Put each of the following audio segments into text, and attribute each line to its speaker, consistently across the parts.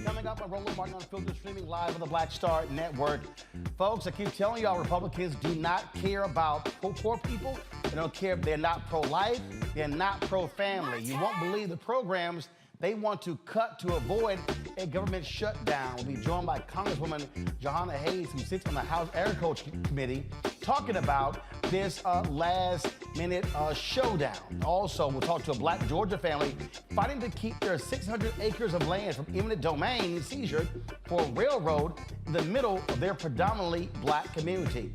Speaker 1: Coming up on Roland Martin Unfiltered, streaming live on the Black Star Network. Folks, I keep telling y'all, Republicans do not care about poor people. They don't care if they're not pro-life, they're not pro-family. You won't believe the programs they want to cut to avoid a government shutdown. We'll be joined by Congresswoman Jahana Hayes, who sits on the House Agriculture Committee, talking about this last-minute showdown. Also, we'll talk to a black Georgia family fighting to keep their 600 acres of land from eminent domain seizure for a railroad in the middle of their predominantly black community.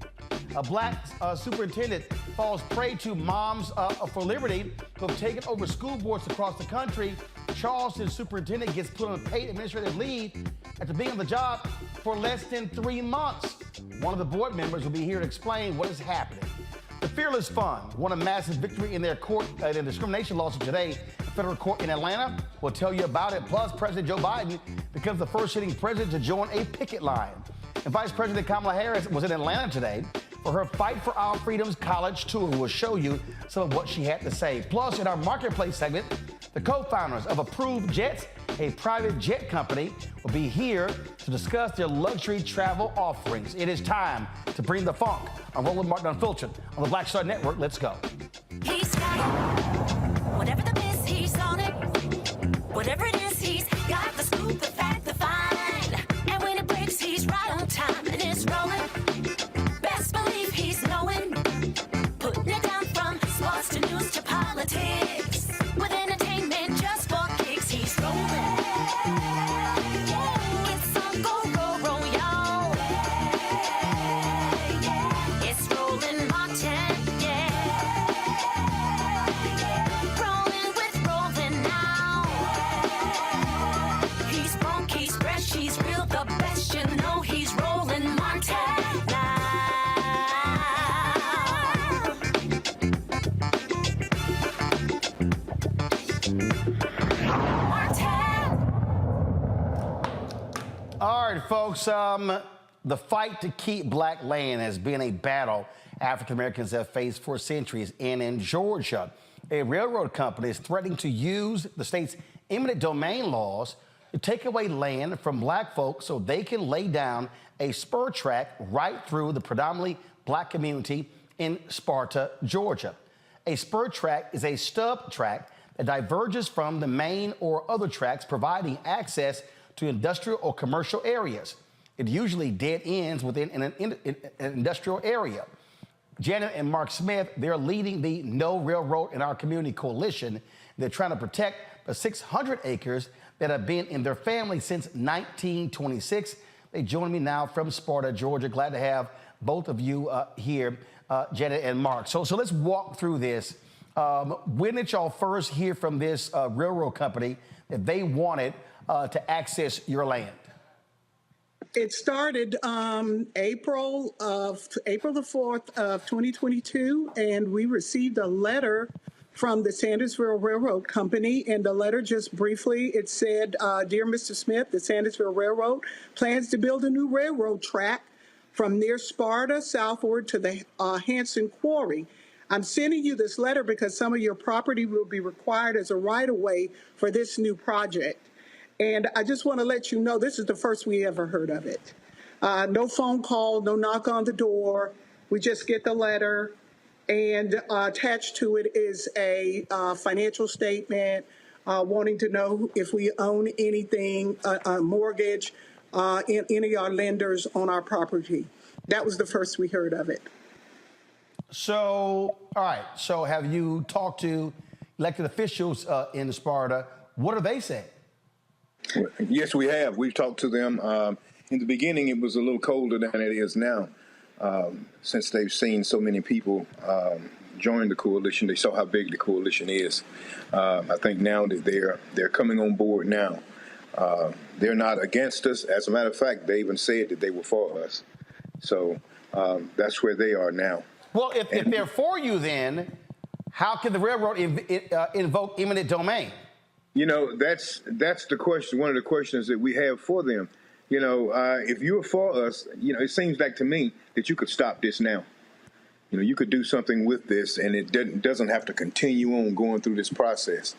Speaker 1: A black superintendent falls prey to moms for liberty who have taken over school boards across the country. Charleston superintendent gets put on a paid administrative leave after being on the job for less than 3 months. One of the board members will be here to explain what is happening. The Fearless Fund won a massive victory in their court in a discrimination lawsuit today. The federal court in Atlanta will tell you about it. Plus, President Joe Biden becomes the first sitting president to join a picket line. And Vice President Kamala Harris was in Atlanta today for her Fight for Our Freedoms college tour. We'll show you some of what she had to say. Plus, in our Marketplace segment, the co-founders of Approved Jets, a private jet company, will be here to discuss their luxury travel offerings. It is time to bring the funk on Roland Martin Unfiltered on the Black Star Network. Let's go.
Speaker 2: He's got it. Whatever the miss, he's on it. Whatever it is, he's got the scoop, the fact, the find. And when it breaks, he's right on time and it's rolling. Best believe he's knowing. Putting it down from sports to news to politics. With entertainment just for kicks, he's rolling. It's on go, y'all. It's Roland Martin, yeah. Rolling with Roland now. He's funk, he's fresh, he's real, the best, you know he's Roland Martin now.
Speaker 1: All right, folks, the fight to keep black land has been a battle African Americans have faced for centuries. And in Georgia, a railroad company is threatening to use the state's eminent domain laws to take away land from black folks so they can lay down a spur track right through the predominantly black community in Sparta, Georgia. A spur track is a stub track that diverges from the main or other tracks, providing access to industrial or commercial areas. It usually dead ends within an industrial area. Janet and Mark Smith, they're leading the No Railroad in Our Community coalition. They're trying to protect the 600 acres that have been in their family since 1926. They join me now from Sparta, Georgia. Glad to have both of you here, Janet and Mark. So let's walk through this. When did y'all first hear from this railroad company that they wanted to access your land?
Speaker 3: It started April the 4th of 2022, and we received a letter from the Sandersville Railroad Company. And the letter, just briefly, it said, Dear Mr. Smith, the Sandersville Railroad plans to build a new railroad track from near Sparta southward to the Hanson Quarry. I'm sending you this letter because some of your property will be required as a right-of-way for this new project. And I just want to let you know, this is the first we ever heard of it. No phone call, no knock on the door. We just get the letter, and attached to it is a financial statement, wanting to know if we own anything, a mortgage, in any of our lenders on our property. That was the first we heard of it.
Speaker 1: So, all right. So have you talked to elected officials in Sparta? What are they saying?
Speaker 4: Yes, we have. We've talked to them. In the beginning, it was a little colder than it is now, since they've seen so many people join the coalition. They saw how big the coalition is. I think now that they're coming on board now. They're not against us. As a matter of fact, they even said that they were for us. So that's where they are now.
Speaker 1: Well, if they're for you, then how can the railroad invoke eminent domain?
Speaker 4: You know, that's the question. One of the questions that we have for them. You know, if you're for us, you know, it seems like to me that you could stop this now. You know, you could do something with this, and it doesn't have to continue on going through this process.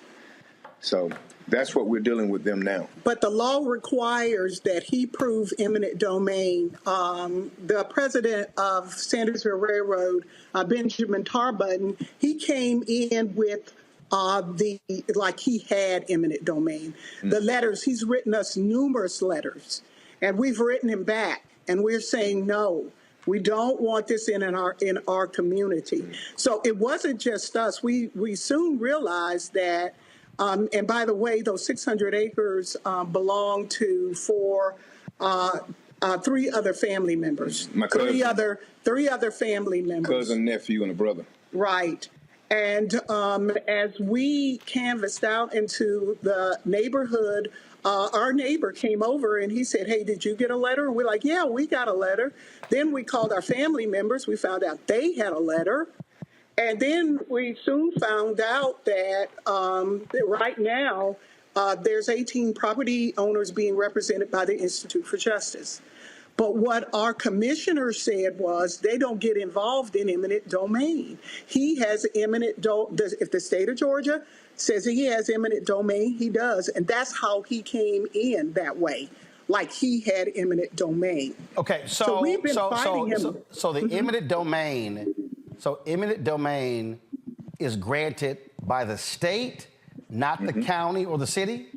Speaker 4: So that's what we're dealing with them now.
Speaker 3: But the law requires that he prove eminent domain. The president of Sandersville Railroad, Benjamin Tarbutton, he came in with like he had eminent domain. The letters, he's written us numerous letters, and we've written him back, and we're saying no. We don't want this in our community. So it wasn't just us. We soon realized that. And by the way, those 600 acres belong to three other family members.
Speaker 4: My cousin.
Speaker 3: Three other family members.
Speaker 4: Cousin, nephew, and a brother.
Speaker 3: Right. And as we canvassed out into the neighborhood, our neighbor came over and he said, "Hey, did you get a letter?" And we're like, "Yeah, we got a letter." Then we called our family members. We found out they had a letter. And then we soon found out that right now there's 18 property owners being represented by the Institute for Justice. But what our commissioner said was they don't get involved in eminent domain. He has if the state of Georgia says he has eminent domain, he does. And that's how he came in that way, like he had eminent domain.
Speaker 1: Okay, so
Speaker 3: we've been fighting him.
Speaker 1: So the eminent domain. So eminent domain is granted by the state, not the county or the city?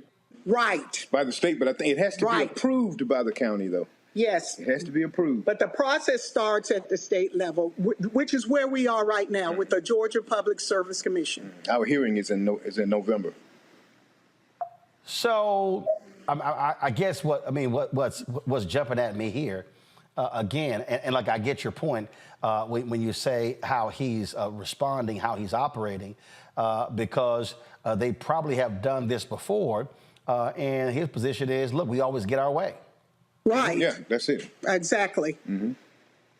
Speaker 3: Right.
Speaker 4: By the state, but I think it has to be approved by the county, though.
Speaker 3: Yes.
Speaker 4: It has to be approved.
Speaker 3: But the process starts at the state level, which is where we are right now with the Georgia Public Service Commission.
Speaker 4: Our hearing is in November.
Speaker 1: So I guess what's jumping at me here, again, and like I get your point, when you say how he's responding, how he's operating, because they probably have done this before, and his position is, look, we always get our way.
Speaker 3: Right.
Speaker 4: Yeah, that's it. Exactly.
Speaker 3: Mm-hmm.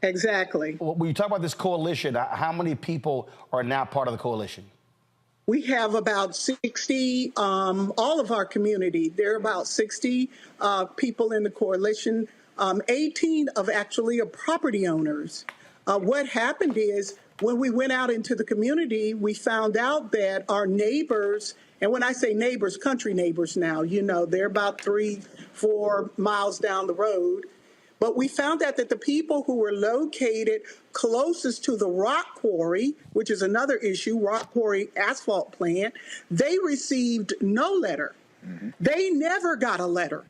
Speaker 3: Exactly.
Speaker 1: When you talk about this coalition, how many people are now part of the coalition?
Speaker 3: We have about 60, all of our community, there are about 60 people in the coalition, 18 of actually are property owners. What happened is when we went out into the community, we found out that our neighbors, and when I say neighbors, country neighbors now, you know, they're about 3-4 miles down the road. But we found out that the people who were located closest to the rock quarry, which is another issue, rock quarry asphalt plant, they received no letter. Mm-hmm. They never got a letter.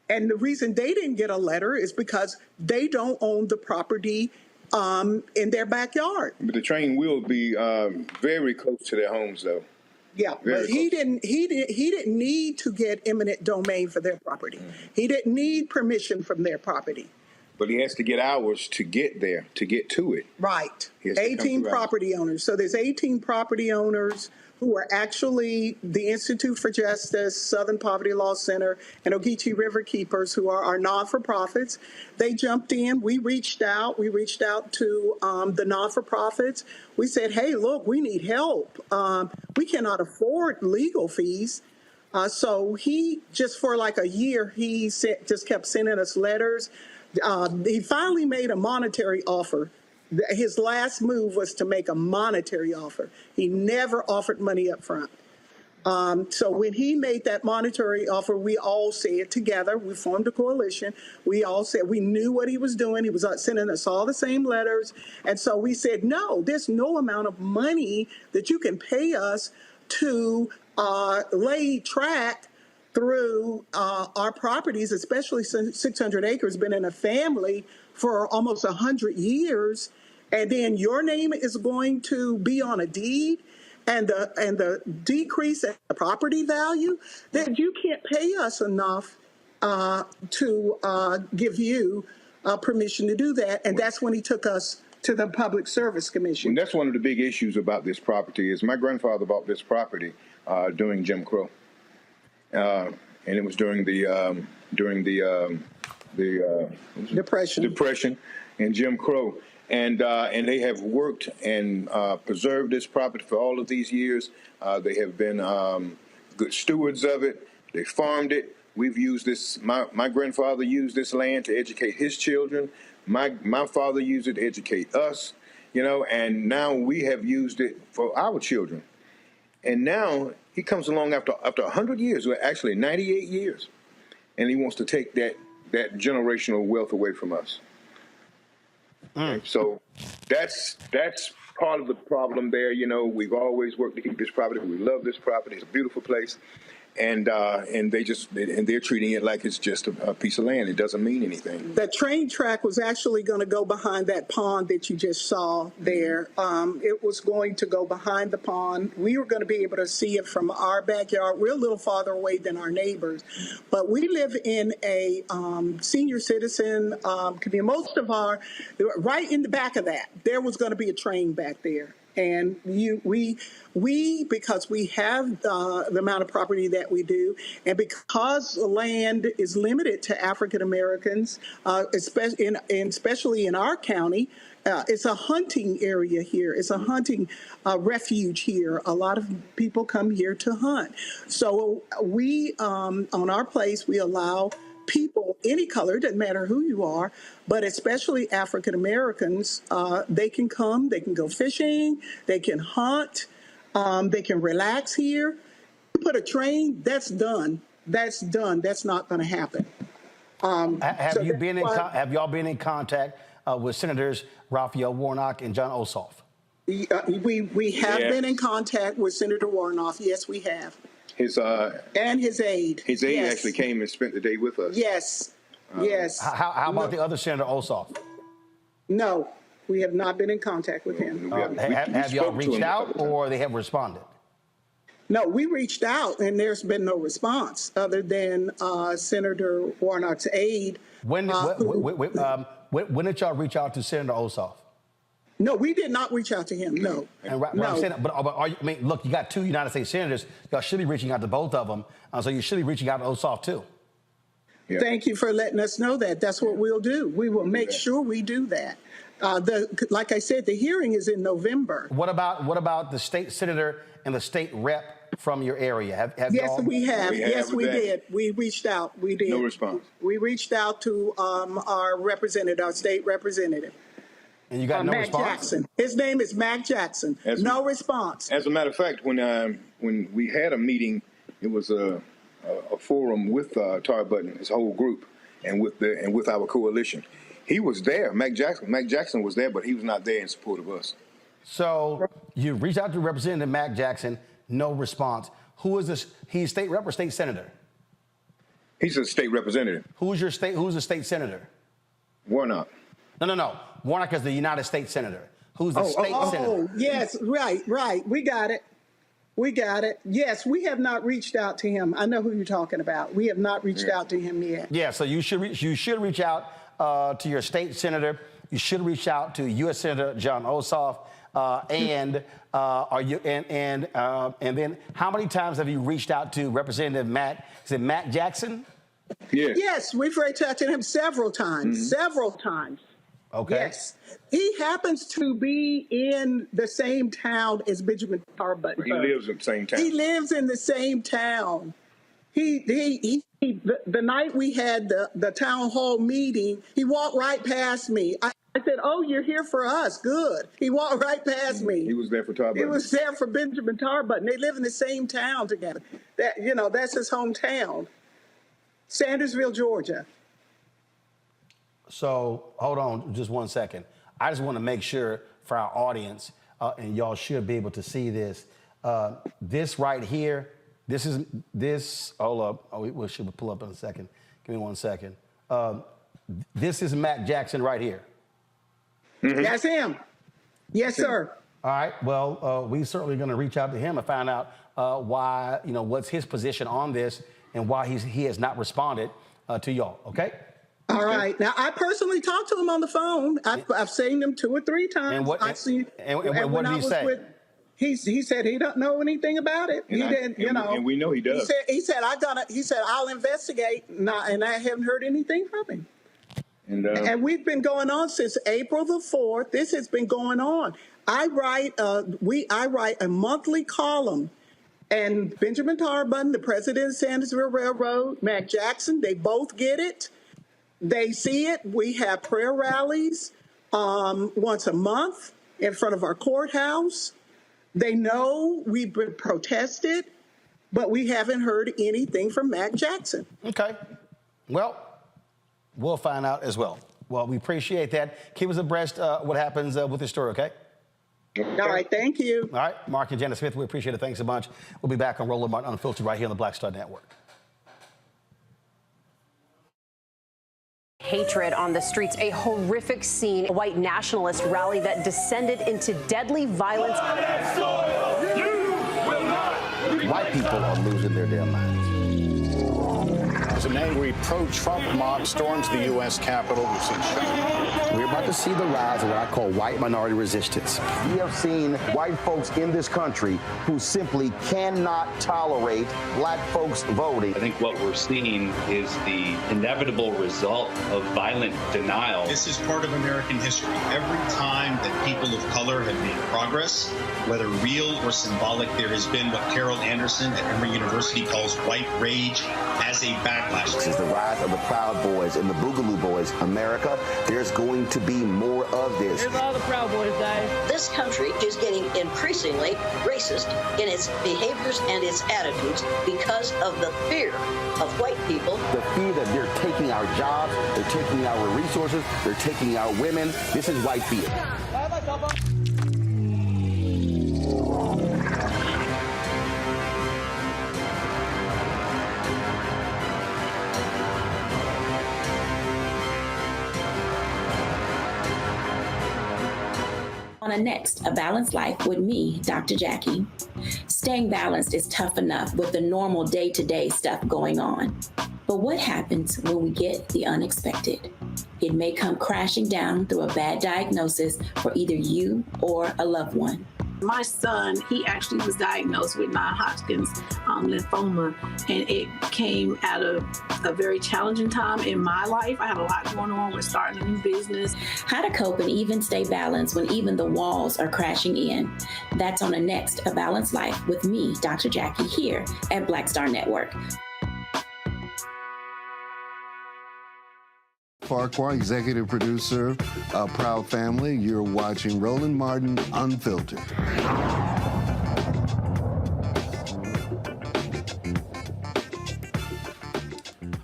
Speaker 3: And the reason they didn't get a letter is because they don't own the property in their backyard.
Speaker 4: But the train will be very close to their homes, though.
Speaker 3: Yeah,
Speaker 4: very
Speaker 3: but he didn't need to get eminent domain for their property. Mm-hmm. He didn't need permission from their property.
Speaker 4: But he has to get ours to get there, to get to it.
Speaker 3: Right. 18 property owners. So there's 18 property owners who are actually the Institute for Justice, Southern Poverty Law Center, and Ogeechee River Keepers, who are our non-for-profits. They jumped in. We reached out. We reached out to the non-for-profits. We said, hey, look, we need help. We cannot afford legal fees. So he, just for like a year, he just kept sending us letters. He finally made a monetary offer. His last move was to make a monetary offer. He never offered money up front. So when he made that monetary offer, we all said together, we formed a coalition. We all said we knew what he was doing. He was sending us all the same letters. And so we said, no, there's no amount of money that you can pay us to laid track through our properties, especially since 600 acres, been in a family for almost 100 years. And then your name is going to be on a deed, and the decrease in the property value, that you can't pay us enough to give you permission to do that. And that's when he took us to the Public Service Commission.
Speaker 4: And that's one of the big issues about this property is my grandfather bought this property during Jim Crow, and it was during the Depression and Jim Crow. And they have worked and preserved this property for all of these years. They have been good stewards of it. They farmed it. We've used this. My grandfather used this land to educate his children. My father used it to educate us, and now we have used it for our children. And now he comes along after 100 years, or actually 98 years, and he wants to take that generational wealth away from us. Okay, so that's part of the problem there. We've always worked to keep this property. We love this property. It's a beautiful place. And they're treating it like it's just a piece of land. It doesn't mean anything.
Speaker 3: The train track was actually going to go behind that pond that you just saw there. It was going to go behind the pond. We were going to be able to see it from our backyard. We're a little farther away than our neighbors, but we live in a senior citizen community. Most of right in the back of that, there was going to be a train back there. And we because we have the amount of property that we do, and because the land is limited to African Americans, especially in our county, it's a hunting area here. It's a hunting refuge here. A lot of people come here to hunt. So we, on our place, we allow people, any color, doesn't matter who you are, but especially African Americans, they can come, they can go fishing, they can hunt, they can relax here. Put a train, that's done. That's not going to happen.
Speaker 1: Have y'all been in contact with Senators Raphael Warnock and John Ossoff?
Speaker 3: We have been in contact with Senator Warnock. Yes, we have. And his aide.
Speaker 4: His aide actually came and spent the day with us.
Speaker 3: Yes. Yes.
Speaker 1: How about the other Senator Ossoff?
Speaker 3: No, we have not been in contact with him.
Speaker 1: Have y'all reached out, or they have responded?
Speaker 3: No, we reached out, and there's been no response other than Senator Warnock's aide.
Speaker 1: When did y'all reach out to Senator Ossoff?
Speaker 3: No, we did not reach out to him. No.
Speaker 1: And I'm saying, but look, you got two United States senators. Y'all should be reaching out to both of them. So you should be reaching out to Ossoff too.
Speaker 3: Yeah. Thank you for letting us know that. That's what we'll do. We will make sure we do that. Like I said, the hearing is in November.
Speaker 1: What about the state senator and the state rep from your area?
Speaker 3: Yes, we have. Yes, we did. We reached out. We did.
Speaker 4: No response.
Speaker 3: We reached out to our representative, our state representative.
Speaker 1: And you got no response?
Speaker 3: Jackson. His name is Mac Jackson. No response.
Speaker 4: As a matter of fact, when we had a meeting, it was a forum with Tar Button, his whole group, and with our coalition. He was there. Mac Jackson was there, but he was not there in support of us.
Speaker 1: So you reached out to Representative Mac Jackson, no response. Who is this? He's state rep or state senator?
Speaker 4: He's a state representative.
Speaker 1: Who's the state senator?
Speaker 4: Warnock.
Speaker 1: No. Warnock is the United States senator. Who's the state senator?
Speaker 3: Oh, yes, right. We got it. Yes, we have not reached out to him. I know who you're talking about. We have not reached out to him yet.
Speaker 1: Yeah, so you should reach out to your state senator. You should reach out to U.S. Senator John Ossoff. And then how many times have you reached out to Representative Matt? Is it Matt Jackson?
Speaker 4: Yes.
Speaker 3: Yes, we've reached out to him several times.
Speaker 4: Mm-hmm.
Speaker 3: Several times.
Speaker 1: Okay.
Speaker 3: Yes. He happens to be in the same town as Benjamin Tar Button.
Speaker 4: He lives in the same town.
Speaker 3: He lives in the same town. The night we had the town hall meeting, he walked right past me. I said, "Oh, you're here for us. Good." He walked right past me.
Speaker 4: He was there for Tar Button.
Speaker 3: He was there for Benjamin Tar Button. They live in the same town together. That's his hometown. Sandersville, Georgia.
Speaker 1: So hold on just one second. I just want to make sure for our audience, and y'all should be able to see this. This right here Hold up. Oh, we should pull up in a second. Give me 1 second. This is Mac Jackson right here.
Speaker 3: Mm-hmm. That's him. Yes, sir.
Speaker 1: All right. Well, we certainly going to reach out to him and find out why, what's his position on this and why he has not responded to y'all. Okay.
Speaker 3: All right. Now, I personally talked to him on the phone. I've seen him 2 or 3 times.
Speaker 1: And what did he say?
Speaker 3: He said he don't know anything about it. He didn't,
Speaker 4: And we know he does.
Speaker 3: He said I'll investigate. And I haven't heard anything from him. And we've been going on since April the 4th. This has been going on. I write a monthly column, and Benjamin Tarbun, the president of Sandersville Railroad, Mac Jackson, they both get it. They see it. We have prayer rallies once a month in front of our courthouse. They know we've been protested, but we haven't heard anything from Mac Jackson.
Speaker 1: Okay. Well, we'll find out as well. Well, we appreciate that. Keep us abreast what happens with this story, okay?
Speaker 3: All right, thank you.
Speaker 1: All right, Mark and Jana Smith, we appreciate it. Thanks a bunch. We'll be back on Roland Martin Unfiltered right here on the Black Star Network.
Speaker 5: Hatred on the streets, a horrific scene, a white nationalist rally that descended into deadly violence.
Speaker 1: White people are losing their damn minds.
Speaker 6: As an angry pro-Trump mob storms the U.S. Capitol, we've seen shutdown.
Speaker 1: We're about to see the rise of what I call white minority resistance.
Speaker 7: We have seen white folks in this country who simply cannot tolerate black folks voting.
Speaker 8: I think what we're seeing is the inevitable result of violent denial.
Speaker 9: This is part of American history. Every time that people of color have made progress, whether real or symbolic, there has been what Carol Anderson at Emory University calls white rage as a backlash.
Speaker 7: This is the rise of the Proud Boys and the Boogaloo Boys. America, there's going to be more of this.
Speaker 10: Here's all the Proud Boys, guys.
Speaker 11: This country is getting increasingly racist in its behaviors and its attitudes because of the fear of white people.
Speaker 7: The fear that they're taking our jobs, they're taking our resources, they're taking our women. This is white fear.
Speaker 12: On a next, A Balanced Life with me, Dr. Jackie. Staying balanced is tough enough with the normal day-to-day stuff going on. But what happens when we get the unexpected? It may come crashing down through a bad diagnosis for either you or a loved one.
Speaker 10: My son, he actually was diagnosed with non-Hodgkin's lymphoma, and it came out of a very challenging time in my life. I had a lot going on with starting a new business.
Speaker 12: How to cope and even stay balanced when even the walls are crashing in. That's on the next A Balanced Life with me, Dr. Jackie, here at Black Star Network.
Speaker 13: Farquhar, executive producer of Proud Family. You're watching Roland Martin Unfiltered.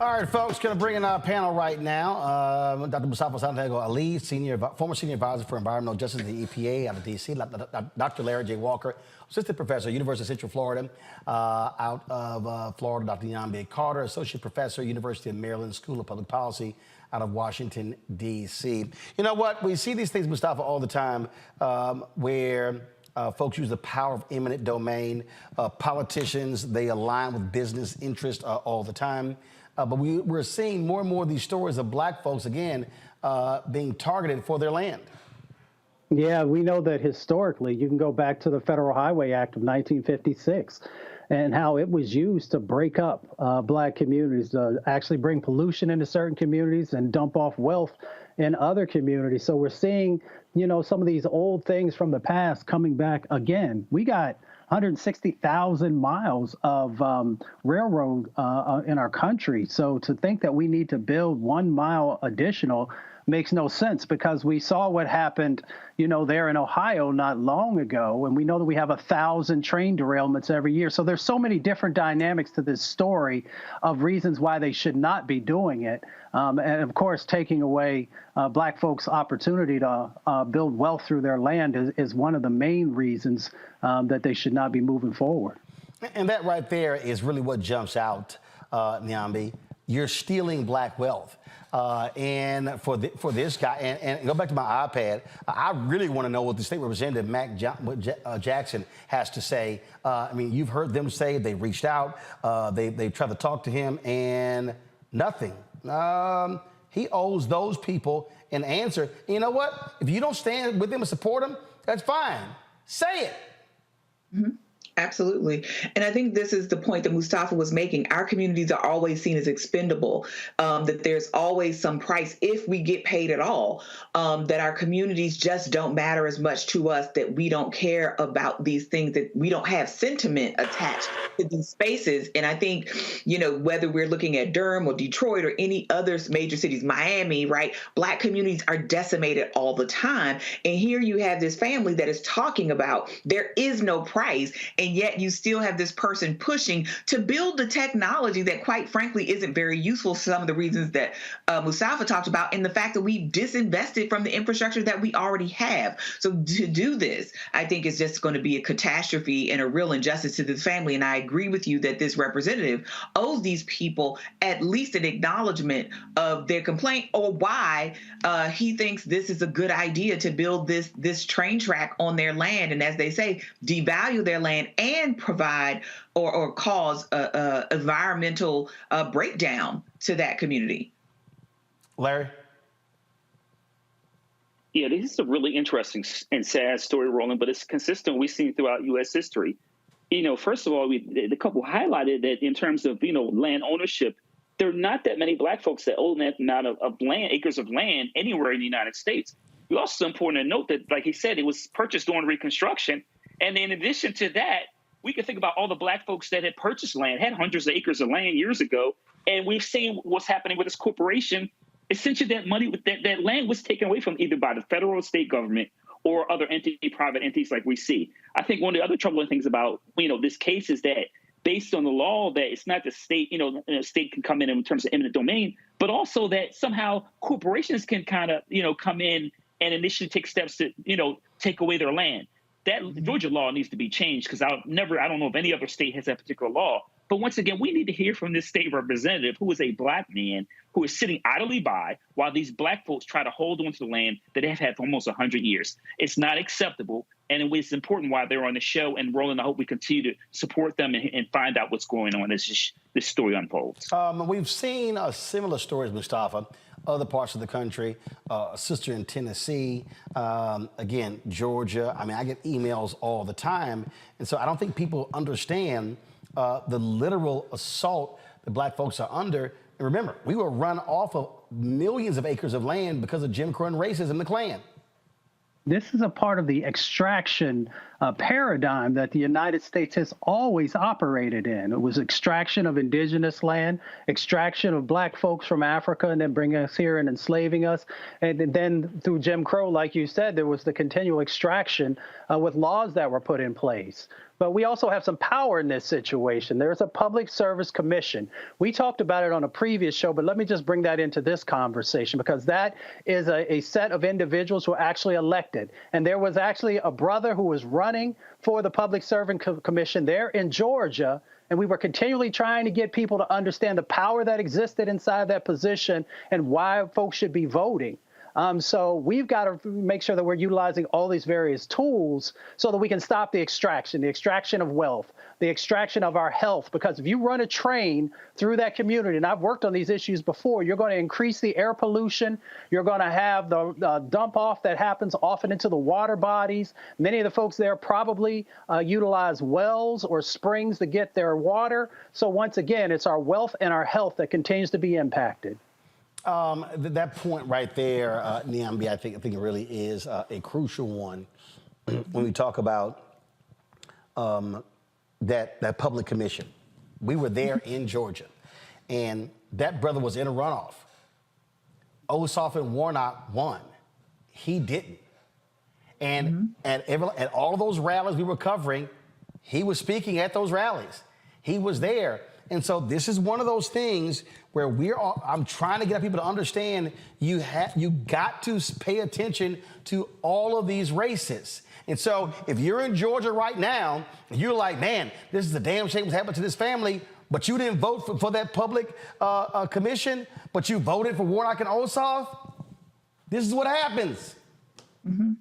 Speaker 1: All right, folks, going to bring in our panel right now. Dr. Mustafa Santiago Ali, former senior advisor for environmental justice at the EPA out of D.C. Dr. Larry J. Walker, assistant professor, University of Central Florida. Out of Florida, Dr. Yambe Carter, associate professor, University of Maryland School of Public Policy out of Washington, D.C. You know what? We see these things, Mustafa, all the time where folks use the power of eminent domain. Politicians, they align with business interests all the time. But we're seeing more and more of these stories of black folks, again, being targeted for their land.
Speaker 14: Yeah, we know that historically. You can go back to the Federal Highway Act of 1956 and how it was used to break up black communities, to actually bring pollution into certain communities and dump off wealth in other communities. So we're seeing, some of these old things from the past coming back again. We got 160,000 miles of railroad in our country. So to think that we need to build 1 mile additional makes no sense, because we saw what happened, there in Ohio not long ago, and we know that we have 1,000 train derailments every year. So there's so many different dynamics to this story of reasons why they should not be doing it. And of course, taking away black folks' opportunity to build wealth through their land is one of the main reasons that they should not be moving forward.
Speaker 1: And that right there is really what jumps out, Nyambi. You're stealing black wealth. And for this guy, and go back to my iPad, I really want to know what the state representative, Jackson, has to say. I mean, you've heard them say they reached out, they tried to talk to him, and nothing. He owes those people an answer. And you know what? If you don't stand with them and support them, that's fine. Say it.
Speaker 15: Mm-hmm. Absolutely. And I think this is the point that Mustafa was making. Our communities are always seen as expendable, that there's always some price if we get paid at all, that our communities just don't matter as much to us, that we don't care about these things, that we don't have sentiment attached to these spaces. And I think, you know, whether we're looking at Durham or Detroit or any other major cities, Miami, right, Black communities are decimated all the time. And here you have this family that is talking about there is no price. And yet you still have this person pushing to build the technology that, quite frankly, isn't very useful for some of the reasons that Mustafa talked about, and the fact that we've disinvested from the infrastructure that we already have. So to do this, I think is just going to be a catastrophe and a real injustice to this family. And I agree with you that this representative owes these people at least an acknowledgement of their complaint or why he thinks this is a good idea to build this train track on their land. And as they say, devalue their land and provide or cause a environmental breakdown to that community.
Speaker 1: Larry?
Speaker 16: Yeah, this is a really interesting and sad story, Roland, but it's consistent we've seen throughout U.S. history. You know, first of all, the couple highlighted that in terms of, you know, land ownership, there are not that many Black folks that own that amount of land, acres of land anywhere in the United States. It's also important to note that, like he said, it was purchased during Reconstruction. And in addition to that, we can think about all the Black folks that had purchased land, had hundreds of acres of land years ago. And we've seen what's happening with this corporation. Essentially, that money, that land was taken away from either by the federal or state government or other private entities like we see. I think one of the other troubling things about, you know, this case is that based on the law that it's not the state, you know, the state can come in terms of eminent domain, but also that somehow corporations can kind of, you know, come in and initially take steps to, you know, take away their land. That Georgia law needs to be changed because I don't know if any other state has that particular law. But once again, we need to hear from this state representative who is a Black man who is sitting idly by while these Black folks try to hold on to the land that they have had for almost 100 years. It's not acceptable. And it's important why they're on the show. And Roland, I hope we continue to support them and find out what's going on as this story unfolds.
Speaker 1: We've seen similar stories, Mustafa, other parts of the country, a sister in Tennessee, again, Georgia. I mean, I get emails all the time. And so I don't think people understand the literal assault that Black folks are under. And remember, we were run off of millions of acres of land because of Jim Crow and racism, the Klan.
Speaker 14: This is a part of the extraction paradigm that the United States has always operated in. It was extraction of indigenous land, extraction of Black folks from Africa, and then bringing us here and enslaving us. And then through Jim Crow, like you said, there was the continual extraction with laws that were put in place. But we also have some power in this situation. There's a Public Service Commission. We talked about it on a previous show, but let me just bring that into this conversation because that is a set of individuals who are actually elected. And there was actually a brother who was running for the Public Service Commission there in Georgia. And we were continually trying to get people to understand the power that existed inside that position and why folks should be voting. So we've got to make sure that we're utilizing all these various tools so that we can stop the extraction of wealth, the extraction of our health. Because if you run a train through that community, and I've worked on these issues before, you're going to increase the air pollution. You're going to have the dump off that happens often into the water bodies. Many of the folks there probably utilize wells or springs to get their water. So once again, it's our wealth and our health that continues to be impacted.
Speaker 1: That point right there, Nyambi, I think it really is a crucial one when we talk about that public commission. We were there in Georgia, and that brother was in a runoff. Ossoff and Warnock won. He didn't. And at all of those rallies we were covering, he was speaking at those rallies. He was there. And so this is one of those things where I'm trying to get people to understand you got to pay attention to all of these races. And so if you're in Georgia right now, you're like, man, this is a damn shame what's happened to this family, but you didn't vote for that public commission, but you voted for Warnock and Ossoff. This is what happens.
Speaker 15: Mm-hmm.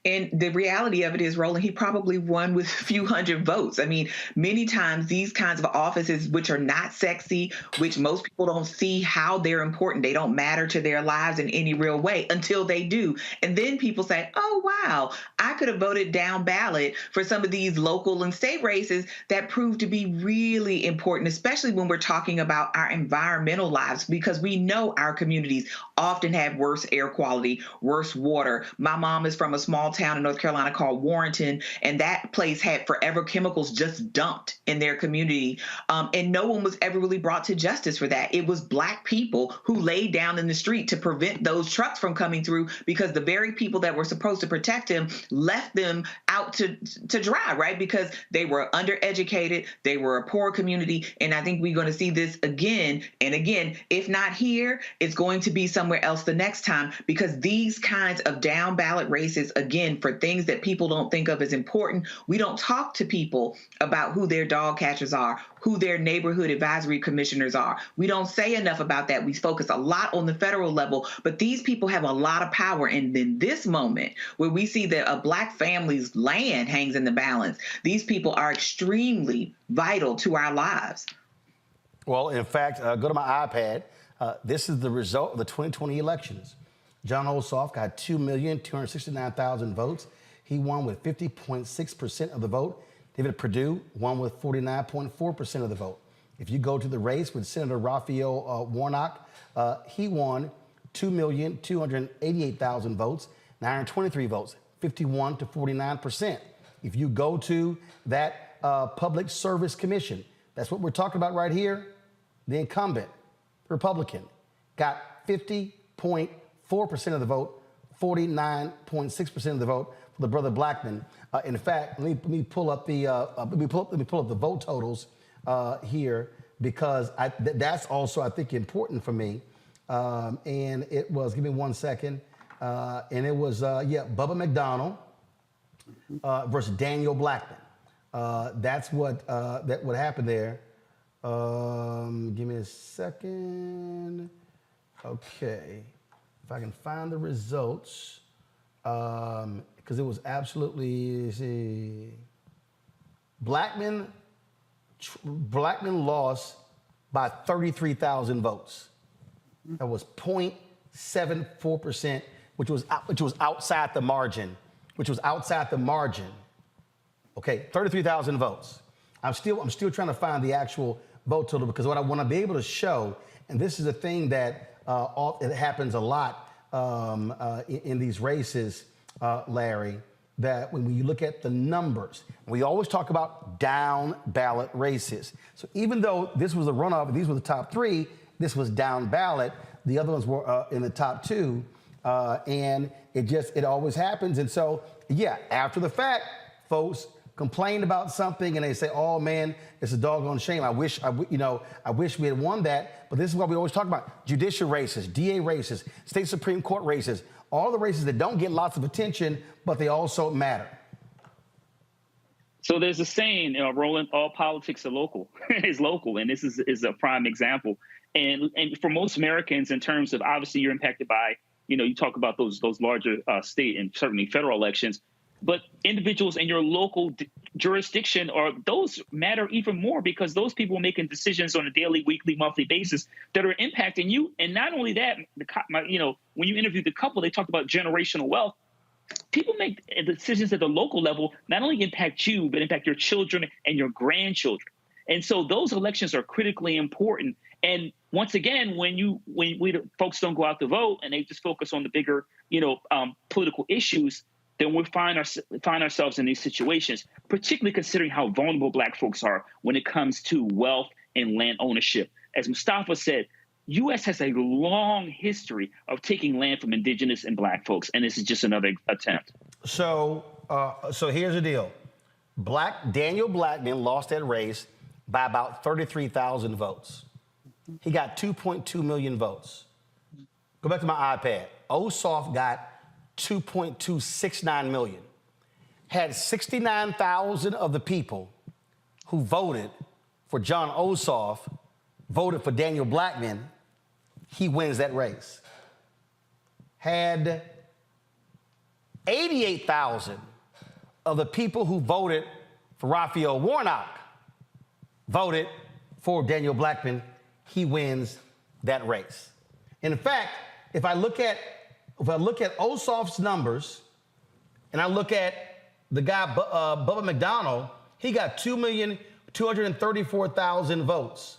Speaker 15: And the reality of it is, Roland, he probably won with a few hundred votes. I mean, many times these kinds of offices, which are not sexy, which most people don't see how they're important, they don't matter to their lives in any real way until they do. And then people say, oh, wow, I could have voted down ballot for some of these local and state races that proved to be really important, especially when we're talking about our environmental lives, because we know our communities often have worse air quality, worse water. My mom is from a small town in North Carolina called Warrenton, and that place had forever chemicals just dumped in their community. And no one was ever really brought to justice for that. It was Black people who laid down in the street to prevent those trucks from coming through, because the very people that were supposed to protect them left them out to dry, right? Because they were undereducated, they were a poor community. And I think we're going to see this again and again. If not here, it's going to be somewhere else the next time, because these kinds of down ballot races, again, for things that people don't think of as important. We don't talk to people about who their dog catchers are, who their neighborhood advisory commissioners are. We don't say enough about that. We focus a lot on the federal level, but these people have a lot of power. And in this moment where we see that a Black family's land hangs in the balance, these people are extremely vital to our lives.
Speaker 1: Well, in fact, go to my iPad. This is the result of the 2020 elections. John Ossoff got 2,269,000 votes. He won with 50.6% of the vote. David Perdue won with 49.4% of the vote. If you go to the race with Senator Raphael Warnock, he won 2,288,000 votes, 923 votes, 51 to 49%. If you go to that Public Service Commission, that's what we're talking about right here, the incumbent Republican got 50.4% of the vote, 49.6% of the vote for the brother Blackman. In fact, let me pull up the vote totals here, because that's also, I think, important for me. And it was, give me 1 second, and it was Bubba McDonnell versus Daniel Blackman. That's what happened there. Give me a second. Okay. If I can find the results, because it was absolutely, Blackman lost by 33,000 votes. That was 0.74%, which was outside the margin. Okay, 33,000 votes. I'm still trying to find the actual vote total, because what I want to be able to show, and this is a thing that it happens a lot in these races, Larry, that when you look at the numbers, we always talk about down ballot races. So even though this was a runoff, these were the top three, this was down ballot, the other ones were in the top two, and it always happens. And so, yeah, after the fact, folks complain about something and they say, oh man, it's a doggone shame. I wish we had won that. But this is what we always talk about: judicial races, DA races, state Supreme Court races, all the races that don't get lots of attention, but they also matter.
Speaker 16: So there's a saying, Roland, all politics are local, is local. And this is a prime example. And for most Americans, in terms of, obviously you're impacted by, you talk about those larger state and certainly federal elections, but individuals in your local jurisdiction, those matter even more, because those people are making decisions on a daily, weekly, monthly basis that are impacting you. And not only that, when you interviewed the couple, they talked about generational wealth. People make decisions at the local level, not only impact you, but impact your children and your grandchildren. And so those elections are critically important. And once again, when folks don't go out to vote and they just focus on the bigger, political issues, then we find ourselves in these situations, particularly considering how vulnerable Black folks are when it comes to wealth and land ownership. As Mustafa said, U.S. has a long history of taking land from indigenous and Black folks, and this is just another attempt.
Speaker 1: So here's the deal. Daniel Blackman lost that race by about 33,000 votes. He got 2.2 million votes. Go back to my iPad. Ossoff got 2.269 million. Had 69,000 of the people who voted for John Ossoff voted for Daniel Blackman, he wins that race. Had 88,000 of the people who voted for Raphael Warnock voted for Daniel Blackman, he wins that race. And in fact, if I look at Ossoff's numbers and I look at the guy Bubba McDonnell, he got 2,234,000 votes.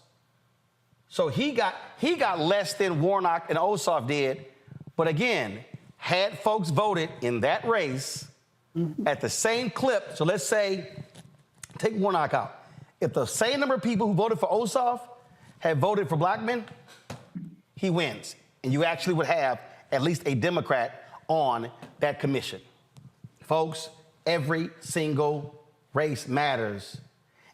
Speaker 1: So he got less than Warnock and Ossoff did. But again, had folks voted in that race at the same clip, so let's say, take Warnock out. If the same number of people who voted for Ossoff had voted for Blackman, he wins. And you actually would have at least a Democrat on that commission. Folks, every single race matters,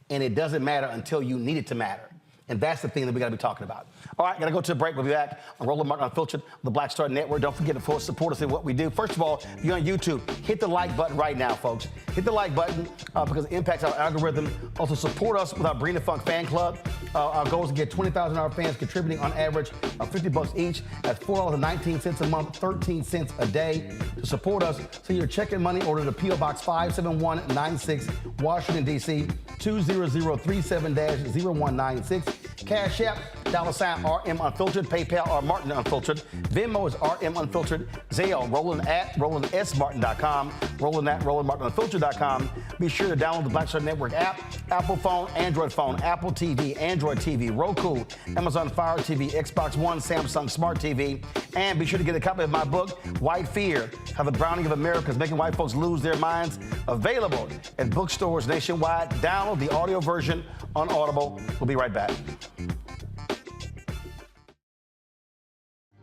Speaker 1: and it doesn't matter until you need it to matter. And that's the thing that we got to be talking about. All right, got to go to a break. We'll be back on Roland Martin Unfiltered, the Black Star Network. Don't forget to support us in what we do. First of all, if you're on YouTube, hit the like button right now, folks. Hit the like button because it impacts our algorithm. Also, support us with our Bring the Funk fan club. Our goal is to get 20,000 of our fans contributing on average $50 each. That's $4.19 a month, 13 cents a day. To support us, send your check and money order to P.O. Box 57196, Washington, D.C., 20037-0196. Cash App, $RM Unfiltered, PayPal, R Martin Unfiltered, Venmo is RM Unfiltered, Zelle, RolandSMartin.com, RolandMartinUnfiltered.com. Be sure to download the Black Star Network app, Apple phone, Android phone, Apple TV, Android TV, Roku, Amazon Fire TV, Xbox One, Samsung Smart TV, and be sure to get a copy of my book, White Fear, How the Browning of America is Making White Folks Lose Their Minds, available at bookstores nationwide. Download the audio version on Audible. We'll be right back.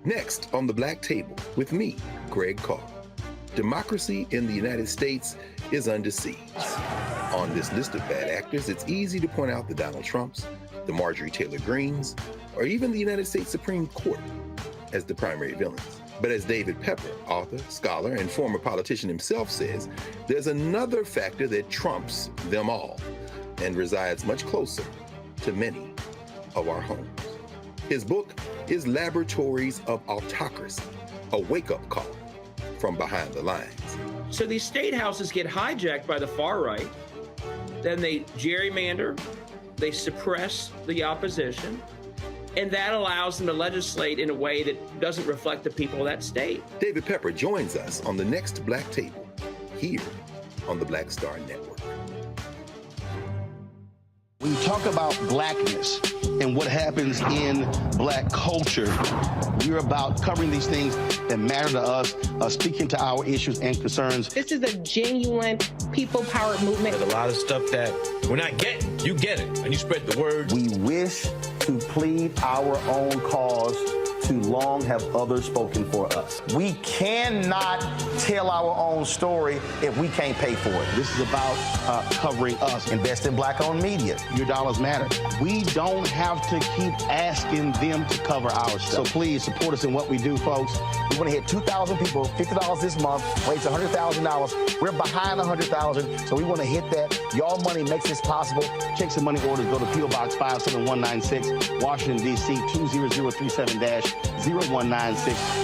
Speaker 17: Next on the Black Table with me, Greg Carr. Democracy in the United States is under siege. On this list of bad actors, it's easy to point out the Donald Trumps, the Marjorie Taylor Greens, or even the United States Supreme Court as the primary villains. But as David Pepper, author, scholar, and former politician himself says, there's another factor that trumps them all and resides much closer to many of our homes. His book is Laboratories of Autocracy, a wake-up call from behind the lines.
Speaker 18: So these state houses get hijacked by the far right, then they gerrymander, they suppress the opposition, and that allows them to legislate in a way that doesn't reflect the people of that state.
Speaker 17: David Pepper joins us on the next Black Table, here on the Black Star Network.
Speaker 7: When you talk about blackness and what happens in black culture, we're about covering these things that matter to us, speaking to our issues and concerns.
Speaker 19: This is a genuine people-powered movement.
Speaker 20: There's a lot of stuff that we're not getting. You get it, and you spread the word.
Speaker 7: We wish to plead our own cause. Too long have others spoken for us. We cannot tell our own story if we can't pay for it. This is about covering us. Invest in black-owned media. Your dollars matter. We don't have to keep asking them to cover our stuff. So please support us in what we do, folks. We want to hit 2,000 people, $50 this month, raise $100,000. We're behind 100,000, so we want to hit that. Your money makes this possible. Checks and money orders go to P.O. Box 57196, Washington, D.C., 20037-0196.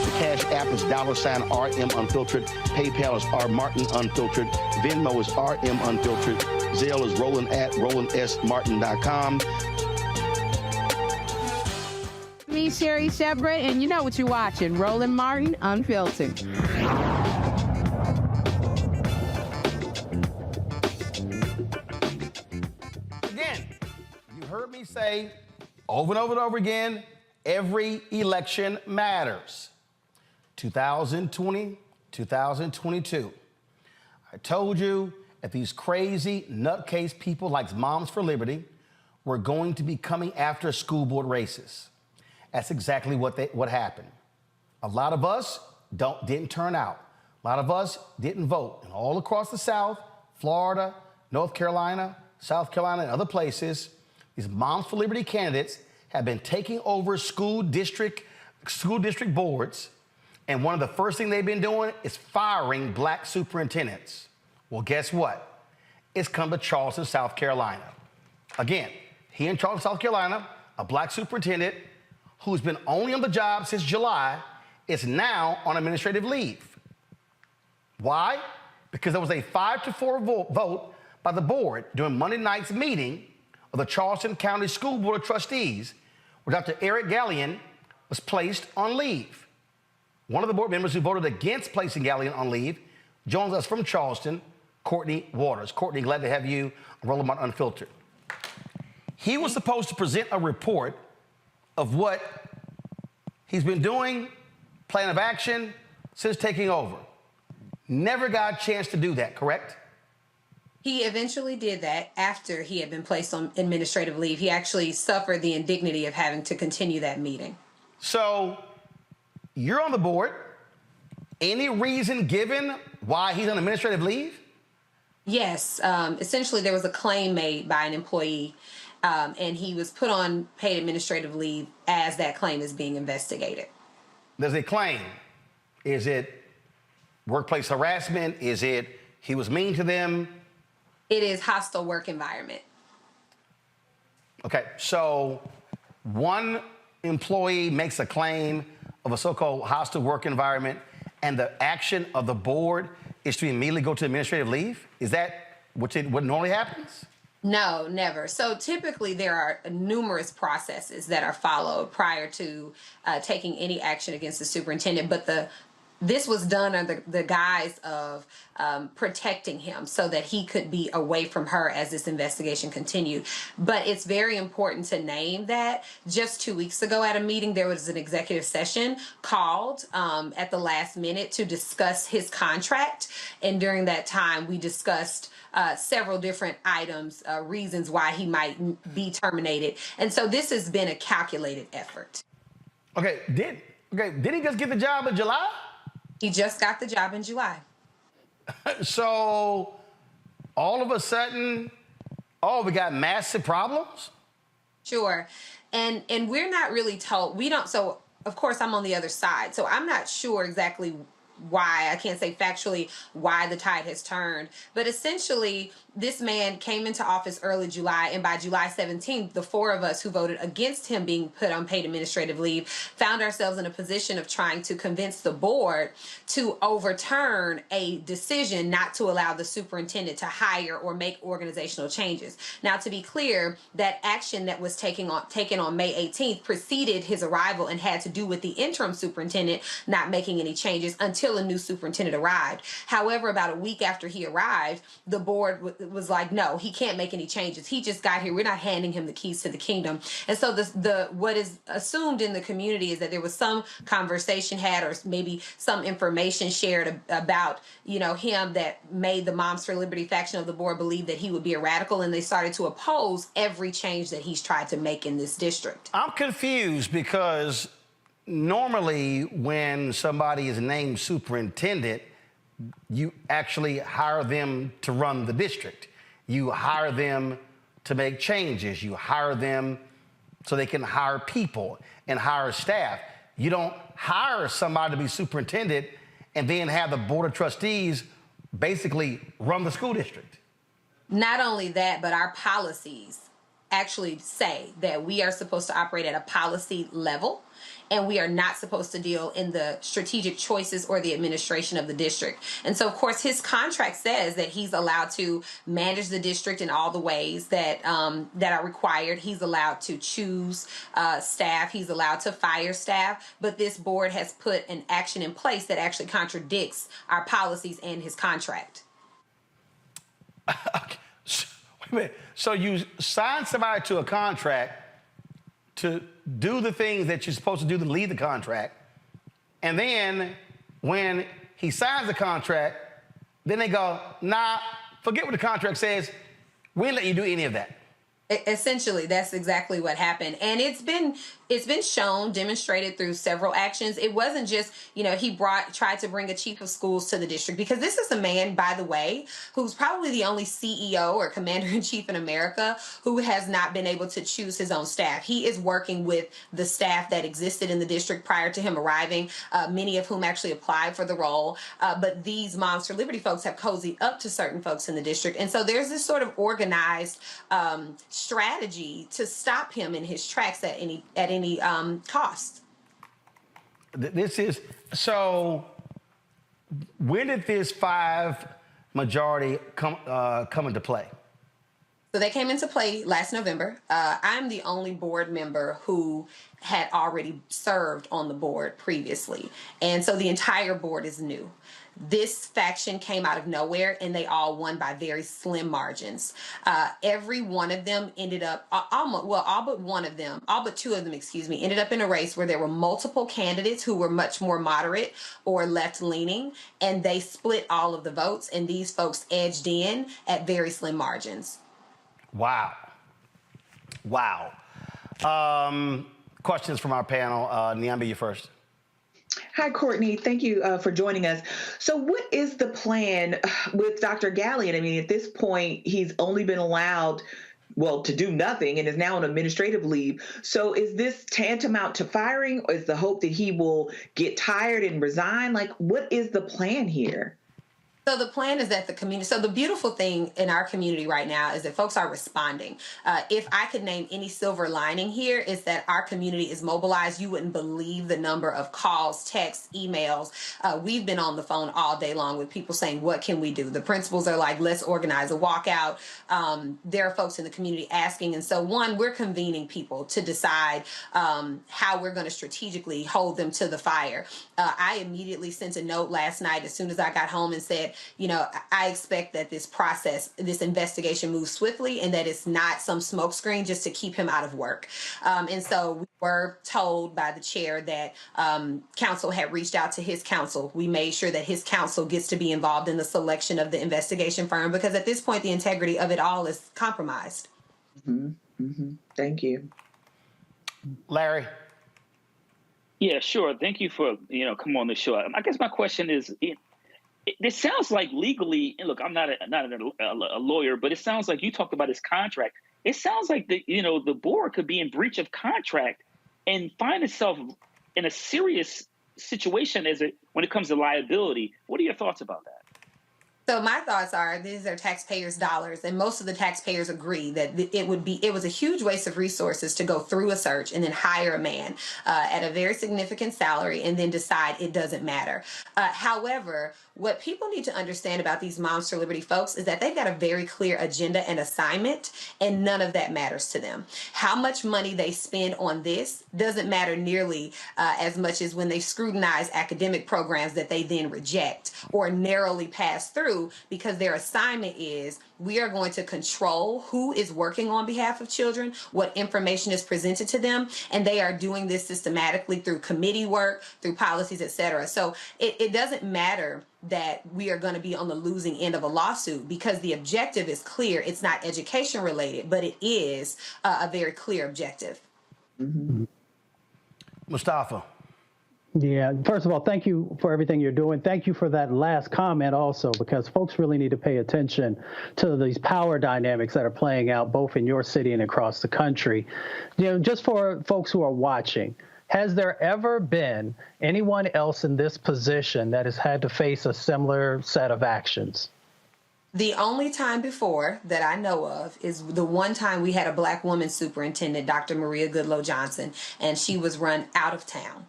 Speaker 7: The Cash App is $RM Unfiltered. PayPal is R Martin Unfiltered. Venmo is RM Unfiltered. Zelle is RolandSMartin.com.
Speaker 21: Me, Sherry Shepard, and you know what you're watching, Roland Martin Unfiltered.
Speaker 1: Again, you heard me say over and over and over again, every election matters. 2020, 2022. I told you that these crazy nutcase people like Moms for Liberty were going to be coming after school board races. That's exactly what happened. A lot of us didn't turn out. A lot of us didn't vote. And all across the South, Florida, North Carolina, South Carolina, and other places, these Moms for Liberty candidates have been taking over school district boards, and one of the first things they've been doing is firing black superintendents. Well, guess what? It's come to Charleston, South Carolina. Again, here in Charleston, South Carolina, a black superintendent who's been only on the job since July is now on administrative leave. Why? Because there was a 5-4 vote by the board during Monday night's meeting of the Charleston County School Board of Trustees, where Dr. Eric Gallion was placed on leave. One of the board members who voted against placing Gallion on leave joins us from Charleston, Courtney Waters. Courtney, glad to have you on Roland Martin Unfiltered. He was supposed to present a report of what he's been doing, plan of action, since taking over. Never got a chance to do that, correct?
Speaker 2: He eventually did that after he had been placed on administrative leave. He actually suffered the indignity of having to continue that meeting.
Speaker 1: So you're on the board. Any reason given why he's on administrative leave?
Speaker 2: Yes. Essentially, there was a claim made by an employee, and he was put on paid administrative leave as that claim is being investigated.
Speaker 1: There's a claim. Is it workplace harassment? Is it he was mean to them?
Speaker 2: It is hostile work environment.
Speaker 1: Okay, so one employee makes a claim of a so-called hostile work environment, and the action of the board is to immediately go to administrative leave? Is that what normally happens?
Speaker 2: No, never. So typically there are numerous processes that are followed prior to taking any action against the superintendent, but this was done under the guise of protecting him so that he could be away from her as this investigation continued. But it's very important to name that just 2 weeks ago at a meeting, there was an executive session called at the last minute to discuss his contract. And during that time, we discussed several different items, reasons why he might be terminated. And so this has been a calculated effort.
Speaker 1: Okay, did he just get the job in July?
Speaker 2: He just got the job in July.
Speaker 1: So all of a sudden, we got massive problems?
Speaker 2: Sure. And we're not really told. We don't. So, of course, I'm on the other side. So I'm not sure exactly why. I can't say factually why the tide has turned. But essentially, this man came into office early July, and by July 17th, the four of us who voted against him being put on paid administrative leave found ourselves in a position of trying to convince the board to overturn a decision not to allow the superintendent to hire or make organizational changes. Now, to be clear, that action that was taken on May 18th preceded his arrival and had to do with the interim superintendent not making any changes until a new superintendent arrived. However, about a week after he arrived, the board was like, no, he can't make any changes. He just got here. We're not handing him the keys to the kingdom. And so what is assumed in the community is that there was some conversation had or maybe some information shared about, him that made the Moms for Liberty faction of the board believe that he would be a radical, and they started to oppose every change that he's tried to make in this district.
Speaker 1: I'm confused because normally when somebody is named superintendent, you actually hire them to run the district. You hire them to make changes. You hire them so they can hire people and hire staff. You don't hire somebody to be superintendent and then have the board of trustees basically run the school district.
Speaker 2: Not only that, but our policies actually say that we are supposed to operate at a policy level, and we are not supposed to deal in the strategic choices or the administration of the district. And so, of course, his contract says that he's allowed to manage the district in all the ways that are required. He's allowed to choose staff. He's allowed to fire staff. But this board has put an action in place that actually contradicts our policies and his contract.
Speaker 1: Okay. Wait a minute. So you sign somebody to a contract to do the things that you're supposed to do to lead the contract, and then when he signs the contract, then they go, nah, forget what the contract says. We ain't let you do any of that.
Speaker 2: Essentially, that's exactly what happened. And it's been It's been shown, demonstrated through several actions. It wasn't just, he tried to bring a chief of schools to the district, because this is a man, by the way, who's probably the only CEO or commander-in-chief in America who has not been able to choose his own staff. He is working with the staff that existed in the district prior to him arriving, many of whom actually applied for the role. But these Moms for Liberty folks have cozied up to certain folks in the district. And so there's this sort of organized strategy to stop him in his tracks at any cost.
Speaker 1: This is, so when did this 5 majority come into play?
Speaker 2: So they came into play last November. I'm the only board member who had already served on the board previously. And so the entire board is new. This faction came out of nowhere, and they all won by very slim margins. Every one of them ended up, all but 2 of them, ended up in a race where there were multiple candidates who were much more moderate or left-leaning, and they split all of the votes, and these folks edged in at very slim margins.
Speaker 1: Wow. Questions from our panel. Nyambe, you first.
Speaker 15: Hi, Courtney. Thank you for joining us. So what is the plan with Dr. Gallion? I mean, at this point, he's only been allowed, to do nothing and is now on administrative leave. So is this tantamount to firing, or is the hope that he will get tired and resign? Like, what is the plan here?
Speaker 2: So the plan is that the community, so the beautiful thing in our community right now is that folks are responding. If I could name any silver lining here, is that our community is mobilized. You wouldn't believe the number of calls, texts, emails. We've been on the phone all day long with people saying, what can we do? The principals are like, let's organize a walkout. There are folks in the community asking. And so we're convening people to decide how we're going to strategically hold them to the fire. I immediately sent a note last night as soon as I got home and said, I expect that this investigation moves swiftly, and that it's not some smokescreen just to keep him out of work. And so we were told by the chair that counsel had reached out to his counsel. We made sure that his counsel gets to be involved in the selection of the investigation firm, because at this point, the integrity of it all is compromised.
Speaker 15: Thank you.
Speaker 1: Larry?
Speaker 16: Yeah, sure. Thank you for, coming on the show. I guess my question is, it sounds like legally, and look, I'm not a lawyer, but it sounds like you talked about his contract. It sounds like the board could be in breach of contract and find itself in a serious situation when it comes to liability. What are your thoughts about that?
Speaker 2: So my thoughts are, these are taxpayers' dollars, and most of the taxpayers agree that it was a huge waste of resources to go through a search and then hire a man at a very significant salary and then decide it doesn't matter. However, what people need to understand about these Moms for Liberty folks is that they've got a very clear agenda and assignment, and none of that matters to them. How much money they spend on this doesn't matter nearly as much as when they scrutinize academic programs that they then reject or narrowly pass through, because their assignment is, we are going to control who is working on behalf of children, what information is presented to them, and they are doing this systematically through committee work, through policies, et cetera. So it doesn't matter that we are going to be on the losing end of a lawsuit, because the objective is clear. It's not education related, but it is a very clear objective.
Speaker 1: Mustafa?
Speaker 14: Yeah, first of all, thank you for everything you're doing. Thank you for that last comment also, because folks really need to pay attention to these power dynamics that are playing out both in your city and across the country. Just for folks who are watching, has there ever been anyone else in this position that has had to face a similar set of actions?
Speaker 2: The only time before that I know of is the one time we had a Black woman superintendent, Dr. Maria Goodloe Johnson, and she was run out of town.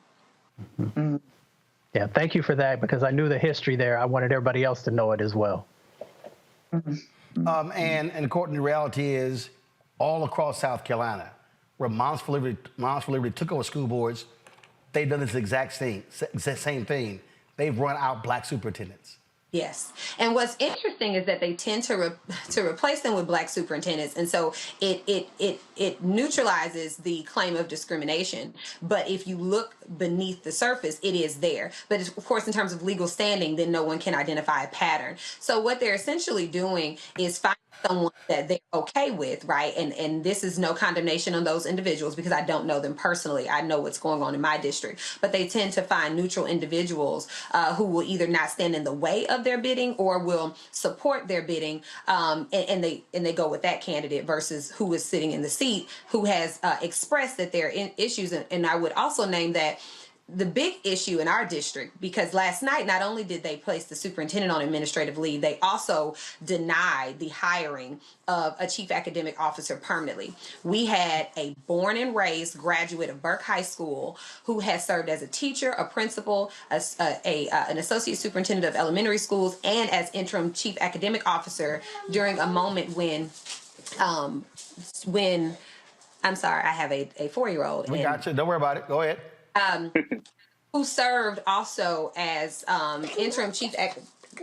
Speaker 14: Yeah, thank you for that, because I knew the history there. I wanted everybody else to know it as well.
Speaker 1: And according to reality is, all across South Carolina, where Moms for Liberty took over school boards, they've done this exact same thing. They've run out Black superintendents.
Speaker 2: Yes. And what's interesting is that they tend to replace them with black superintendents. And so it neutralizes the claim of discrimination. But if you look beneath the surface, it is there. But of course, in terms of legal standing, then no one can identify a pattern. So what they're essentially doing is finding someone that they're okay with, right? And this is no condemnation on those individuals because I don't know them personally. I know what's going on in my district. But they tend to find neutral individuals who will either not stand in the way of their bidding or will support their bidding, and they go with that candidate versus who is sitting in the seat who has expressed that there are issues. And I would also name that the big issue in our district, because last night, not only did they place the superintendent on administrative leave, they also denied the hiring of a chief academic officer permanently. We had a born and raised graduate of Burke High School who has served as a teacher, a principal, an associate superintendent of elementary schools, and as interim chief academic officer during a moment when I'm sorry, I have a 4-year-old.
Speaker 1: We got you. Don't worry about it. Go ahead.
Speaker 2: Who served also as interim chief.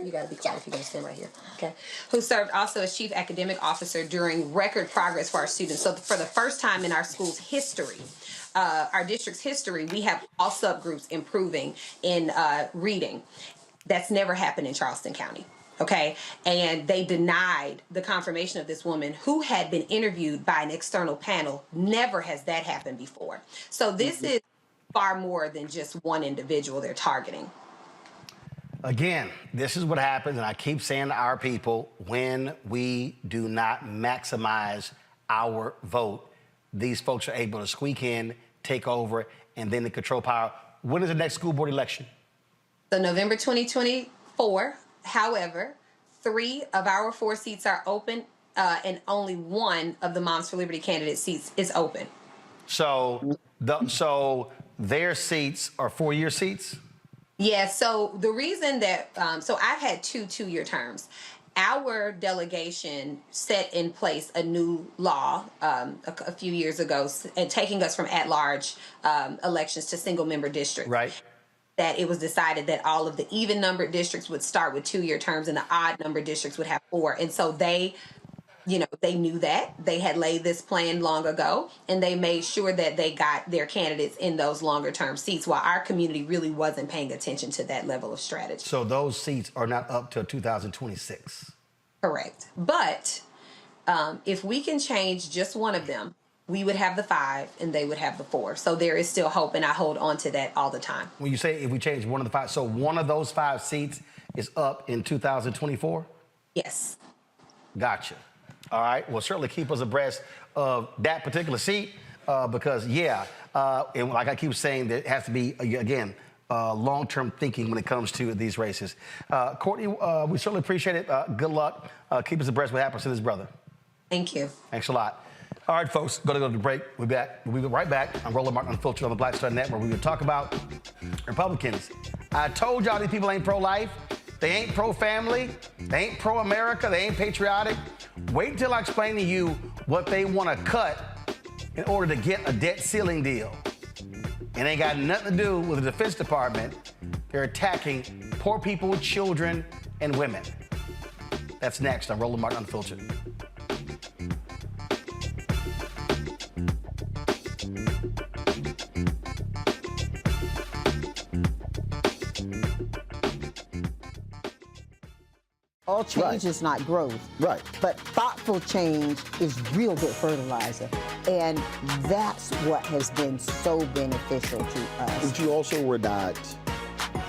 Speaker 2: You got to be quiet if you're going to stand right here. Okay. Who served also as chief academic officer during record progress for our students. So for the first time in our school's history, our district's history, we have all subgroups improving in reading. That's never happened in Charleston County. Okay. And they denied the confirmation of this woman who had been interviewed by an external panel. Never has that happened before. So this is far more than just one individual they're targeting.
Speaker 1: Again, this is what happens, and I keep saying to our people, when we do not maximize our vote, these folks are able to squeak in, take over, and then they control power. When is the next school board election?
Speaker 2: So November 2024. However, 3 of our 4 seats are open, and only 1 of the Moms for Liberty candidate seats is open.
Speaker 1: So their seats are 4-year seats?
Speaker 2: Yeah, so the reason that, so I've had 2 2-year terms. Our delegation set in place a new law a few years ago, and taking us from at-large elections to single-member districts.
Speaker 1: Right.
Speaker 2: That it was decided that all of the even-numbered districts would start with 2-year terms and the odd-numbered districts would have 4. And so they knew that. They had laid this plan long ago, and they made sure that they got their candidates in those longer-term seats while our community really wasn't paying attention to that level of strategy.
Speaker 1: So those seats are not up till 2026?
Speaker 2: Correct. But if we can change just one of them, we would have the 5 and they would have the 4. So there is still hope, and I hold on to that all the time.
Speaker 1: When you say if we change one of the 5, so one of those 5 seats is up in 2024?
Speaker 2: Yes.
Speaker 1: Gotcha. All right. Well, certainly keep us abreast of that particular seat because, and like I keep saying, there has to be, again, long-term thinking when it comes to these races. Courtney, we certainly appreciate it. Good luck. Keep us abreast of what happens to this brother.
Speaker 2: Thank you.
Speaker 1: Thanks a lot. All right, folks, going to go to the break. We'll be right back. I'm Roland Martin Unfiltered on the Black Star Network. We're going to talk about Republicans. I told y'all these people ain't pro-life. They ain't pro-family. They ain't pro-America. They ain't patriotic. Wait until I explain to you what they want to cut in order to get a debt ceiling deal. It ain't got nothing to do with the Defense Department. They're attacking poor people, children, and women. That's next. I'm Roland Martin Unfiltered.
Speaker 4: All change is not growth.
Speaker 22: Right.
Speaker 4: But thoughtful change is real good fertilizer. And that's what has been so beneficial to us.
Speaker 22: But you also were not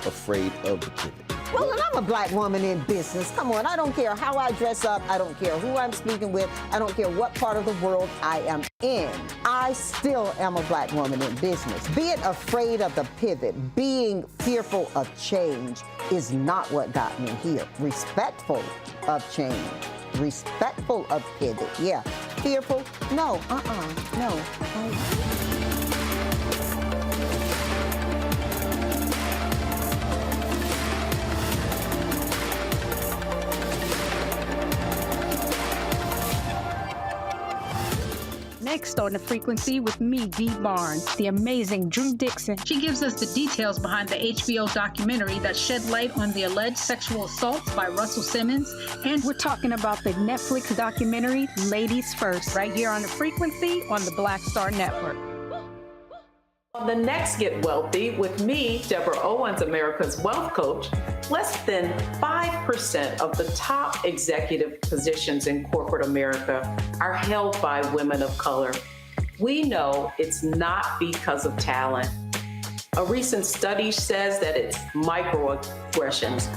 Speaker 22: afraid of the pivot.
Speaker 4: Well, and I'm a black woman in business. Come on, I don't care how I dress up. I don't care who I'm speaking with. I don't care what part of the world I am in. I still am a black woman in business. Being afraid of the pivot, being fearful of change is not what got me here. Respectful of change, respectful of pivot, yeah. Fearful, no, no.
Speaker 21: Next on The Frequency with me, Dee Barnes, the amazing Drew Dixon.
Speaker 3: She gives us the details behind the HBO documentary that shed light on the alleged sexual assaults by Russell Simmons.
Speaker 21: And we're talking about the Netflix documentary, Ladies First, right here on The Frequency on the Black Star Network.
Speaker 5: On the next Get Wealthy with me, Deborah Owens, America's Wealth Coach, less than 5% of the top executive positions in corporate America are held by women of color. We know it's not because of talent. A recent study says that it's microaggressions,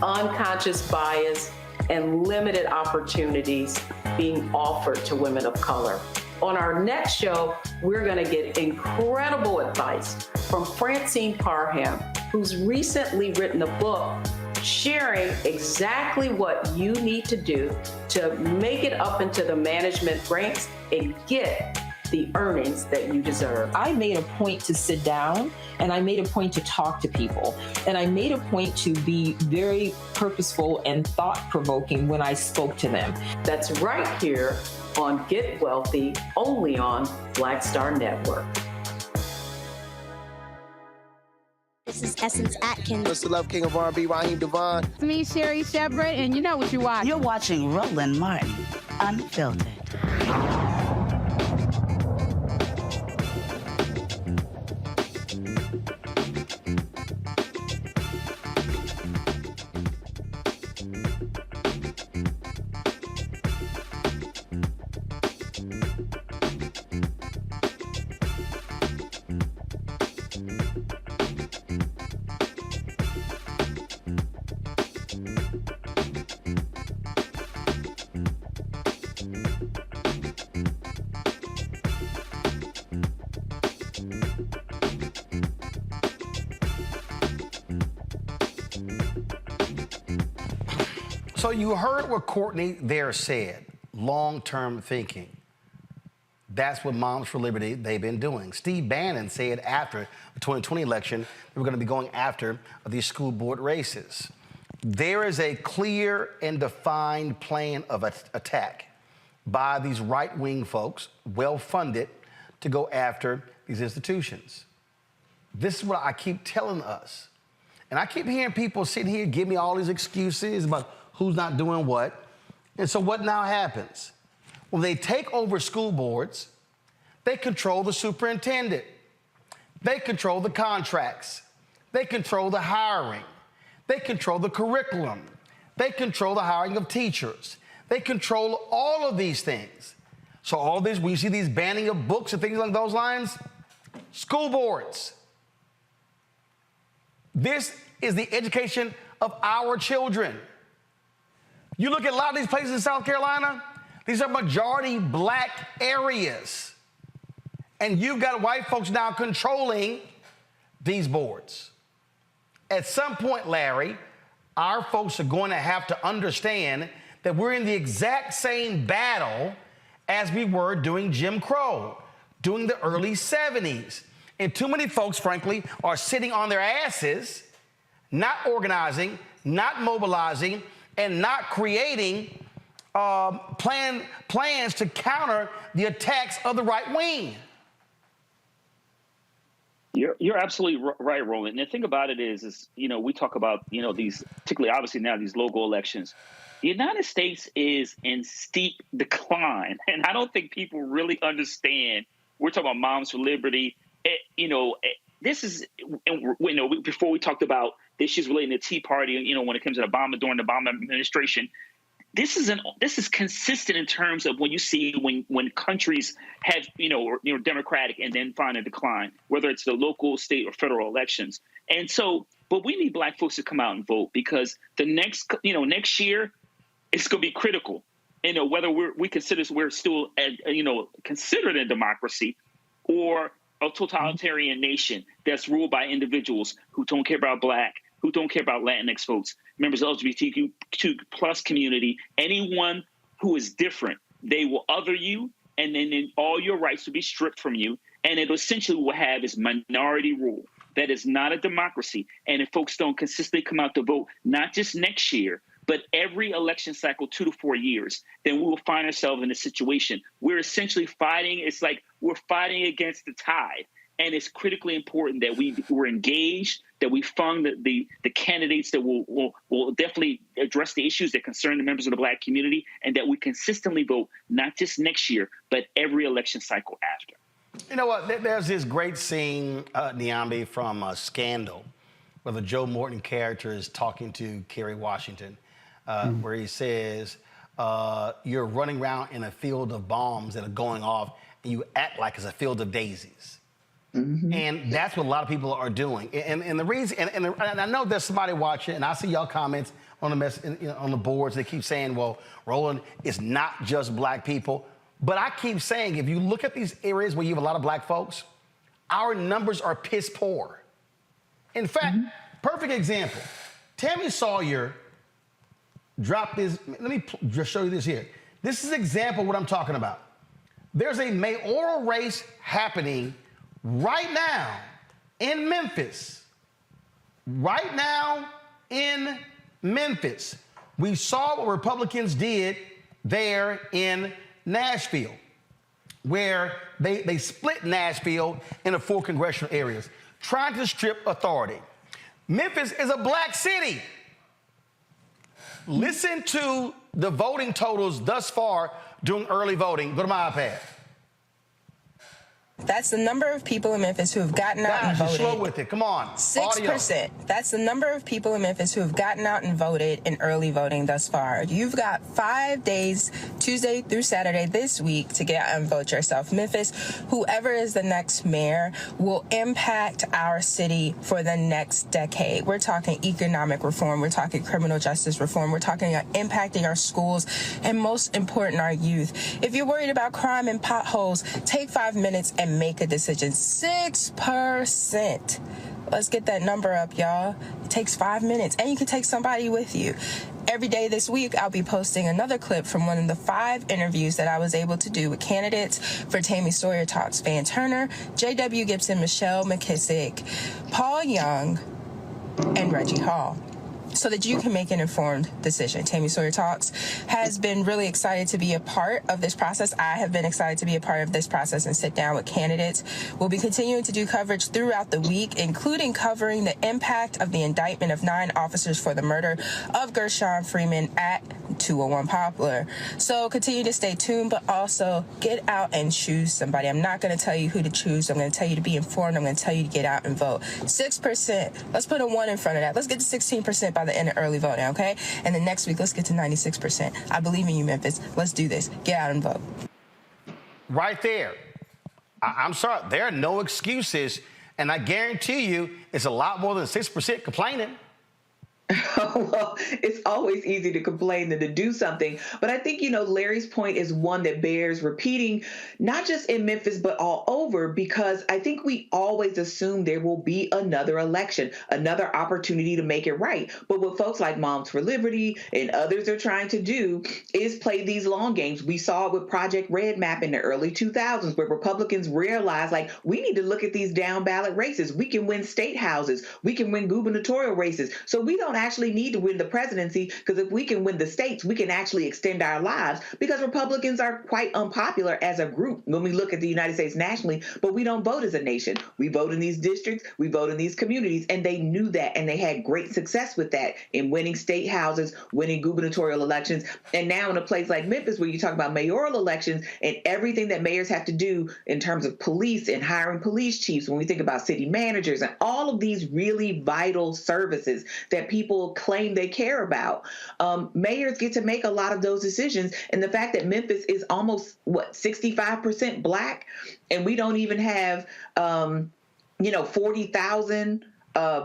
Speaker 5: unconscious bias, and limited opportunities being offered to women of color. On our next show, we're going to get incredible advice from Francine Parham, who's recently written a book sharing exactly what you need to do to make it up into the management ranks and get the earnings that you deserve.
Speaker 23: I made a point to sit down and I made a point to talk to people. And I made a point to be very purposeful and thought-provoking when I spoke to them.
Speaker 5: That's right here on Get Wealthy, only on Black Star Network.
Speaker 24: This is Essence Atkins.
Speaker 22: Mr. Love King of R&B, Raheem Devon.
Speaker 21: It's me, Sherry Shepard, and you know what you watch.
Speaker 25: You're watching Roland Martin, Unfiltered.
Speaker 1: So you heard what Courtney there said, long-term thinking. That's what Moms for Liberty, they've been doing. Steve Bannon said after the 2020 election, they were going to be going after these school board races. There is a clear and defined plan of attack by these right-wing folks, well-funded, to go after these institutions. This is what I keep telling us. And I keep hearing people sit here give me all these excuses about who's not doing what. And so what now happens? When they take over school boards, they control the superintendent. They control the contracts. They control the hiring. They control the curriculum. They control the hiring of teachers. They control all of these things. So all this, when you see these banning of books and things along those lines, school boards. This is the education of our children. You look at a lot of these places in South Carolina, these are majority black areas. And you've got white folks now controlling these boards. At some point, Larry, our folks are going to have to understand that we're in the exact same battle as we were during Jim Crow, during the early 70s. And too many folks, frankly, are sitting on their asses, not organizing, not mobilizing, and not creating plans to counter the attacks of the right wing.
Speaker 16: You're absolutely right, Roland. And the thing about it is, you know, we talk about, you know, these, particularly obviously now these local elections. The United States is in steep decline. And I don't think people really understand. We're talking about Moms for Liberty. This is, before we talked about the issues relating to Tea Party, you know, when it comes to Obama, during the Obama administration, this is consistent in terms of when you see when countries have, Democratic and then find a decline, whether it's the local, state, or federal elections. And so, but we need Black folks to come out and vote, because the next year, it's going to be critical. Whether we consider we're still, considered a democracy or a totalitarian nation that's ruled by individuals who don't care about Black, who don't care about Latinx folks, members of the LGBTQ plus community, anyone who is different. They will other you, and then all your rights will be stripped from you. And it essentially will have is minority rule. That is not a democracy. And if folks don't consistently come out to vote, not just next year, but every election cycle, 2 to 4 years, then we will find ourselves in a situation. We're essentially fighting. It's like we're fighting against the tide. And it's critically important that we're engaged, that we fund the candidates that will definitely address the issues that concern the members of the Black community, and that we consistently vote, not just next year, but every election cycle after.
Speaker 1: You know what? There's this great scene, Niambi, from Scandal, where the Joe Morton character is talking to Kerry Washington, where he says, you're running around in a field of bombs that are going off, and you act like it's a field of daisies. And that's what a lot of people are doing. And the reason, and I know there's somebody watching, and I see y'all comments on the boards. They keep saying, well, Roland, it's not just Black people. But I keep saying, if you look at these areas where you have a lot of Black folks, our numbers are piss poor. In fact, perfect example. Tammy Sawyer dropped this. Let me just show you this here. This is an example of what I'm talking about. There's a mayoral race happening right now in Memphis. Right now in Memphis. We saw what Republicans did there in Nashville, where they split Nashville into 4 congressional areas, trying to strip authority. Memphis is a Black city. Listen to the voting totals thus far during early voting. Go to my iPad.
Speaker 6: That's the number of people in Memphis who have gotten out and voted.
Speaker 1: Slow with it. Come on.
Speaker 6: 6%. That's the number of people in Memphis who have gotten out and voted in early voting thus far. You've got 5 days, Tuesday through Saturday this week, to get out and vote yourself. Memphis, whoever is the next mayor, will impact our city for the next decade. We're talking economic reform. We're talking criminal justice reform. We're talking about impacting our schools and, most important, our youth. If you're worried about crime and potholes, take 5 minutes and make a decision. 6%. Let's get that number up, y'all. It takes 5 minutes, and you can take somebody with you. Every day this week, I'll be posting another clip from one of the 5 interviews that I was able to do with candidates for Tammy Sawyer Talks: Van Turner, J.W. Gibson, Michelle McKissick, Paul Young, and Reggie Hall, so that you can make an informed decision. Tammy Sawyer Talks has been really excited to be a part of this process. I have been excited to be a part of this process and sit down with candidates. We'll be continuing to do coverage throughout the week, including covering the impact of the indictment of 9 officers for the murder of Gershon Freeman at 201 Poplar. So continue to stay tuned, but also get out and choose somebody. I'm not going to tell you who to choose. I'm going to tell you to be informed. I'm going to tell you to get out and vote. 6%. Let's put a 1 in front of that. Let's get to 16% by the end of early voting, okay? And then next week, let's get to 96%. I believe in you, Memphis. Let's do this. Get out and vote.
Speaker 1: Right there. I'm sorry. There are no excuses. And I guarantee you, it's a lot more than 6% complaining.
Speaker 15: Well, it's always easy to complain than to do something. But I think, Larry's point is one that bears repeating, not just in Memphis, but all over, because I think we always assume there will be another election, another opportunity to make it right. But what folks like Moms for Liberty and others are trying to do is play these long games. We saw it with Project Red Map in the early 2000s, where Republicans realized, we need to look at these down ballot races. We can win state houses. We can win gubernatorial races. So we don't actually need to win the presidency, because if we can win the states, we can actually extend our lives, because Republicans are quite unpopular as a group when we look at the United States nationally, but we don't vote as a nation. We vote in these districts, we vote in these communities, and they knew that, and they had great success with that in winning state houses, winning gubernatorial elections. And now in a place like Memphis, where you talk about mayoral elections and everything that mayors have to do in terms of police and hiring police chiefs, when we think about city managers and all of these really vital services that people claim they care about, mayors get to make a lot of those decisions. And the fact that Memphis is almost 65% Black, and we don't even have 40,000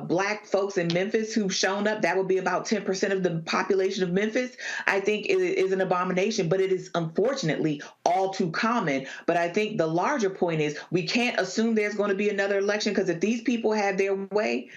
Speaker 15: Black folks in Memphis who've shown up, that would be about 10% of the population of Memphis, I think is an abomination. But it is unfortunately all too common. But I think the larger point is we can't assume there's going to be another election, because if these people have their way,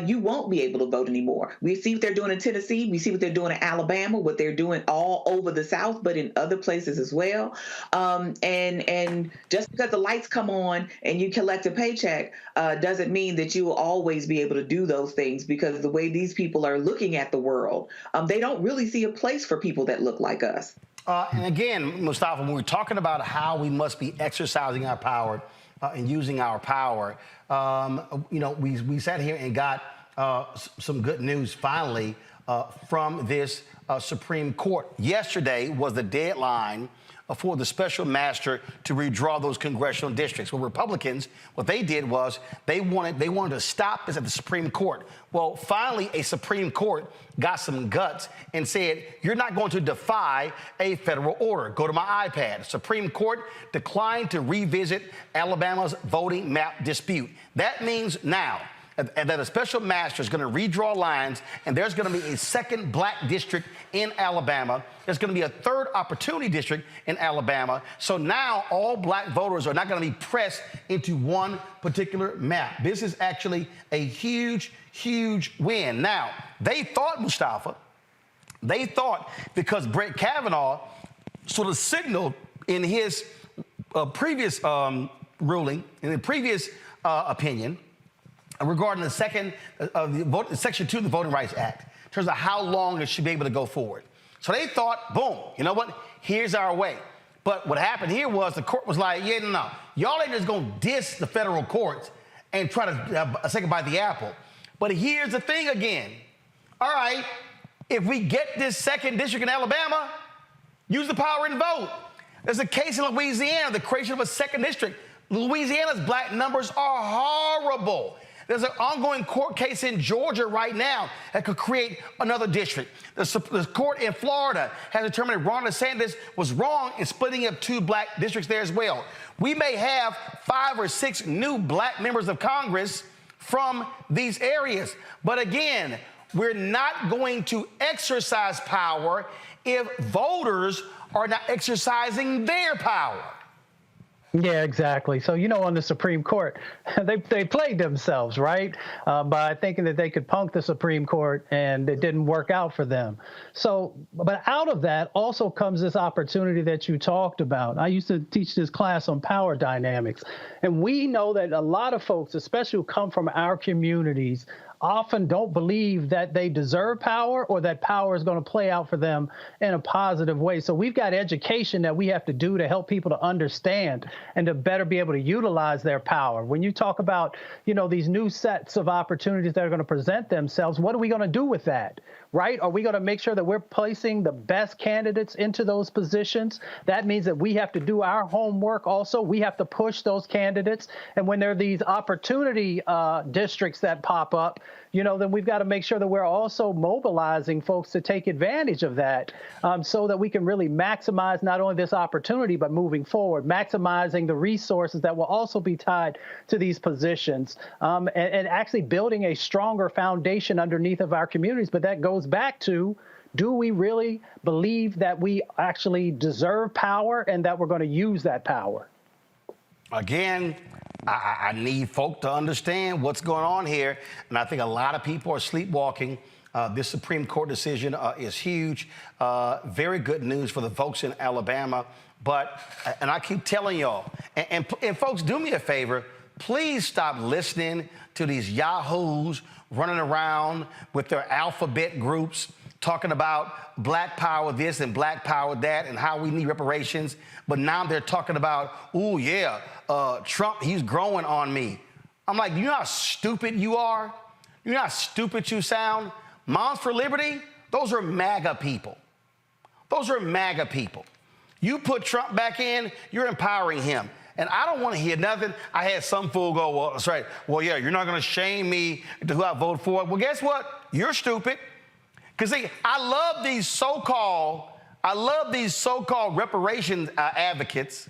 Speaker 15: you won't be able to vote anymore. We see what they're doing in Tennessee. We see what they're doing in Alabama, what they're doing all over the South, but in other places as well. And just because the lights come on and you collect a paycheck doesn't mean that you will always be able to do those things, because the way these people are looking at the world, they don't really see a place for people that look like us.
Speaker 1: And again, Mustafa, when we're talking about how we must be exercising our power and using our power, we sat here and got some good news finally from this Supreme Court. Yesterday was the deadline for the special master to redraw those congressional districts. Well, Republicans, what they did was they wanted to stop this at the Supreme Court. Well, finally, a Supreme Court got some guts and said, you're not going to defy a federal order. Go to my iPad. Supreme Court declined to revisit Alabama's voting map dispute. That means now that a special master is going to redraw lines, and there's going to be a second black district in Alabama. There's going to be a third opportunity district in Alabama. So now all black voters are not going to be pressed into one particular map. This is actually a huge, huge win. Now, they thought, Mustafa, because Brett Kavanaugh sort of signaled in his previous ruling, in the previous opinion, regarding the Section 2 of the Voting Rights Act, in terms of how long it should be able to go forward. So they thought, boom, you know what? Here's our way. But what happened here was the court was like, yeah, no. Y'all ain't just going to diss the federal courts and try to say goodbye to the apple. But here's the thing again. All right, if we get this second district in Alabama, use the power and vote. There's a case in Louisiana, the creation of a second district. Louisiana's black numbers are horrible. There's an ongoing court case in Georgia right now that could create another district. The court in Florida has determined Ron DeSantis was wrong in splitting up 2 black districts there as well. We may have 5 or 6 new black members of Congress from these areas. But again, we're not going to exercise power if voters are not exercising their power.
Speaker 14: Yeah, exactly. So, on the Supreme Court, they played themselves, right? By thinking that they could punk the Supreme Court, and it didn't work out for them. So, but out of that also comes this opportunity that you talked about. I used to teach this class on power dynamics, and we know that a lot of folks, especially who come from our communities, often don't believe that they deserve power or that power is going to play out for them in a positive way. So we've got education that we have to do to help people to understand and to better be able to utilize their power. When you talk about, these new sets of opportunities that are going to present themselves, what are we going to do with that? Right? Are we going to make sure that we're placing the best candidates into those positions? That means that we have to do our homework also. We have to push those candidates. And when there are these opportunity districts that pop up, then we've got to make sure that we're also mobilizing folks to take advantage of that so that we can really maximize not only this opportunity, but moving forward, maximizing the resources that will also be tied to these positions and actually building a stronger foundation underneath of our communities. But that goes back to, do we really believe that we actually deserve power and that we're going to use that power?
Speaker 1: Again, I need folk to understand what's going on here. And I think a lot of people are sleepwalking. This Supreme Court decision is huge. Very good news for the folks in Alabama. And I keep telling y'all, and folks, do me a favor, please stop listening to these yahoos running around with their alphabet groups talking about black power this and black power that and how we need reparations. But now they're talking about, oh, yeah, Trump, he's growing on me. I'm like, you know how stupid you are? You know how stupid you sound? Moms for Liberty, those are MAGA people. Those are MAGA people. You put Trump back in, you're empowering him. And I don't want to hear nothing. I had some fool go, well, that's right. Well, yeah, you're not going to shame me to who I voted for. Well, guess what? You're stupid. Because I love these so-called reparations advocates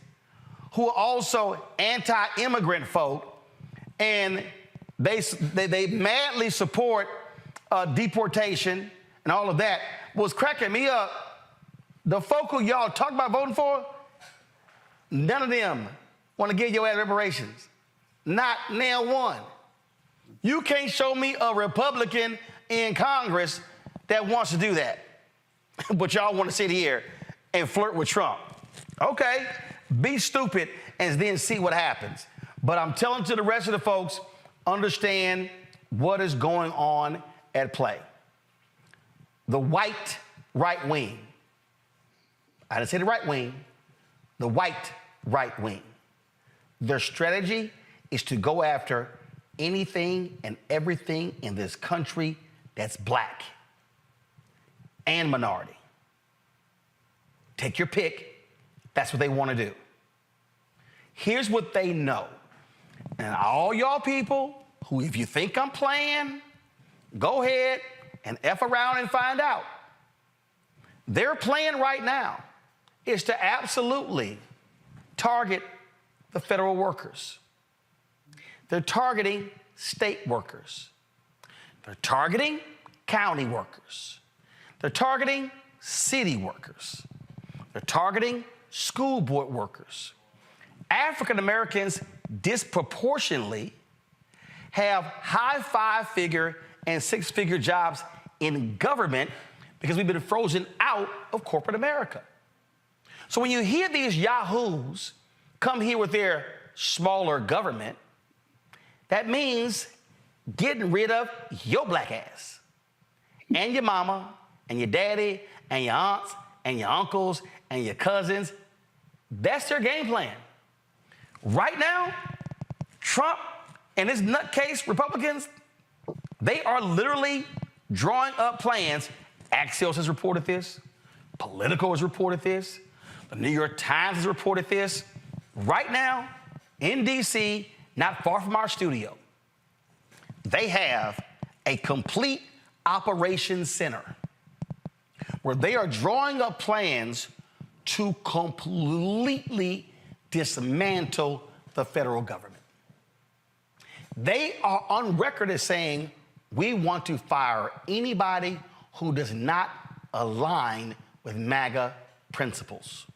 Speaker 1: who are also anti-immigrant folk, and they madly support deportation and all of that. Was cracking me up. The folk who y'all talk about voting for, none of them want to give your ass reparations. Not nail one. You can't show me a Republican in Congress that wants to do that. But y'all want to sit here and flirt with Trump. Okay, be stupid and then see what happens. But I'm telling to the rest of the folks, understand what is going on at play. The white right wing, I didn't say the right wing, the white right wing. Their strategy is to go after anything and everything in this country that's black and minority. Take your pick. That's what they want to do. Here's what they know. And all y'all people who, if you think I'm playing, go ahead and F around and find out. Their plan right now is to absolutely target the federal workers. They're targeting state workers. They're targeting county workers. They're targeting city workers. They're targeting school board workers. African Americans disproportionately have high five-figure and six-figure jobs in government because we've been frozen out of corporate America. So when you hear these yahoos come here with their smaller government, that means getting rid of your black ass and your mama and your daddy and your aunts and your uncles and your cousins. That's their game plan. Right now, Trump and his nutcase Republicans, they are literally drawing up plans. Axios has reported this. Politico has reported this. The New York Times has reported this. Right now, in D.C., not far from our studio, they have a complete operations center where they are drawing up plans to completely dismantle the federal government. They are on record as saying, we want to fire anybody who does not align with MAGA principles.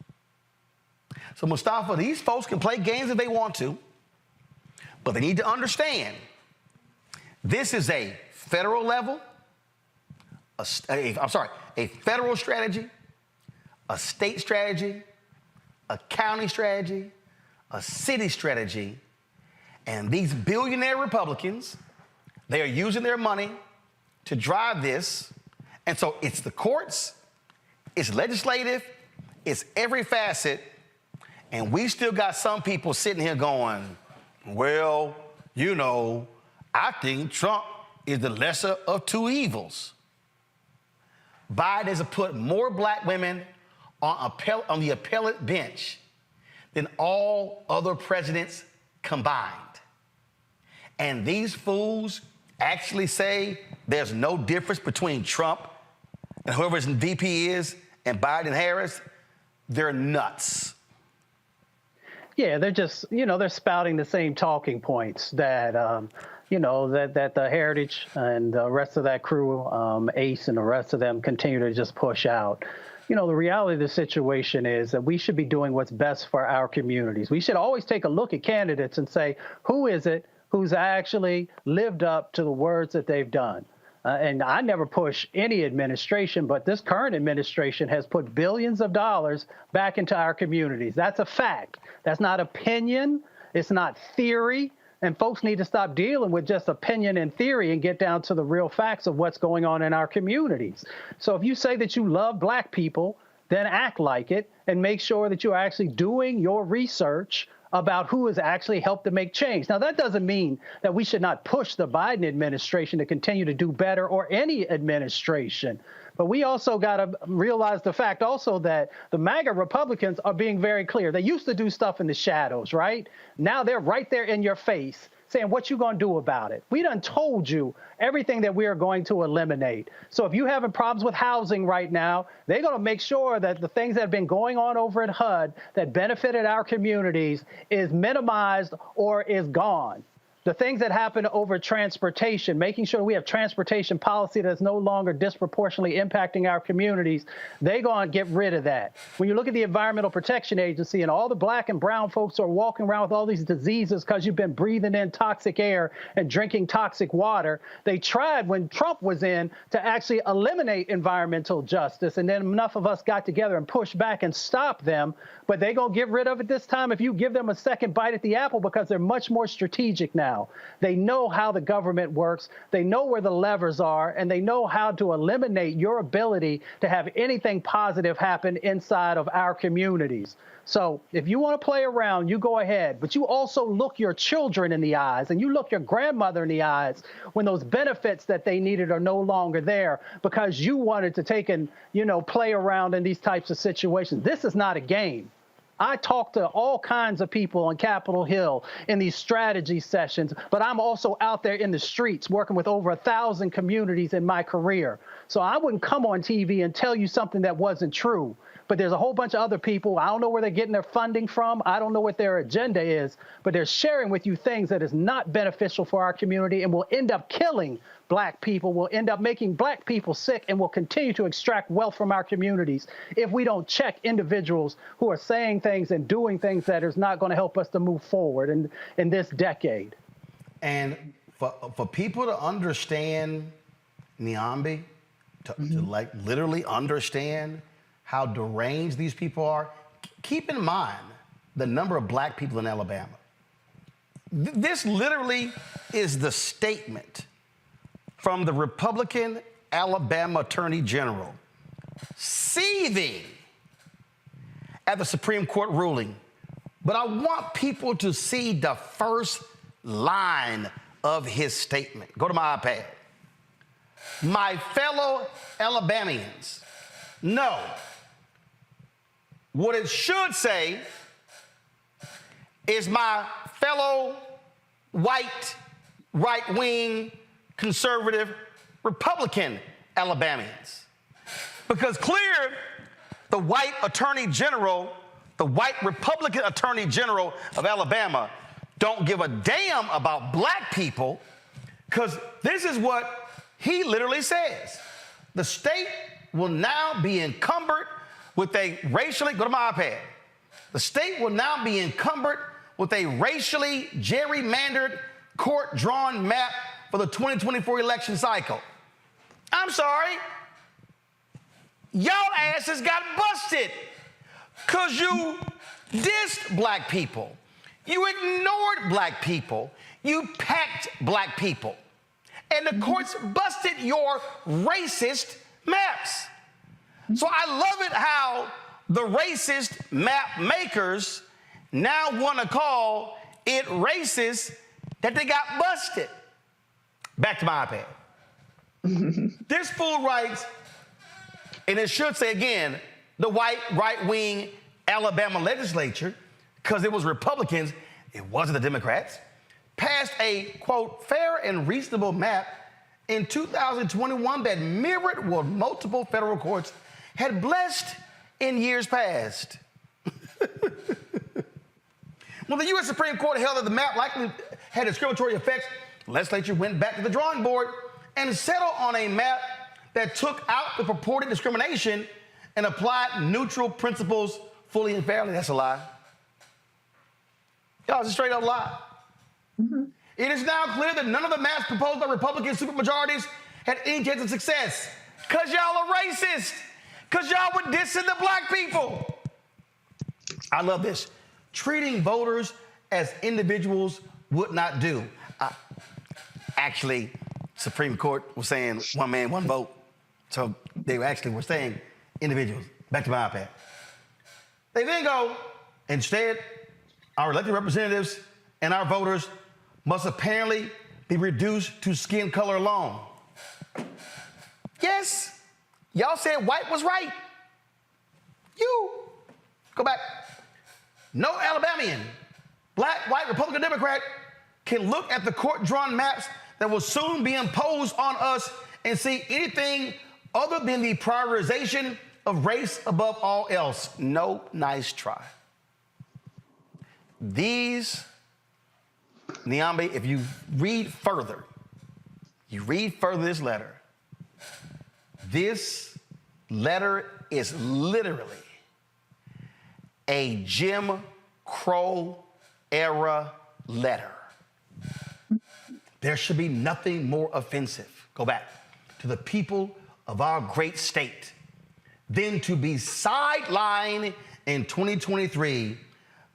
Speaker 1: So, Mustafa, these folks can play games if they want to, but they need to understand this is a federal level, a federal strategy, a state strategy, a county strategy, a city strategy, and these billionaire Republicans, they are using their money to drive this. And so it's the courts, it's legislative, it's every facet, and we still got some people sitting here going, well, you know, I think Trump is the lesser of two evils. Biden has put more black women on the appellate bench than all other presidents combined. And these fools actually say there's no difference between Trump and whoever his VP is and Biden and Harris. They're nuts.
Speaker 14: Yeah, they're just, they're spouting the same talking points that, that the Heritage and the rest of that crew, Ace and the rest of them continue to just push out. The reality of the situation is that we should be doing what's best for our communities. We should always take a look at candidates and say, who is it who's actually lived up to the words that they've done? And I never push any administration, but this current administration has put billions of dollars back into our communities. That's a fact. That's not opinion. It's not theory. And folks need to stop dealing with just opinion and theory and get down to the real facts of what's going on in our communities. So if you say that you love black people, then act like it and make sure that you're actually doing your research about who has actually helped to make change. Now, that doesn't mean that we should not push the Biden administration to continue to do better, or any administration. But we also got to realize the fact also that the MAGA Republicans are being very clear. They used to do stuff in the shadows, right? Now they're right there in your face saying, what you going to do about it? We done told you everything that we are going to eliminate. So if you're having problems with housing right now, they're going to make sure that the things that have been going on over at HUD that benefited our communities is minimized or is gone. The things that happen over transportation, making sure we have transportation policy that's no longer disproportionately impacting our communities, they're going to get rid of that. When you look at the Environmental Protection Agency and all the black and brown folks are walking around with all these diseases because you've been breathing in toxic air and drinking toxic water, they tried when Trump was in to actually eliminate environmental justice. And then enough of us got together and pushed back and stopped them. But they're going to get rid of it this time if you give them a second bite at the apple, because they're much more strategic now. now. They know how the government works, they know where the levers are, and they know how to eliminate your ability to have anything positive happen inside of our communities. So if you want to play around, you go ahead, but you also look your children in the eyes and you look your grandmother in the eyes when those benefits that they needed are no longer there because you wanted to take and, play around in these types of situations. This is not a game. I talk to all kinds of people on Capitol Hill in these strategy sessions, but I'm also out there in the streets working with over 1,000 communities in my career. So I wouldn't come on TV and tell you something that wasn't true. But there's a whole bunch of other people. I don't know where they're getting their funding from. I don't know what their agenda is, but they're sharing with you things that is not beneficial for our community and will end up killing Black people, will end up making Black people sick, and will continue to extract wealth from our communities if we don't check individuals who are saying things and doing things that is not going to help us to move forward in this decade.
Speaker 1: And for people to understand Niambi, to like literally understand how deranged these people are, keep in mind the number of Black people in Alabama. This literally is the statement from the Republican Alabama Attorney General, seething at the Supreme Court ruling. But I want people to see the first line of his statement. Go to my iPad. My fellow Alabamians, no. What it should say is my fellow white, right-wing, conservative, Republican Alabamians. Because clear, the white attorney general, the white Republican attorney general of Alabama don't give a damn about Black people, because this is what he literally says. The state will now be encumbered with a racially, go to my iPad. The state will now be encumbered with a racially gerrymandered, court-drawn map for the 2024 election cycle. I'm sorry. Y'all asses got busted because you dissed Black people. You ignored Black people. You packed Black people. And the courts busted your racist maps. So I love it how the racist map makers now want to call it racist that they got busted. Back to my iPad. This fool writes, and it should say again, the white right-wing Alabama legislature, because it was Republicans, it wasn't the Democrats, passed a, quote, fair and reasonable map in 2021 that mirrored what multiple federal courts had blessed in years past. When the U.S. Supreme Court held that the map likely had discriminatory effects, the legislature went back to the drawing board and settled on a map that took out the purported discrimination and applied neutral principles fully and fairly. That's a lie. Y'all, it's a straight up lie. It is now clear that none of the maps proposed by Republican supermajorities had any chance of success because y'all are racist. Because y'all were dissing the Black people. I love this. Treating voters as individuals would not do. Actually, Supreme Court was saying one man, one vote. So they actually were saying individuals. Back to my iPad. They then go, instead, our elected representatives and our voters must apparently be reduced to skin color alone. Yes. Y'all said white was right. You. Go back. No Alabamian, Black, white, Republican, Democrat can look at the court-drawn maps that will soon be imposed on us and see anything other than the prioritization of race above all else. No, nice try. These, Niambi, if you read further this letter is literally a Jim Crow era letter. There should be nothing more offensive, go back, to the people of our great state than to be sidelined in 2023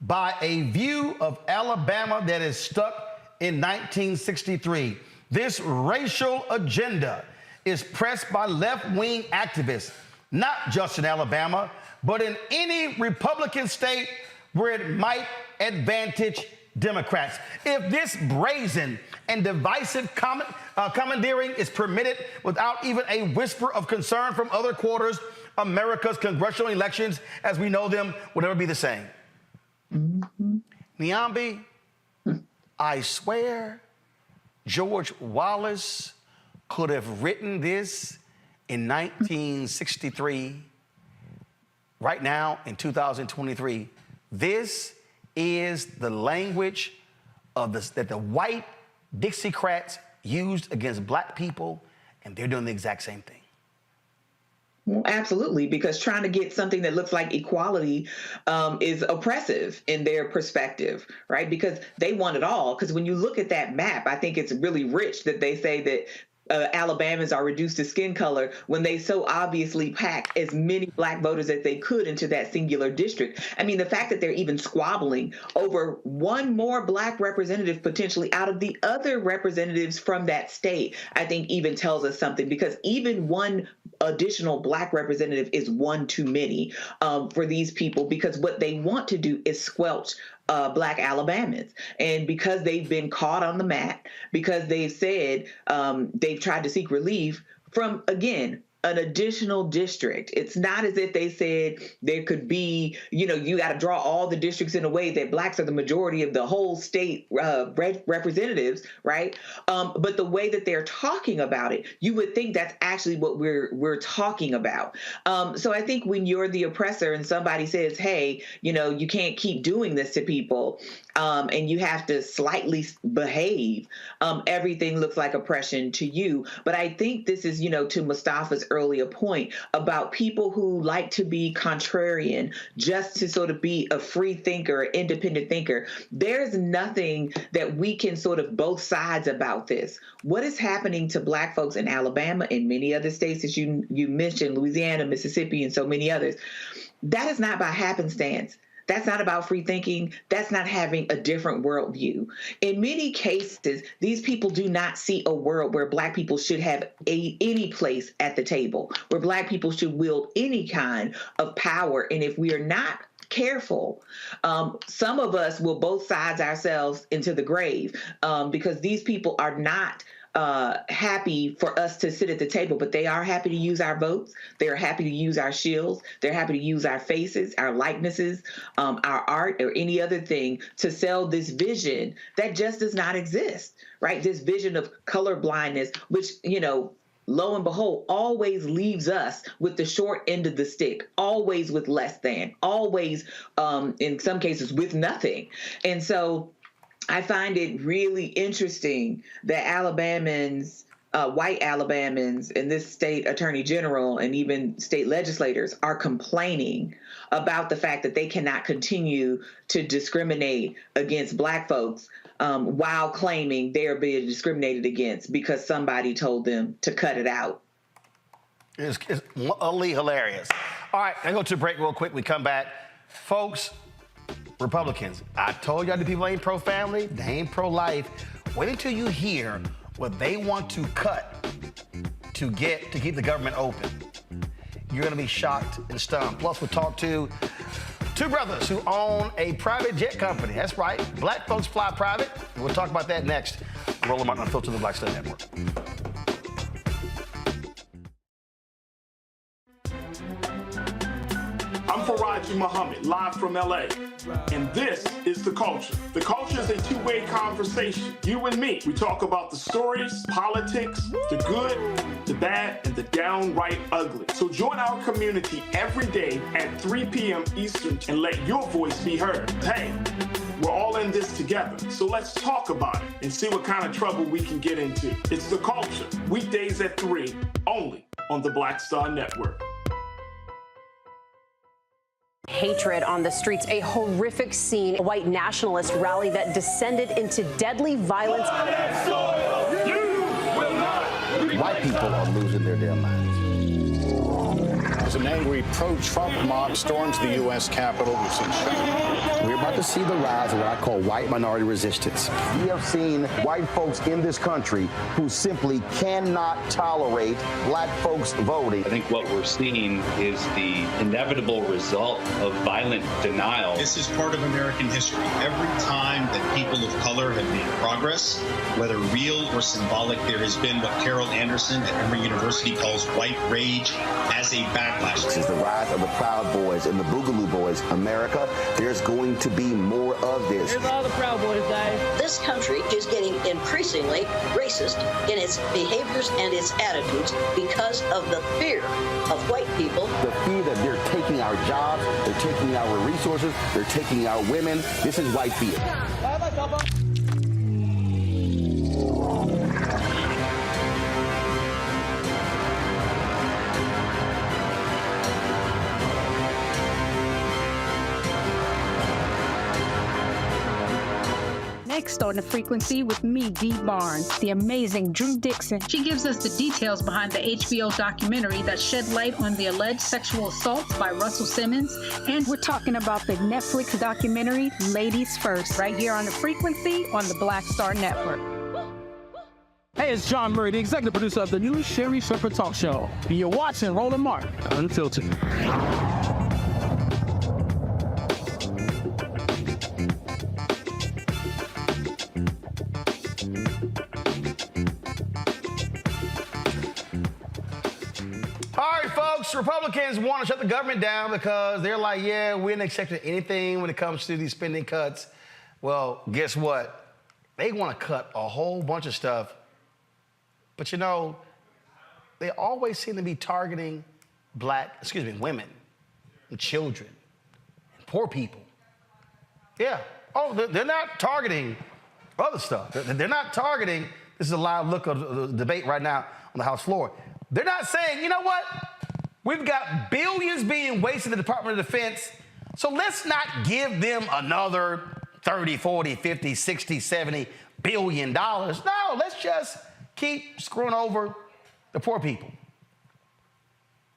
Speaker 1: by a view of Alabama that is stuck in 1963. This racial agenda is pressed by left-wing activists, not just in Alabama, but in any Republican state where it might advantage Democrats. If this brazen and divisive commandeering is permitted without even a whisper of concern from other quarters, America's congressional elections, as we know them, will never be the same. Niambi, I swear George Wallace could have written this in 1963. Right now, in 2023, this is the language of that the white Dixiecrats used against black people, and they're doing the exact same thing.
Speaker 15: Well, absolutely, because trying to get something that looks like equality is oppressive in their perspective, right? Because they want it all. Because when you look at that map, I think it's really rich that they say that Alabamans are reduced to skin color when they so obviously pack as many black voters as they could into that singular district. I mean, the fact that they're even squabbling over one more black representative potentially out of the other representatives from that state, I think even tells us something, because even one additional black representative is one too many for these people, because what they want to do is squelch black Alabamans. And because they've been caught on the mat, because they've said they've tried to seek relief from, again, an additional district. It's not as if they said there could be, you got to draw all the districts in a way that blacks are the majority of the whole state representatives, right? But the way that they're talking about it, you would think that's actually what we're talking about. So I think when you're the oppressor and somebody says, hey, you can't keep doing this to people, and you have to slightly behave, everything looks like oppression to you. But I think this is, to Mustafa's earlier point about people who like to be contrarian just to sort of be a free thinker, independent thinker. There's nothing that we can sort of both sides about this. What is happening to black folks in Alabama and many other states, as you mentioned, Louisiana, Mississippi, and so many others, that is not by happenstance. That's not about free thinking. That's not having a different worldview. In many cases, these people do not see a world where black people should have any place at the table, where black people should wield any kind of power. And if we are not careful, some of us will both sides ourselves into the grave, because these people are not happy for us to sit at the table, but they are happy to use our votes. They are happy to use our shields. They're happy to use our faces, our likenesses, our art, or any other thing to sell this vision that just does not exist, right? This vision of color blindness, which, lo and behold, always leaves us with the short end of the stick, always with less than, always, in some cases, with nothing. And so I find it really interesting that Alabamans, white Alabamans, and this state attorney general and even state legislators are complaining about the fact that they cannot continue to discriminate against black folks while claiming they're being discriminated against because somebody told them to cut it out.
Speaker 1: It's utterly hilarious. All right, I go to a break real quick. We come back. Folks, Republicans, I told y'all the people ain't pro-family, they ain't pro-life. Wait until you hear what they want to cut to keep the government open. You're gonna be shocked and stunned. Plus, we'll talk to two brothers who own a private jet company. That's right, black folks fly private. We'll talk about that next. Roland Martin, Unfiltered, the Black Star Network.
Speaker 8: I'm Faraji Muhammad, live from LA. And this is The Culture. The Culture is a two-way conversation. You and me. We talk about the stories, politics, the good, the bad, and the downright ugly. So join our community every day at 3 p.m. Eastern and let your voice be heard. Hey, we're all in this together. So let's talk about it and see what kind of trouble we can get into. It's The Culture, weekdays at 3, only on the Black Star Network.
Speaker 9: Hatred on the streets, a horrific scene, a white nationalist rally that descended into deadly violence.
Speaker 7: White people are losing their damn minds.
Speaker 10: as an angry pro-Trump mob storms the U.S. Capitol. We've seen shutdown.
Speaker 7: We're about to see the rise of what I call white minority resistance. We have seen white folks in this country who simply cannot tolerate black folks voting.
Speaker 11: I think what we're seeing is the inevitable result of violent denial.
Speaker 12: This is part of American history. Every time that people of color have made progress, whether real or symbolic, there has been what Carol Anderson at Emory University calls white rage as a backlash.
Speaker 7: This is the rise of the Proud Boys and the Boogaloo Boys. America, there's going to be more of this.
Speaker 13: Here's all the Proud Boys, guys.
Speaker 18: This country is getting increasingly racist in its behaviors and its attitudes because of the fear of white people.
Speaker 7: The fear that they're taking our jobs, they're taking our resources, they're taking our women. This is white fear.
Speaker 21: Next on The Frequency with me, Dee Barnes, the amazing Drew Dixon.
Speaker 3: She gives us the details behind the HBO documentary that shed light on the alleged sexual assaults by Russell Simmons.
Speaker 21: And we're talking about the Netflix documentary, Ladies First, right here on The Frequency on the Black Star Network.
Speaker 26: Hey, it's John Murray, the executive producer of the new Sherry Shepherd Talk Show. And you're watching Roland Mark, Unfiltered.
Speaker 1: Republicans want to shut the government down because they're like, yeah, we're not accepting anything when it comes to these spending cuts. Well, guess what? They want to cut a whole bunch of stuff. But, you know, they always seem to be targeting women and children and poor people. Yeah. Oh, they're not targeting other stuff. They're not targeting, this is a live look of the debate right now on the House floor. They're not saying, you know what? We've got billions being wasted in the Department of Defense, so let's not give them another 30, 40, 50, 60, 70 billion dollars. No, let's just keep screwing over the poor people.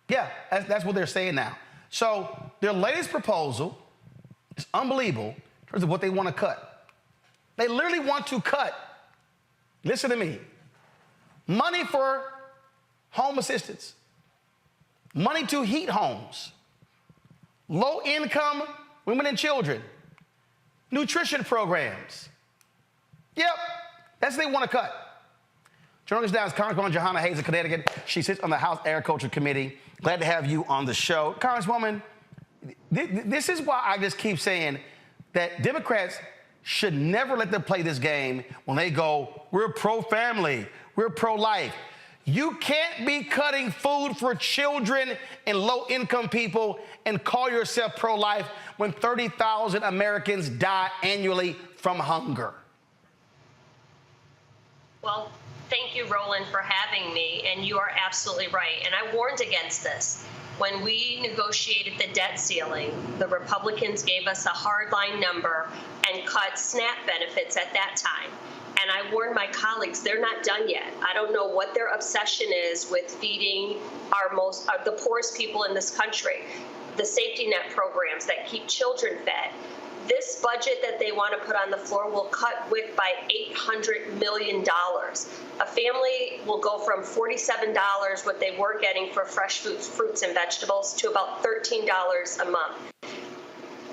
Speaker 1: Yeah, that's what they're saying now. So their latest proposal is unbelievable in terms of what they want to cut. They literally want to cut, listen to me, money for home assistance, money to heat homes, low-income women and children, nutrition programs. Yep, that's what they want to cut. Joining us now is Congresswoman Jahana Hayes of Connecticut. She sits on the House Agriculture Committee. Glad to have you on the show. Congresswoman, this is why I just keep saying that Democrats should never let them play this game when they go, we're pro-family, we're pro-life. You can't be cutting food for children and low-income people and call yourself pro-life when 30,000 Americans die annually from hunger.
Speaker 27: Well, thank you, Roland, for having me, and you are absolutely right. And I warned against this. When we negotiated the debt ceiling, the Republicans gave us a hardline number and cut SNAP benefits at that time. And I warned my colleagues, they're not done yet. I don't know what their obsession is with feeding the poorest people in this country, the safety net programs that keep children fed. This budget that they want to put on the floor will cut WIC by $800 million. A family will go from $47, what they were getting for fresh fruits and vegetables, to about $13 a month.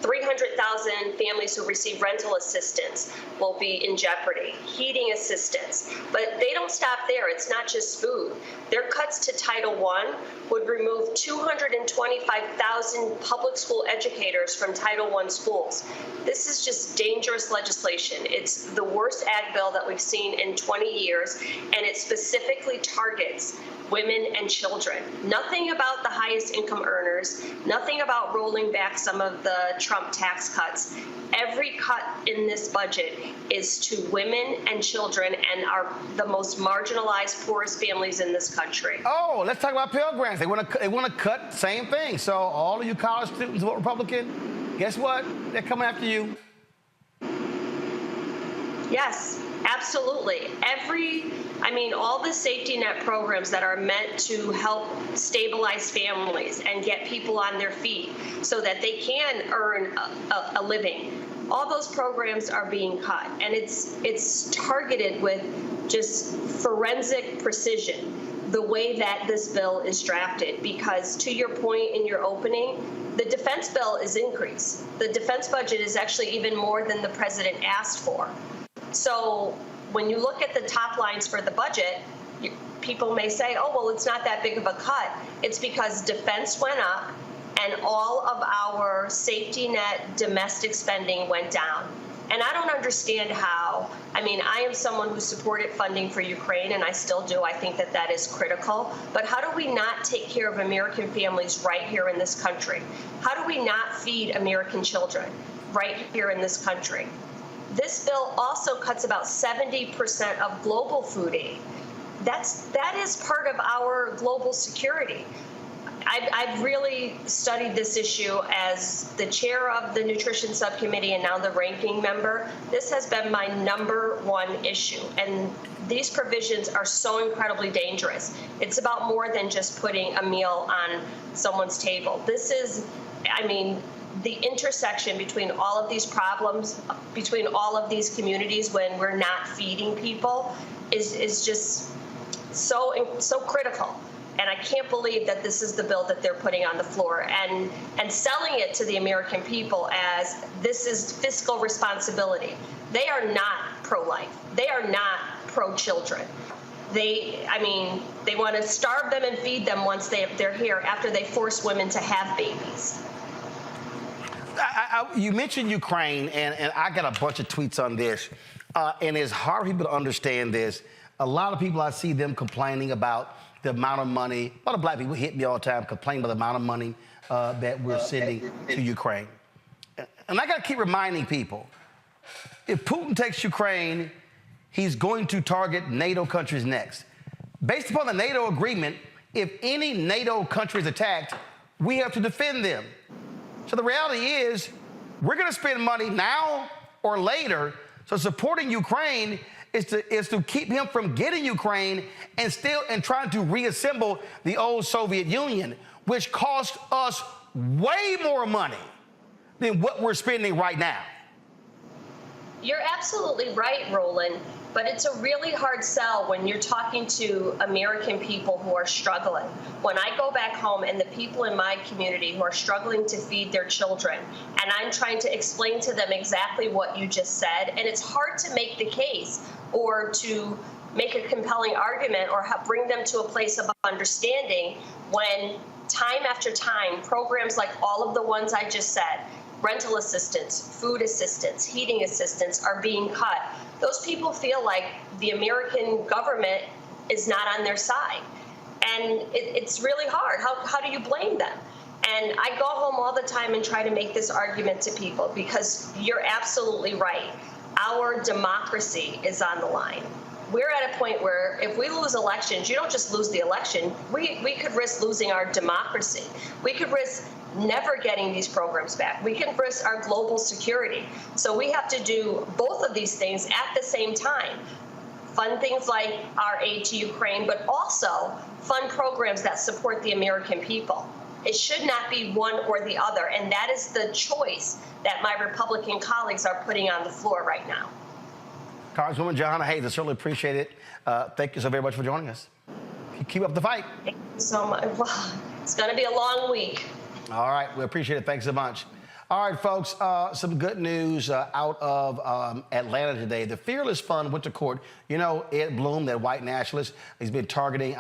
Speaker 27: 300,000 families who receive rental assistance will be in jeopardy, heating assistance. But they don't stop there. It's not just food. Their cuts to Title I would remove 225,000 public school educators from Title I schools. This is just dangerous legislation. It's the worst ag bill that we've seen in 20 years, and it specifically targets women and children. Nothing about the highest income earners, nothing about rolling back some of the Trump tax cuts. Every cut in this budget is to women and children and are the most marginalized, poorest families in this country.
Speaker 1: Oh, let's talk about Pell Grants. They want to cut, same thing. So all of you college students vote Republican, guess what? They're coming after you.
Speaker 27: Yes, Absolutely. All the safety net programs that are meant to help stabilize families and get people on their feet so that they can earn a living, all those programs are being cut. And it's targeted with just forensic precision, the way that this bill is drafted, because to your point in your opening, the defense bill is increased. The defense budget is actually even more than the president asked for. So when you look at the top lines for the budget, people may say, oh, well, it's not that big of a cut. It's because defense went up and all of our safety net domestic spending went down. And I don't understand how. I am someone who supported funding for Ukraine, and I still do. I think that that is critical. But how do we not take care of American families right here in this country? How do we not feed American children right here in this country? This bill also cuts about 70% of global food aid. That is part of our global security. I've really studied this issue as the chair of the Nutrition Subcommittee and now the ranking member. This has been my #1 issue, and these provisions are so incredibly dangerous. It's about more than just putting a meal on someone's table. This is, the intersection between all of these problems, between all of these communities when we're not feeding people is just so critical. And I can't believe that this is the bill that they're putting on the floor and selling it to the American people as this is fiscal responsibility. They are not pro-life. They are not pro-children. They want to starve them and feed them once they're here after they force women to have babies.
Speaker 1: You mentioned Ukraine, and I got a bunch of tweets on this, and it's hard for people to understand this. A lot of people, I see them complaining about the amount of money. A lot of black people hit me all the time complaining about the amount of money that we're sending to Ukraine. And I got to keep reminding people, if Putin takes Ukraine, he's going to target NATO countries next. Based upon the NATO agreement, if any NATO country is attacked, we have to defend them. So the reality is, we're going to spend money now or later. So supporting Ukraine is to keep him from getting Ukraine and trying to reassemble the old Soviet Union, which cost us way more money than what we're spending right now.
Speaker 27: You're absolutely right, Roland. But it's a really hard sell when you're talking to American people who are struggling. When I go back home and the people in my community who are struggling to feed their children, and I'm trying to explain to them exactly what you just said, and it's hard to make the case or to make a compelling argument or bring them to a place of understanding when time after time, programs like all of the ones I just said, rental assistance, food assistance, heating assistance are being cut. Those people feel like the American government is not on their side. And it's really hard. How do you blame them? And I go home all the time and try to make this argument to people because you're absolutely right. Our democracy is on the line. We're at a point where if we lose elections, you don't just lose the election. We could risk losing our democracy. We could risk never getting these programs back. We can risk our global security. So we have to do both of these things at the same time. Fund things like our aid to Ukraine, but also fund programs that support the American people. It should not be one or the other, and that is the choice that my Republican colleagues are putting on the floor right now.
Speaker 1: Congresswoman Jahana Hayes, I certainly appreciate it. Thank you so very much for joining us. Keep up the fight.
Speaker 27: Thank you so much. Well, it's going to be a long week.
Speaker 1: All right, we appreciate it. Thanks so much. All right, folks, some good news out of Atlanta today. The Fearless Fund went to court. You know, Ed Bloom, that white nationalist, he's been targeting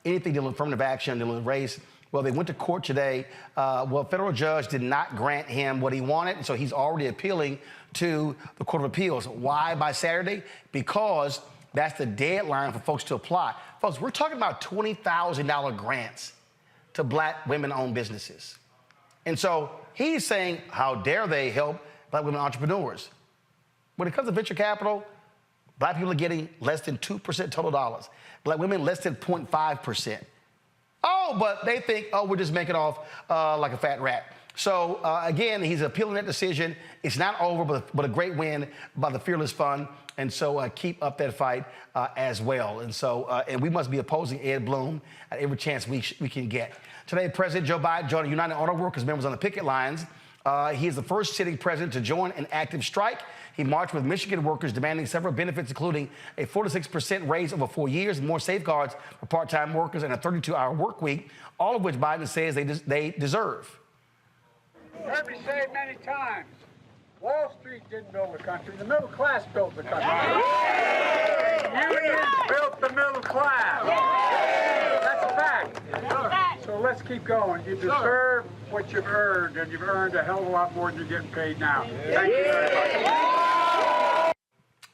Speaker 1: anything dealing with affirmative action, dealing with race. Well, they went to court today. A federal judge did not grant him what he wanted, and so he's already appealing to the Court of Appeals. Why by Saturday? Because that's the deadline for folks to apply. Folks, we're talking about $20,000 grants to black women-owned businesses. And so he's saying, how dare they help black women entrepreneurs? When it comes to venture capital, black people are getting less than 2% total dollars. Black women, less than 0.5%. Oh, but they think, oh, we're just making off like a fat rat. So, again, he's appealing that decision. It's not over, but a great win by the Fearless Fund. And so keep up that fight as well. And so, and we must be opposing Ed Blum at every chance we can get. Today, President Joe Biden joined United Auto Workers members on the picket lines. He is the first sitting president to join an active strike. He marched with Michigan workers demanding several benefits, including a 4% raise over 4 years, more safeguards for part-time workers, and a 32-hour work week, all of which Biden says they deserve.
Speaker 2: You heard me say it many times. Wall Street didn't build the country. The middle class built the country. Unions built the middle class. That's a fact. So let's keep going. You deserve what you've earned, and you've earned a hell of a lot more than you're getting paid now. Thank you very much.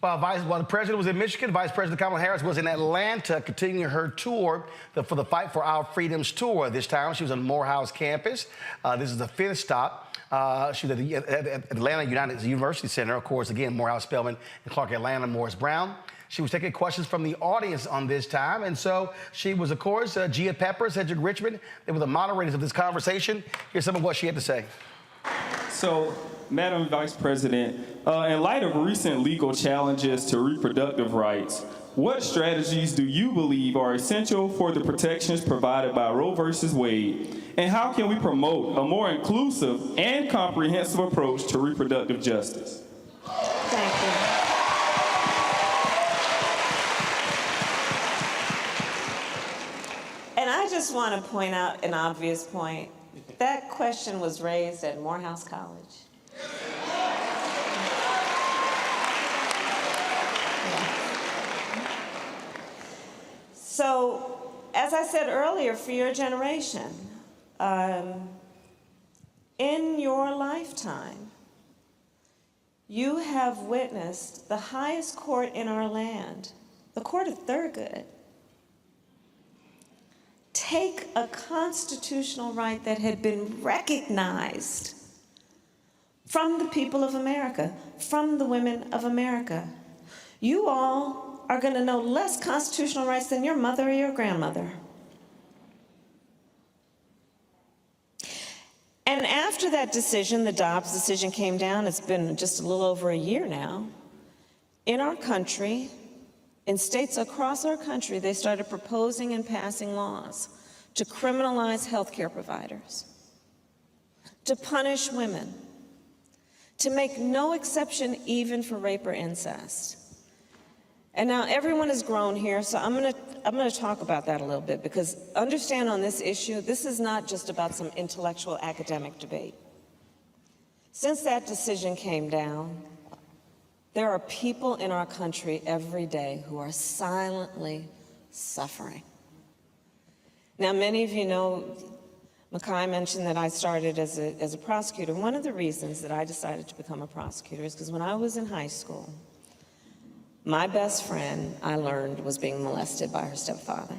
Speaker 1: While the president was in Michigan, Vice President Kamala Harris was in Atlanta continuing her tour for the Fight for Our Freedoms tour. This time she was on Morehouse campus. This is the 5th stop. She was at Atlanta United University Center, of course, again, Morehouse Spelman and Clark Atlanta Morris Brown. She was taking questions from the audience on this time. And so she was, of course, Gia Peppers, Cedric Richmond. They were the moderators of this conversation. Here's some of what she had to say.
Speaker 4: So, Madam Vice President, in light of recent legal challenges to reproductive rights, what strategies do you believe are essential for the protections provided by Roe v. Wade? And how can we promote a more inclusive and comprehensive approach to reproductive justice?
Speaker 13: Thank you. And I just want to point out an obvious point. That question was raised at Morehouse College. So, as I said earlier, for your generation, in your lifetime, you have witnessed the highest court in our land, the Court of Thurgood, take a constitutional right that had been recognized from the people of America, from the women of America. You all are going to know less constitutional rights than your mother or your grandmother. And after that decision, the Dobbs decision came down, it's been just a little over a year now, in our country, in states across our country, they started proposing and passing laws to criminalize healthcare providers, to punish women, to make no exception even for rape or incest. And now everyone has grown here, so I'm gonna talk about that a little bit, because understand on this issue, this is not just about some intellectual academic debate. Since that decision came down, there are people in our country every day who are silently suffering. Now, many of you know, Makai mentioned that I started as a prosecutor. One of the reasons that I decided to become a prosecutor is because when I was in high school, my best friend, I learned, was being molested by her stepfather.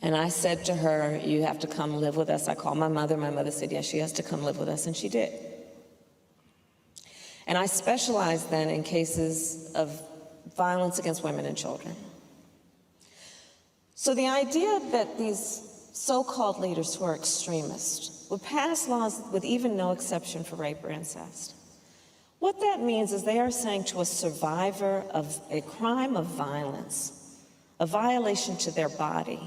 Speaker 13: And I said to her, you have to come live with us. I called my mother. My mother said, yes, she has to come live with us, and she did. And I specialized then in cases of violence against women and children. So the idea that these so-called leaders who are extremists would pass laws with even no exception for rape or incest, what that means is they are saying to a survivor of a crime of violence, a violation to their body,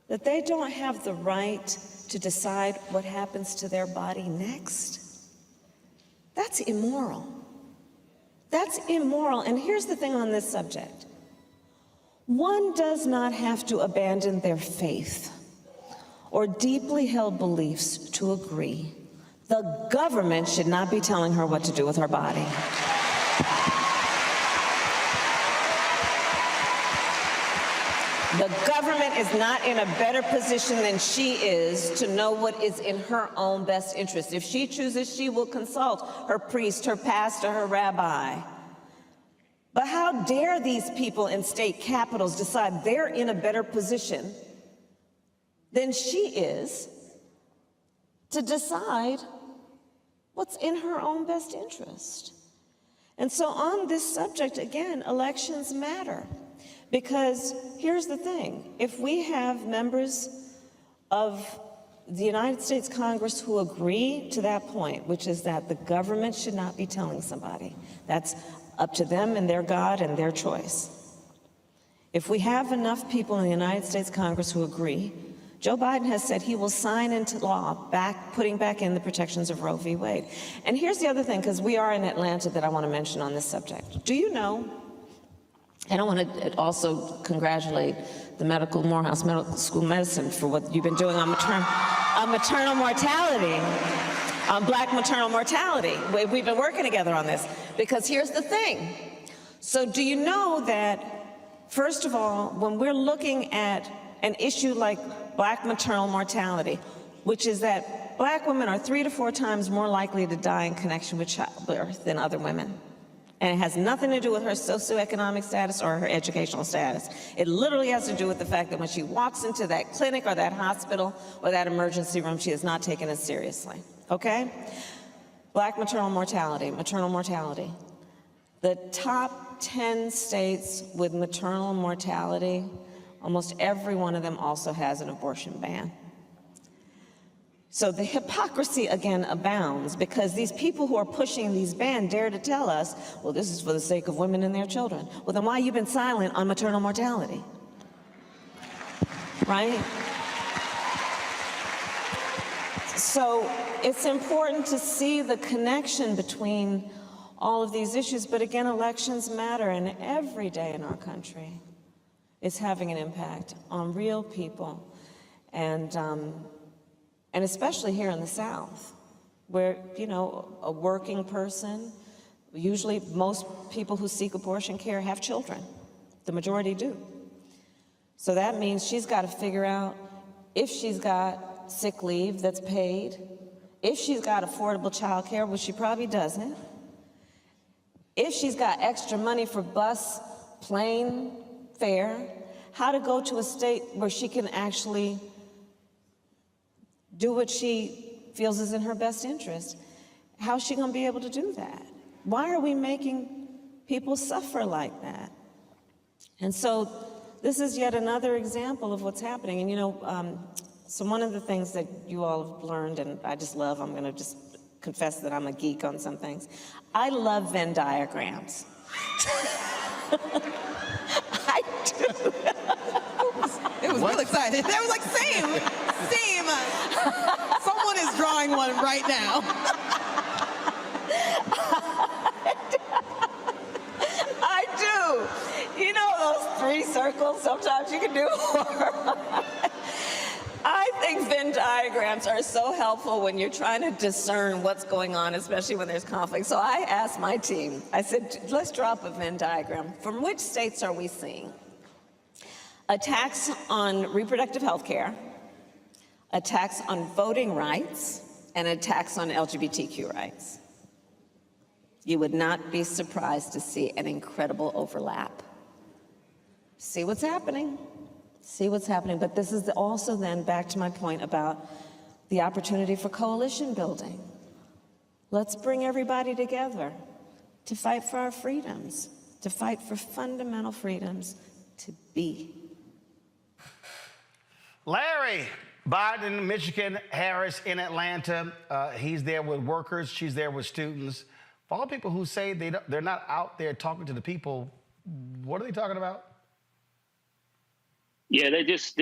Speaker 13: that they don't have the right to decide what happens to their body next. That's immoral. That's immoral. And here's the thing on this subject. One does not have to abandon their faith or deeply held beliefs to agree. The government should not be telling her what to do with her body. The government is not in a better position than she is to know what is in her own best interest. If she chooses, she will consult her priest, her pastor, her rabbi. But how dare these people in state capitals decide they're in a better position than she is to decide what's in her own best interest? And so on this subject, again, elections matter. Because here's the thing, if we have members of the United States Congress who agree to that point, which is that the government should not be telling somebody. That's up to them and their God and their choice. If we have enough people in the United States Congress who agree, Joe Biden has said he will sign into law putting back in the protections of Roe v. Wade. And here's the other thing, because we are in Atlanta, that I want to mention on this subject. Do you know, and I want to also congratulate the Morehouse Medical School of Medicine for what you've been doing on maternal mortality, on Black maternal mortality. We've been working together on this, because here's the thing. So do you know that, first of all, when we're looking at an issue like Black maternal mortality, which is that Black women are 3 to 4 times more likely to die in connection with childbirth than other women. And it has nothing to do with her socioeconomic status or her educational status. It literally has to do with the fact that when she walks into that clinic or that hospital or that emergency room, she is not taken as seriously, okay? Black maternal mortality. The top 10 states with maternal mortality, almost every one of them also has an abortion ban. So the hypocrisy again abounds, because these people who are pushing these bans dare to tell us, well, this is for the sake of women and their children. Well, then why have you been silent on maternal mortality? Right? So it's important to see the connection between all of these issues, but again, elections matter, and every day in our country is having an impact on real people, and especially here in the South, where, you know, a working person, usually most people who seek abortion care have children. The majority do. So that means she's got to figure out if she's got sick leave that's paid, if she's got affordable child care, which she probably doesn't, if she's got extra money for bus, plane fare, how to go to a state where she can actually do what she feels is in her best interest. How's she gonna be able to do that? Why are we making people suffer like that? And so this is yet another example of what's happening. And you know, so one of the things that you all have learned, and I just love, I'm gonna just confess that I'm a geek on some things. I love Venn diagrams. I do.
Speaker 5: It was real excited. They was like, same. Someone is drawing one right now.
Speaker 13: I do. You know those 3 circles? Sometimes you can do more. I think Venn diagrams are so helpful when you're trying to discern what's going on, especially when there's conflict. So I asked my team, I said, let's drop a Venn diagram. From which states are we seeing attacks on reproductive health care, attacks on voting rights, and attacks on LGBTQ rights? You would not be surprised to see an incredible overlap. See what's happening. See what's happening. But this is also then back to my point about the opportunity for coalition building. Let's bring everybody together to fight for our freedoms, to fight for fundamental freedoms to be.
Speaker 1: Larry, Biden in Michigan, Harris in Atlanta. He's there with workers, she's there with students. For all people who say they're not out there talking to the people, what are they talking about?
Speaker 16: Yeah, they're just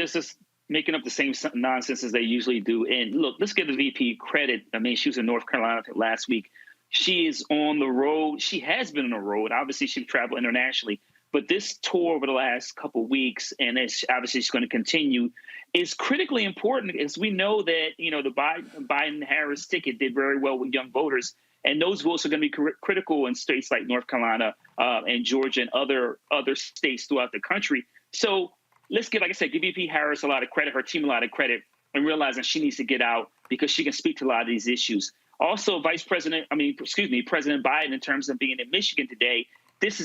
Speaker 16: making up the same nonsense as they usually do. And look, let's give the VP credit. I mean, she was in North Carolina last week. She is on the road. She has been on the road. Obviously, she traveled internationally. But this tour over the last couple of weeks, and obviously she's going to continue, is critically important, as we know that, you know, the Biden-Harris ticket did very well with young voters. And those votes are going to be critical in states like North Carolina and Georgia and other states throughout the country. So let's give, like I said, give VP Harris a lot of credit, her team a lot of credit, and realizing she needs to get out because she can speak to a lot of these issues. Also, President Biden, in terms of being in Michigan today,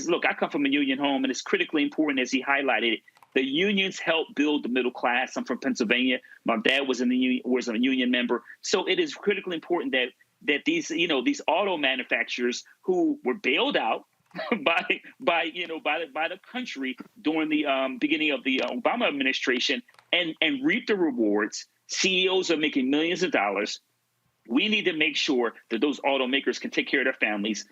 Speaker 16: look, I come from a union home, and it's critically important, as he highlighted it. The unions help build the middle class. I'm from Pennsylvania. My dad was a union member. So it is critically important that these auto manufacturers who were bailed out by the country during the beginning of the Obama administration and reap the rewards, CEOs are making millions of dollars. We need to make sure that those automakers can take care of their families,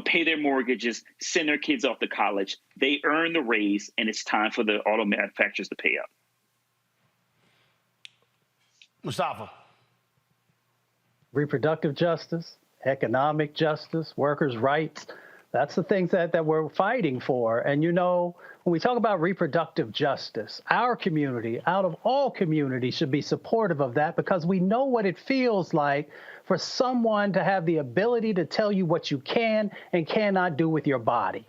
Speaker 16: pay their mortgages, send their kids off to college. They earn the raise, and it's time for the auto manufacturers to pay up.
Speaker 1: Mustafa.
Speaker 14: Reproductive justice, economic justice, workers' rights. That's the things that we're fighting for. And, when we talk about reproductive justice, our community, out of all communities, should be supportive of that because we know what it feels like for someone to have the ability to tell you what you can and cannot do with your body.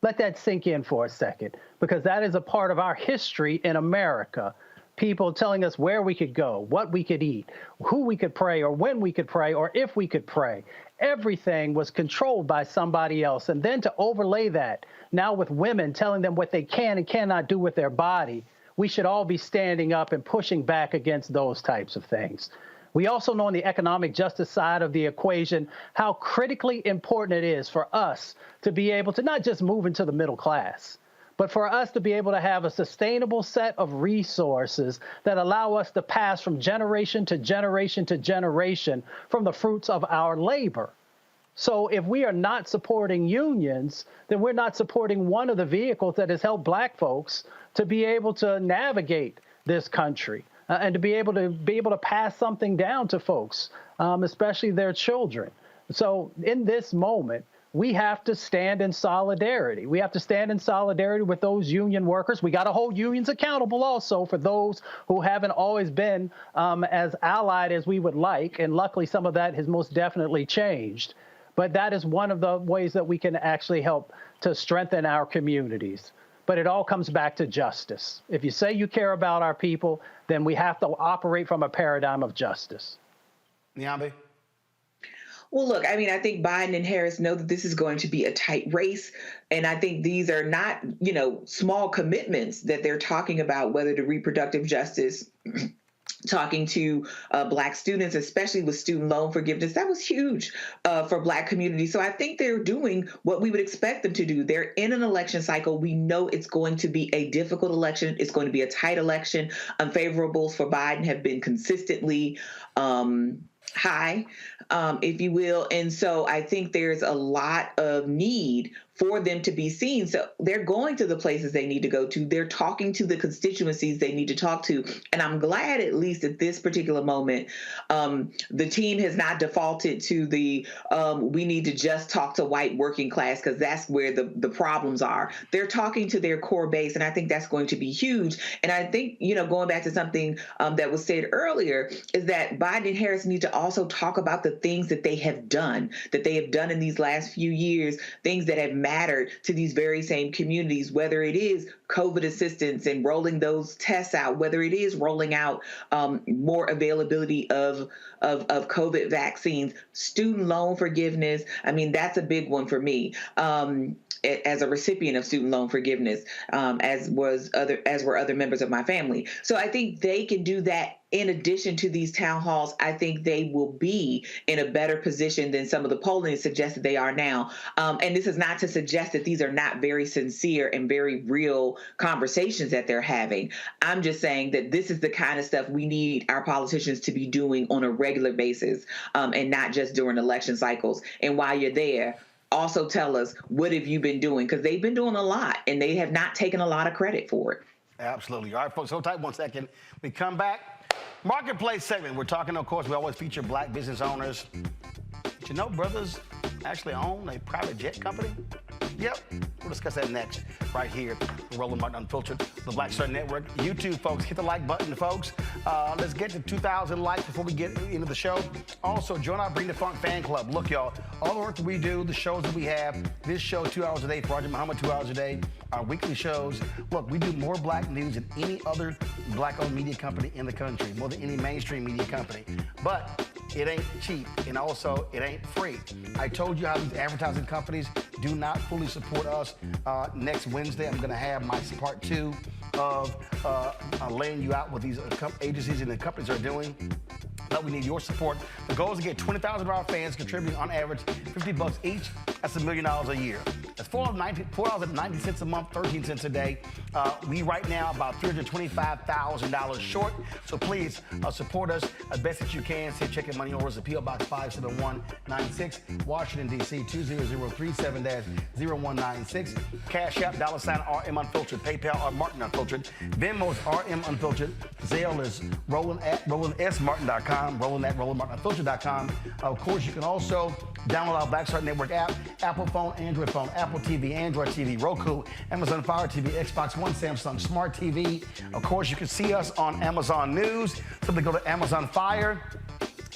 Speaker 14: Let that sink in for a second, because that is a part of our history in America. People telling us where we could go, what we could eat, who we could pray, or when we could pray, or if we could pray. Everything was controlled by somebody else. And then to overlay that now with women telling them what they can and cannot do with their body, we should all be standing up and pushing back against those types of things. We also know on the economic justice side of the equation how critically important it is for us to be able to not just move into the middle class, but for us to be able to have a sustainable set of resources that allow us to pass from generation to generation to generation from the fruits of our labor. So if we are not supporting unions, then we're not supporting one of the vehicles that has helped Black folks to be able to navigate this country and to be able to pass something down to folks, especially their children. So in this moment, we have to stand in solidarity. We have to stand in solidarity with those union workers. We got to hold unions accountable also for those who haven't always been as allied as we would like. And luckily, some of that has most definitely changed. But that is one of the ways that we can actually help to strengthen our communities. But it all comes back to justice. If you say you care about our people, then we have to operate from a paradigm of justice.
Speaker 1: Nyambe?
Speaker 15: Well, look, I think Biden and Harris know that this is going to be a tight race. And I think these are not, small commitments that they're talking about, whether to reproductive justice, talking to Black students, especially with student loan forgiveness. That was huge for Black communities. So I think they're doing what we would expect them to do. They're in an election cycle. We know it's going to be a difficult election. It's going to be a tight election. Unfavorables for Biden have been consistently high, if you will. And so I think there's a lot of need for them to be seen. So they're going to the places they need to go to. They're talking to the constituencies they need to talk to. And I'm glad, at least at this particular moment, the team has not defaulted to the we need to just talk to white working class, because that's where the problems are. They're talking to their core base, and I think that's going to be huge. And I think, going back to something that was said earlier, is that Biden and Harris need to also talk about the things that they have done in these last few years, things that have mattered to these very same communities, whether it is COVID assistance and rolling those tests out, whether it is rolling out more availability of COVID vaccines, student loan forgiveness. That's a big one for me. As a recipient of student loan forgiveness, as were other members of my family. So I think they can do that. In addition to these town halls, I think they will be in a better position than some of the polling suggests that they are now. And this is not to suggest that these are not very sincere and very real conversations that they're having. I'm just saying that this is the kind of stuff we need our politicians to be doing on a regular basis, and not just during election cycles. And while you're there, also tell us, what have you been doing? Because they've been doing a lot, and they have not taken a lot of credit for it.
Speaker 1: Absolutely. All right, folks, hold tight 1 second. We come back. Marketplace segment. We're talking, of course, we always feature Black business owners. Did you know brothers actually own a private jet company? Yep. We'll discuss that next, right here. Roland Martin Unfiltered, the Black Star Network. YouTube, folks, hit the like button, folks. Let's get to 2,000 likes before we get into the show. Also, join our Bring the Funk fan club. Look, y'all, all the work that we do, the shows that we have, this show 2 hours a day, Project Muhammad 2 hours a day, our weekly shows. Look, we do more Black news than any other Black-owned media company in the country, more than any mainstream media company. But it ain't cheap, and also it ain't free. I told you how these advertising companies do not fully support us. Next Wednesday, I'm going to have my part 2 of laying you out what these agencies and the companies are doing. But we need your support. The goal is to get 20,000 of our fans contributing on average $50 each. That's $1 million a year. That's $4.90 a month, 13 cents a day. We right now about $325,000 short. So please support us as best as you can. Send check and money orders to P.O. Box 57196, Washington, D.C. 20037-0196. Cash App, $RM Unfiltered. PayPal, R Martin Unfiltered. Venmo is RM Unfiltered. Zelle is Roland at RolandSMartin.com. Roland at RolandMartinUnfiltered.com. Of course, you can also download our Black Star Network app, Apple phone, Android phone, Apple TV, Android TV, Roku, Amazon Fire TV, Xbox One, Samsung Smart TV. Of course, you can see us on Amazon News. Simply go to Amazon Fire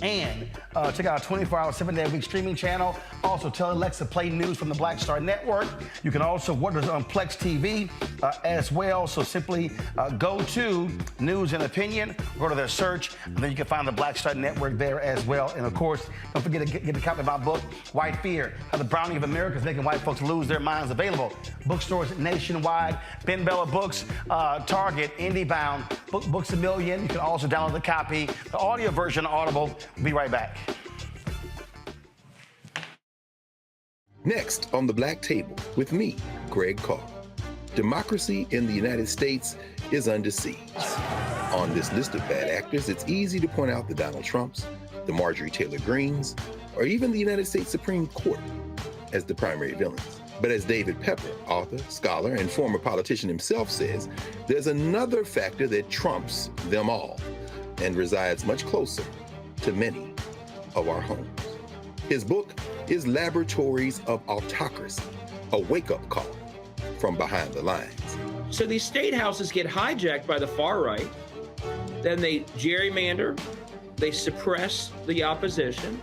Speaker 1: and check out our 24-hour, 7-day-a-week streaming channel. Also, tell Alexa play news from the Black Star Network. You can also watch us on Plex TV as well. So simply go to News and Opinion, go to their search, and then you can find the Black Star Network there as well. And of course, don't forget to get a copy of my book, White Fear, How the Browning of America is Making White Folks Lose Their Minds. Available bookstores nationwide, Ben Bella Books, Target, IndieBound, Books A Million. You can also download the copy, the audio version, Audible. We'll be right back.
Speaker 17: Next on the Black Table with me, Greg Carr. Democracy in the United States is under siege. On this list of bad actors, it's easy to point out the Donald Trumps, the Marjorie Taylor Greens, or even the United States Supreme Court as the primary villains. But as David Pepper, author, scholar, and former politician himself says, there's another factor that trumps them all and resides much closer to many of our homes. His book is Laboratories of Autocracy, a wake-up call from behind the lines.
Speaker 19: So these state houses get hijacked by the far right, then they gerrymander, they suppress the opposition,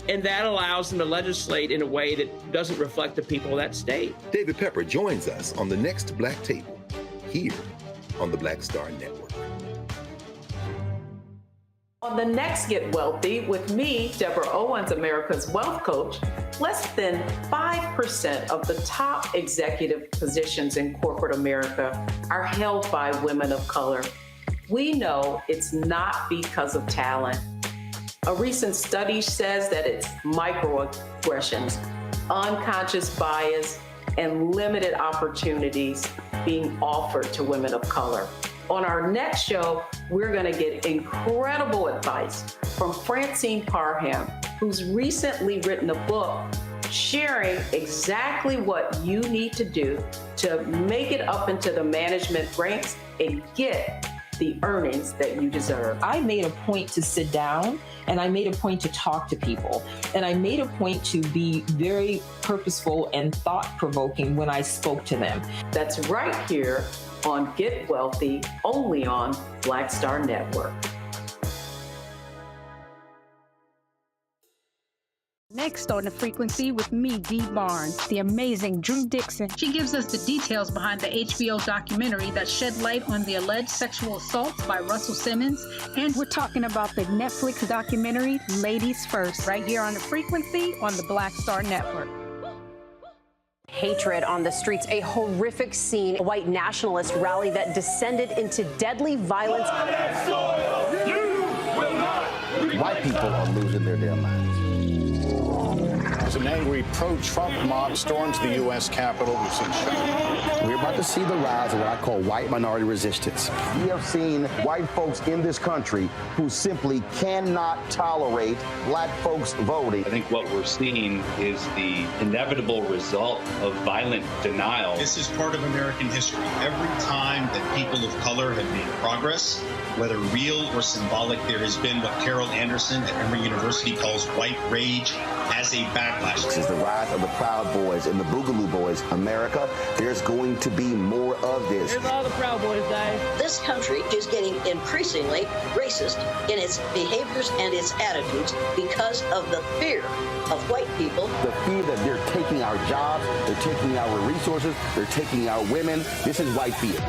Speaker 19: and that allows them to legislate in a way that doesn't reflect the people of that state.
Speaker 17: David Pepper joins us on the next Black Table, here on the Black Star Network.
Speaker 20: On the next Get Wealthy with me, Deborah Owens, America's Wealth Coach, less than 5% of the top executive positions in corporate America are held by women of color. We know it's not because of talent. A recent study says that it's microaggressions, unconscious bias, and limited opportunities being offered to women of color. On our next show, we're going to get incredible advice from Francine Parham, who's recently written a book sharing exactly what you need to do to make it up into the management ranks and get the earnings that you deserve.
Speaker 22: I made a point to sit down and I made a point to talk to people. And I made a point to be very purposeful and thought-provoking when I spoke to them.
Speaker 20: That's right here on Get Wealthy, only on Black Star Network.
Speaker 21: Next on The Frequency with me, Dee Barnes, the amazing Drew Dixon.
Speaker 3: She gives us the details behind the HBO documentary that shed light on the alleged sexual assaults by Russell Simmons.
Speaker 21: And we're talking about the Netflix documentary, Ladies First, right here on The Frequency on the Black Star Network.
Speaker 9: Hatred on the streets, a horrific scene, a white nationalist rally that descended into deadly violence.
Speaker 7: White people are losing their damn minds.
Speaker 10: As an angry pro-Trump mob storms the U.S. Capitol, we've seen shutdown.
Speaker 7: We're about to see the rise of what I call white minority resistance. We have seen white folks in this country who simply cannot tolerate black folks voting.
Speaker 11: I think what we're seeing is the inevitable result of violent denial.
Speaker 12: This is part of American history. Every time that people of color have made progress, whether real or symbolic, there has been what Carol Anderson at Emory University calls white rage as a backlash.
Speaker 7: This is the rise of the Proud Boys and the Boogaloo Boys. America, there's going to be more of this.
Speaker 22: Here's all the Proud Boys, guys.
Speaker 18: This country is getting increasingly racist in its behaviors and its attitudes because of the fear of white people.
Speaker 7: The fear that they're taking our jobs, they're taking our resources, they're taking our women. This is white fear.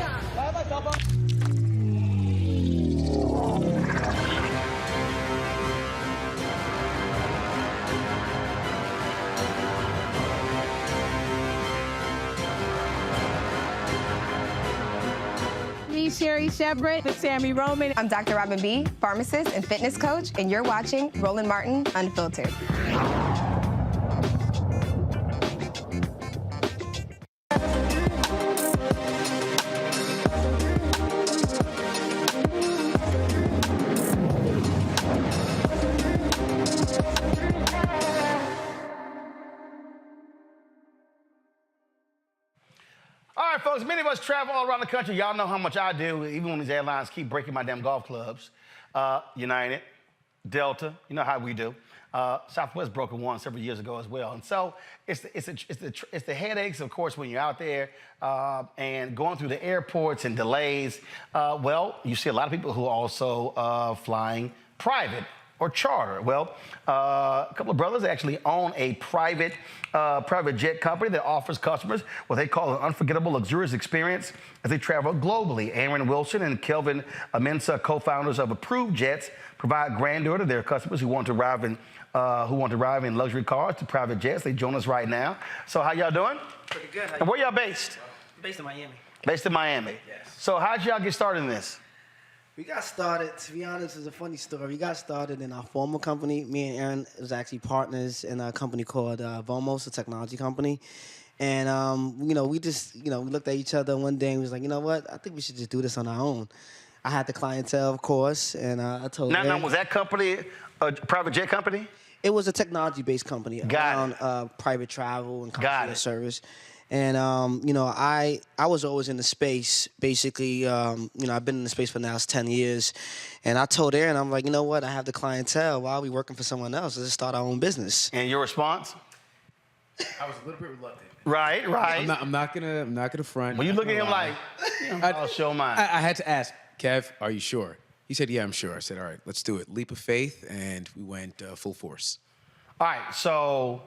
Speaker 21: Sherry Shepard, with Sammy Roman.
Speaker 23: I'm Dr. Robin B., pharmacist and fitness coach, and you're watching Roland Martin Unfiltered.
Speaker 1: folks, many of us travel all around the country. Y'all know how much I do, even when these airlines keep breaking my damn golf clubs. United, Delta, you know how we do. Southwest broke one several years ago as well. And so it's the headaches, of course, when you're out there and going through the airports and delays. Well, you see a lot of people who are also flying private or charter. Well, a couple of brothers actually own a private jet company that offers customers what they call an unforgettable, luxurious experience as they travel globally. Aaron Wilson and Kelvin Amensa, co-founders of Approved Jets, provide grandeur to their customers who want to arrive in luxury cars to private jets. They join us right now. So how y'all doing?
Speaker 2: Pretty good.
Speaker 1: And where y'all based?
Speaker 2: Based in Miami.
Speaker 1: Based in Miami.
Speaker 2: Yes.
Speaker 1: So how'd y'all get started in this?
Speaker 2: We got started, to be honest, it's a funny story. We got started in our former company. Me and Aaron was actually partners in a company called Vomos, a technology company. And, we just, we looked at each other one day and was like, you know what? I think we should just do this on our own. I had the clientele, of course, and I told Aaron.
Speaker 1: Now, was that company a private jet company?
Speaker 2: It was a technology-based company around private travel and concierge service. And, I was always in the space, basically. I've been in the space for now 10 years. And I told Aaron, I'm like, you know what? I have the clientele. Why are we working for someone else? Let's start our own business.
Speaker 1: And your response?
Speaker 6: I was a little bit reluctant.
Speaker 1: Right.
Speaker 6: I'm not gonna front.
Speaker 1: When you look at him like, I'll show mine.
Speaker 6: I had to ask, Kev, are you sure? He said, yeah, I'm sure. I said, all right, let's do it. Leap of faith, and we went full force.
Speaker 1: All right, so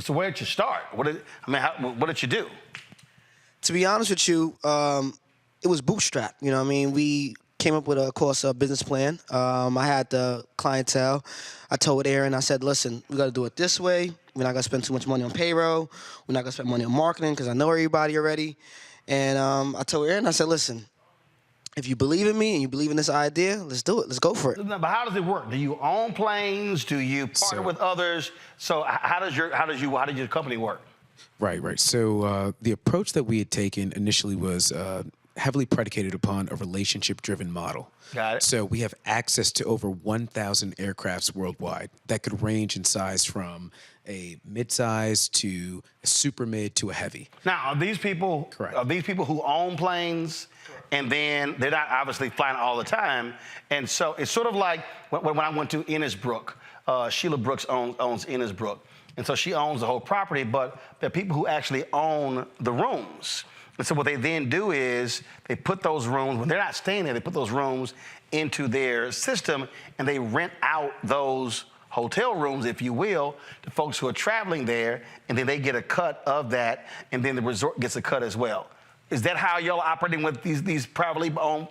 Speaker 1: where did you start? What did you do?
Speaker 2: To be honest with you, it was bootstrap. You know what I mean? We came up with a business plan. I had the clientele. I told Aaron, I said, listen, we got to do it this way. We're not going to spend too much money on payroll. We're not going to spend money on marketing because I know everybody already. And I told Aaron, I said, listen, if you believe in me and you believe in this idea, let's do it. Let's go for it.
Speaker 1: But how does it work? Do you own planes? Do you partner with others? So how does your company work?
Speaker 6: Right. So the approach that we had taken initially was heavily predicated upon a relationship-driven model.
Speaker 1: Got it.
Speaker 6: So we have access to over 1,000 aircrafts worldwide that could range in size from a mid-size to a super mid to a heavy.
Speaker 1: Now, are these people who own planes? And then they're not obviously flying all the time. And so it's sort of like when I went to Innisbrook, Sheila Brooks owns Innisbrook. And so she owns the whole property, but there are people who actually own the rooms. And so what they then do is they put those rooms, when they're not staying there, they put those rooms into their system and they rent out those hotel rooms, if you will, to folks who are traveling there, and then they get a cut of that, and then the resort gets a cut as well. Is that how y'all are operating with these privately owned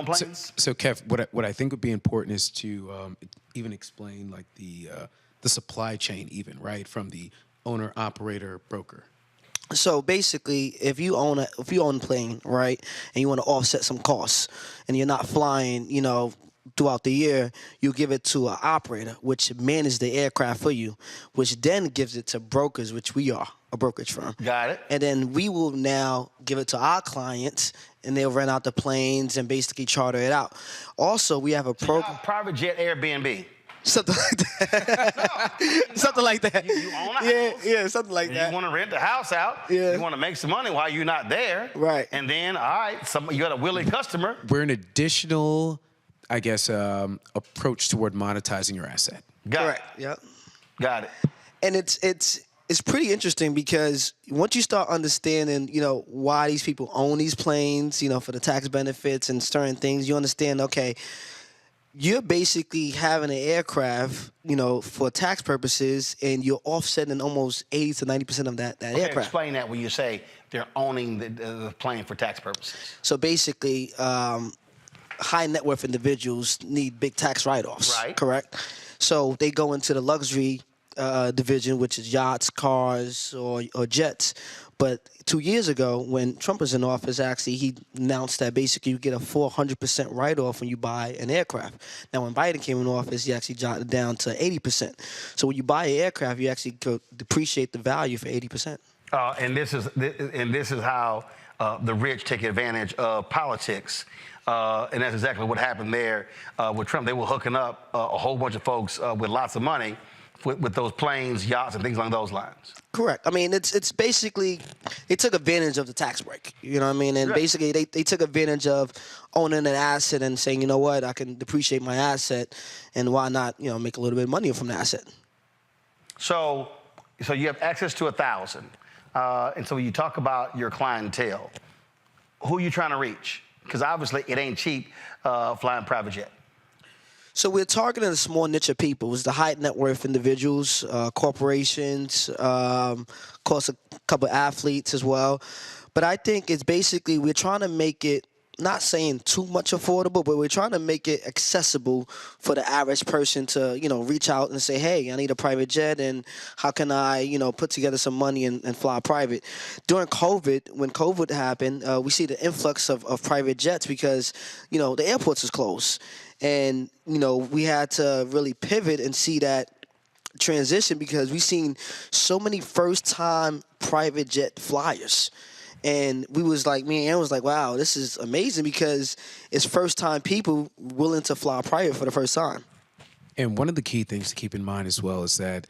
Speaker 1: planes?
Speaker 6: So Kev, what I think would be important is to even explain like the supply chain, even right from the owner, operator, broker.
Speaker 2: So basically, if you own a plane, right, and you want to offset some costs, and you're not flying, throughout the year, you give it to an operator, which manages the aircraft for you, which then gives it to brokers, which we are, a brokerage firm.
Speaker 1: Got it.
Speaker 2: And then we will now give it to our clients, and they'll rent out the planes and basically charter it out. Also, we have a program.
Speaker 1: Private jet Airbnb.
Speaker 2: Something like that. Something like that.
Speaker 1: You own a house.
Speaker 2: Yeah, something like that.
Speaker 1: You want to rent the house out.
Speaker 2: Yeah.
Speaker 1: You want to make some money while you're not there.
Speaker 2: Right.
Speaker 1: And then, all right, you got a willing customer.
Speaker 6: We're an additional, I guess, approach toward monetizing your asset.
Speaker 2: Correct. Yep.
Speaker 1: Got it.
Speaker 2: And it's pretty interesting because once you start understanding, why these people own these planes, for the tax benefits and certain things, you understand, okay, you're basically having an aircraft, for tax purposes, and you're offsetting almost 80 to 90% of that aircraft.
Speaker 1: Explain that when you say they're owning the plane for tax purposes.
Speaker 2: So basically, high net worth individuals need big tax write-offs.
Speaker 1: Right.
Speaker 2: Correct? So they go into the luxury division, which is yachts, cars, or jets. But 2 years ago, when Trump was in office, actually, he announced that basically you get a 400% write-off when you buy an aircraft. Now, when Biden came in office, he actually jotted it down to 80%. So when you buy an aircraft, you actually could depreciate the value for 80%.
Speaker 1: And this is how the rich take advantage of politics. And that's exactly what happened there with Trump. They were hooking up a whole bunch of folks with lots of money with those planes, yachts, and things along those lines.
Speaker 2: Correct. I mean, it's basically they took advantage of the tax break. You know what I mean? And basically they took advantage of owning an asset and saying, you know what, I can depreciate my asset, and why not, make a little bit of money from the asset. So
Speaker 1: you have access to 1,000, and so when you talk about your clientele, who are you trying to reach? Because obviously it ain't cheap flying private jet.
Speaker 2: So we're targeting a small niche of people. It's the high net worth individuals, corporations, of course, a couple of athletes as well. But I think it's basically we're trying to make it, not saying too much affordable, but we're trying to make it accessible for the average person to, reach out and say, hey, I need a private jet, and how can I, put together some money and fly private. During COVID, when COVID happened, we see the influx of private jets because, the airports is closed. And, we had to really pivot and see that transition because we've seen so many first-time private jet flyers. And we was like, me and Aaron was like, wow, this is amazing because it's first-time people willing to fly private for the first time.
Speaker 6: And one of the key things to keep in mind as well is that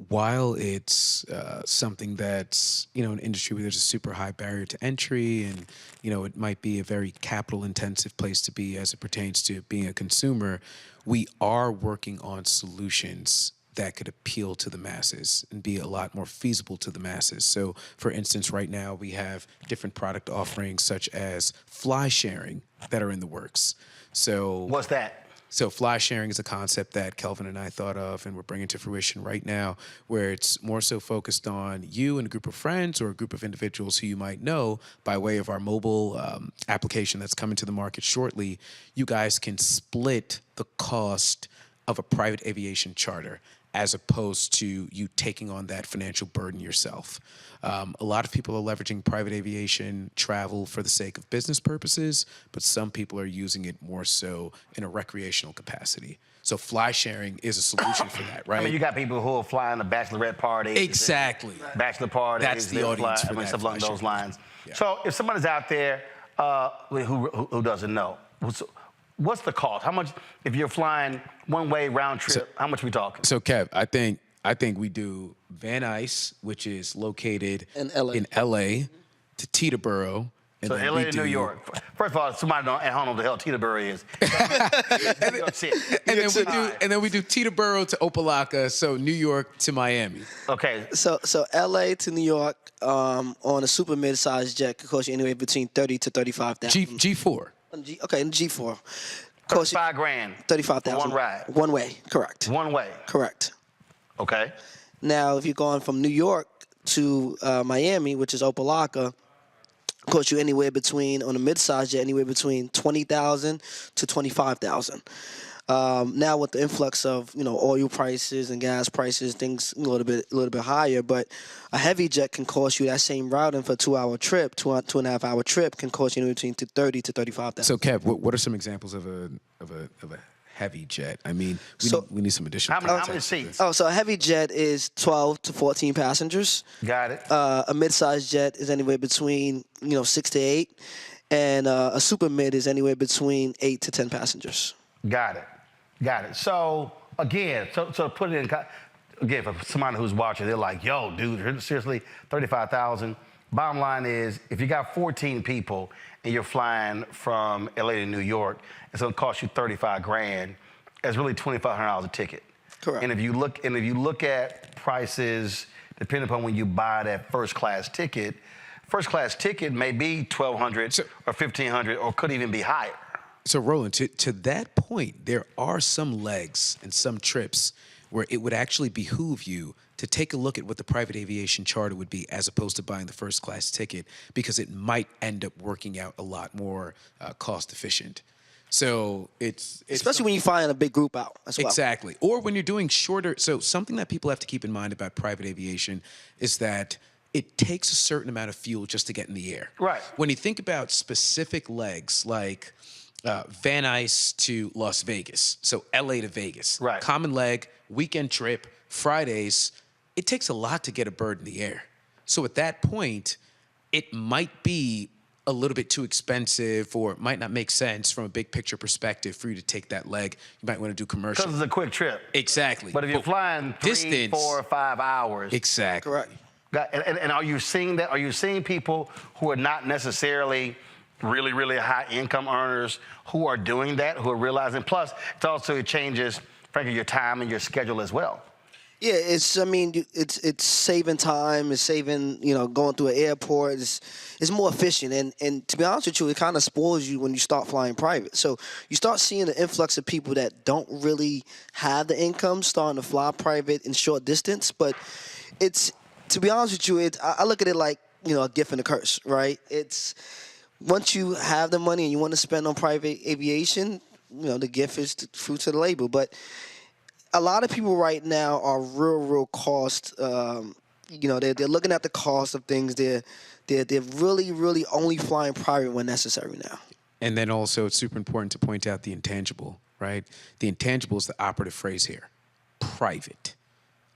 Speaker 6: while it's something that's, an industry where there's a super high barrier to entry and, it might be a very capital-intensive place to be as it pertains to being a consumer, we are working on solutions that could appeal to the masses and be a lot more feasible to the masses. So, for instance, right now we have different product offerings such as fly sharing that are in the works. So,
Speaker 1: what's that?
Speaker 6: So fly sharing is a concept that Kelvin and I thought of and we're bringing to fruition right now, where it's more so focused on you and a group of friends or a group of individuals who you might know by way of our mobile application that's coming to the market shortly. You guys can split the cost of a private aviation charter as opposed to you taking on that financial burden yourself. A lot of people are leveraging private aviation travel for the sake of business purposes, but some people are using it more so in a recreational capacity. So fly sharing is a solution for that, right?
Speaker 1: I mean, you got people who are flying the bachelorette parties.
Speaker 6: Exactly.
Speaker 1: Bachelor parties.
Speaker 6: That's the audience for that.
Speaker 1: Stuff along those lines. Yeah. So if somebody's out there who doesn't know, what's the cost? How much, if you're flying one way round trip, how much are we talking?
Speaker 6: So Kev, I think we do Van Nuys, which is located in LA to Teterboro. And
Speaker 1: so LA to New York. First of all, somebody at home know the hell Teterboro is.
Speaker 6: and then we do Teterboro to Opa-locka, so New York to Miami.
Speaker 1: Okay.
Speaker 2: So LA to New York on a super mid-sized jet could cost you anywhere between $30,000 to $35,000.
Speaker 6: G4.
Speaker 2: Okay, in G4.
Speaker 1: $35,000.
Speaker 2: $35,000.
Speaker 1: One ride.
Speaker 2: One way, correct.
Speaker 1: One way.
Speaker 2: Correct.
Speaker 1: Okay.
Speaker 2: Now, if you're going from New York to Miami, which is Opa-locka, cost you anywhere between, on a mid-size jet, anywhere between $20,000 to $25,000. Now with the influx of oil prices and gas prices, things a little bit higher. But a heavy jet can cost you that same route, and for a 2-hour trip, 2.5 hour trip, can cost you anywhere between $30,000 to $35,000.
Speaker 6: So Kev, what are some examples of a heavy jet? I mean, we need some additional.
Speaker 1: How many seats?
Speaker 2: So a heavy jet is 12 to 14 passengers.
Speaker 1: Got it.
Speaker 2: A mid-sized jet is anywhere between 6 to 8, and a super mid is anywhere between 8 to 10 passengers.
Speaker 1: Got it. So again, so put it in again for somebody who's watching, they're like, "Yo, dude, seriously, $35,000." Bottom line is, if you got 14 people and you're flying from LA to New York, it's going to cost you $35,000. It's really $2,500 a ticket.
Speaker 2: Correct.
Speaker 1: And if you look at prices, depending upon when you buy that first class ticket may be $1,200 or $1,500 or could even be higher.
Speaker 6: So Roland, to that point, there are some legs and some trips where it would actually behoove you to take a look at what the private aviation charter would be as opposed to buying the first class ticket, because it might end up working out a lot more cost efficient. So it's
Speaker 2: especially when you find a big group out as well.
Speaker 6: Exactly. Or when you're doing shorter. So something that people have to keep in mind about private aviation is that it takes a certain amount of fuel just to get in the air.
Speaker 1: Right.
Speaker 6: When you think about specific legs like Van Nuys to Las Vegas, so LA to Vegas.
Speaker 1: Right.
Speaker 6: Common leg, weekend trip, Fridays. It takes a lot to get a bird in the air. So at that point, it might be a little bit too expensive or might not make sense from a big picture perspective for you to take that leg. You might want to do commercial.
Speaker 1: Because it's a quick trip.
Speaker 6: Exactly.
Speaker 1: But if you're flying 3, 4, or 5 hours.
Speaker 6: Exactly.
Speaker 2: Correct.
Speaker 1: And are you seeing that? Are you seeing people who are not necessarily really, really high income earners who are doing that, who are realizing? Plus, it changes, frankly, your time and your schedule as well.
Speaker 2: Yeah, it's saving time, it's saving, going through an airport. It's more efficient. And to be honest with you, it kind of spoils you when you start flying private. So you start seeing the influx of people that don't really have the income starting to fly private in short distance. But to be honest with you, I look at it like, a gift and a curse, right? It's once you have the money and you want to spend on private aviation, the gift is the fruits of the labor. But a lot of people right now are real cost. They're looking at the cost of things. They're really, really only flying private when necessary now.
Speaker 6: And then also it's super important to point out the intangible, right? The intangible is the operative phrase here. Private.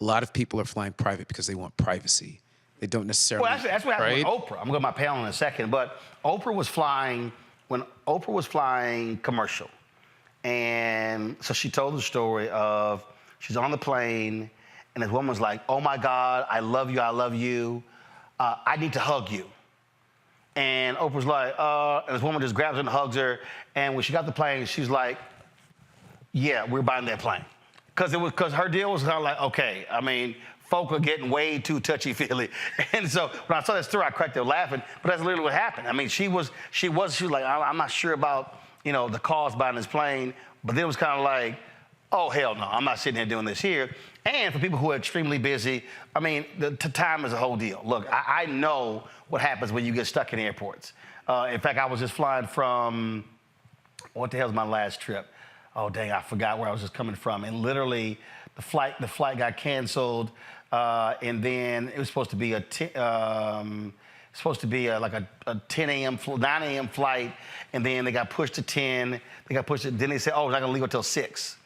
Speaker 6: A lot of people are flying private because they want privacy. They don't necessarily.
Speaker 1: Well, that's what happened with Oprah. I'm going to my panel in a second, but Oprah was flying commercial. And so she told the story of she's on the plane, and this woman's like, "Oh my God, I love you, I need to hug you." And Oprah's like, and this woman just grabs her and hugs her. And when she got the plane, she's like, "Yeah, we're buying that plane," because her deal was kind of like, okay, folk are getting way too touchy-feely. And so when I saw that story, I cracked up laughing, but that's literally what happened. She was like, I'm not sure about the cost buying this plane, but then it was kind of like, oh, hell no, I'm not sitting here doing this here. And for people who are extremely busy, the time is a whole deal. Look, I know what happens when you get stuck in airports. In fact, I was just flying from, what the hell's my last trip? Oh, dang, I forgot where I was just coming from. And literally, the flight got canceled, and then it was supposed to be a 10 a.m., 9 a.m. flight, and then they got pushed to 10. Then they said, oh, we're not going to leave until 6.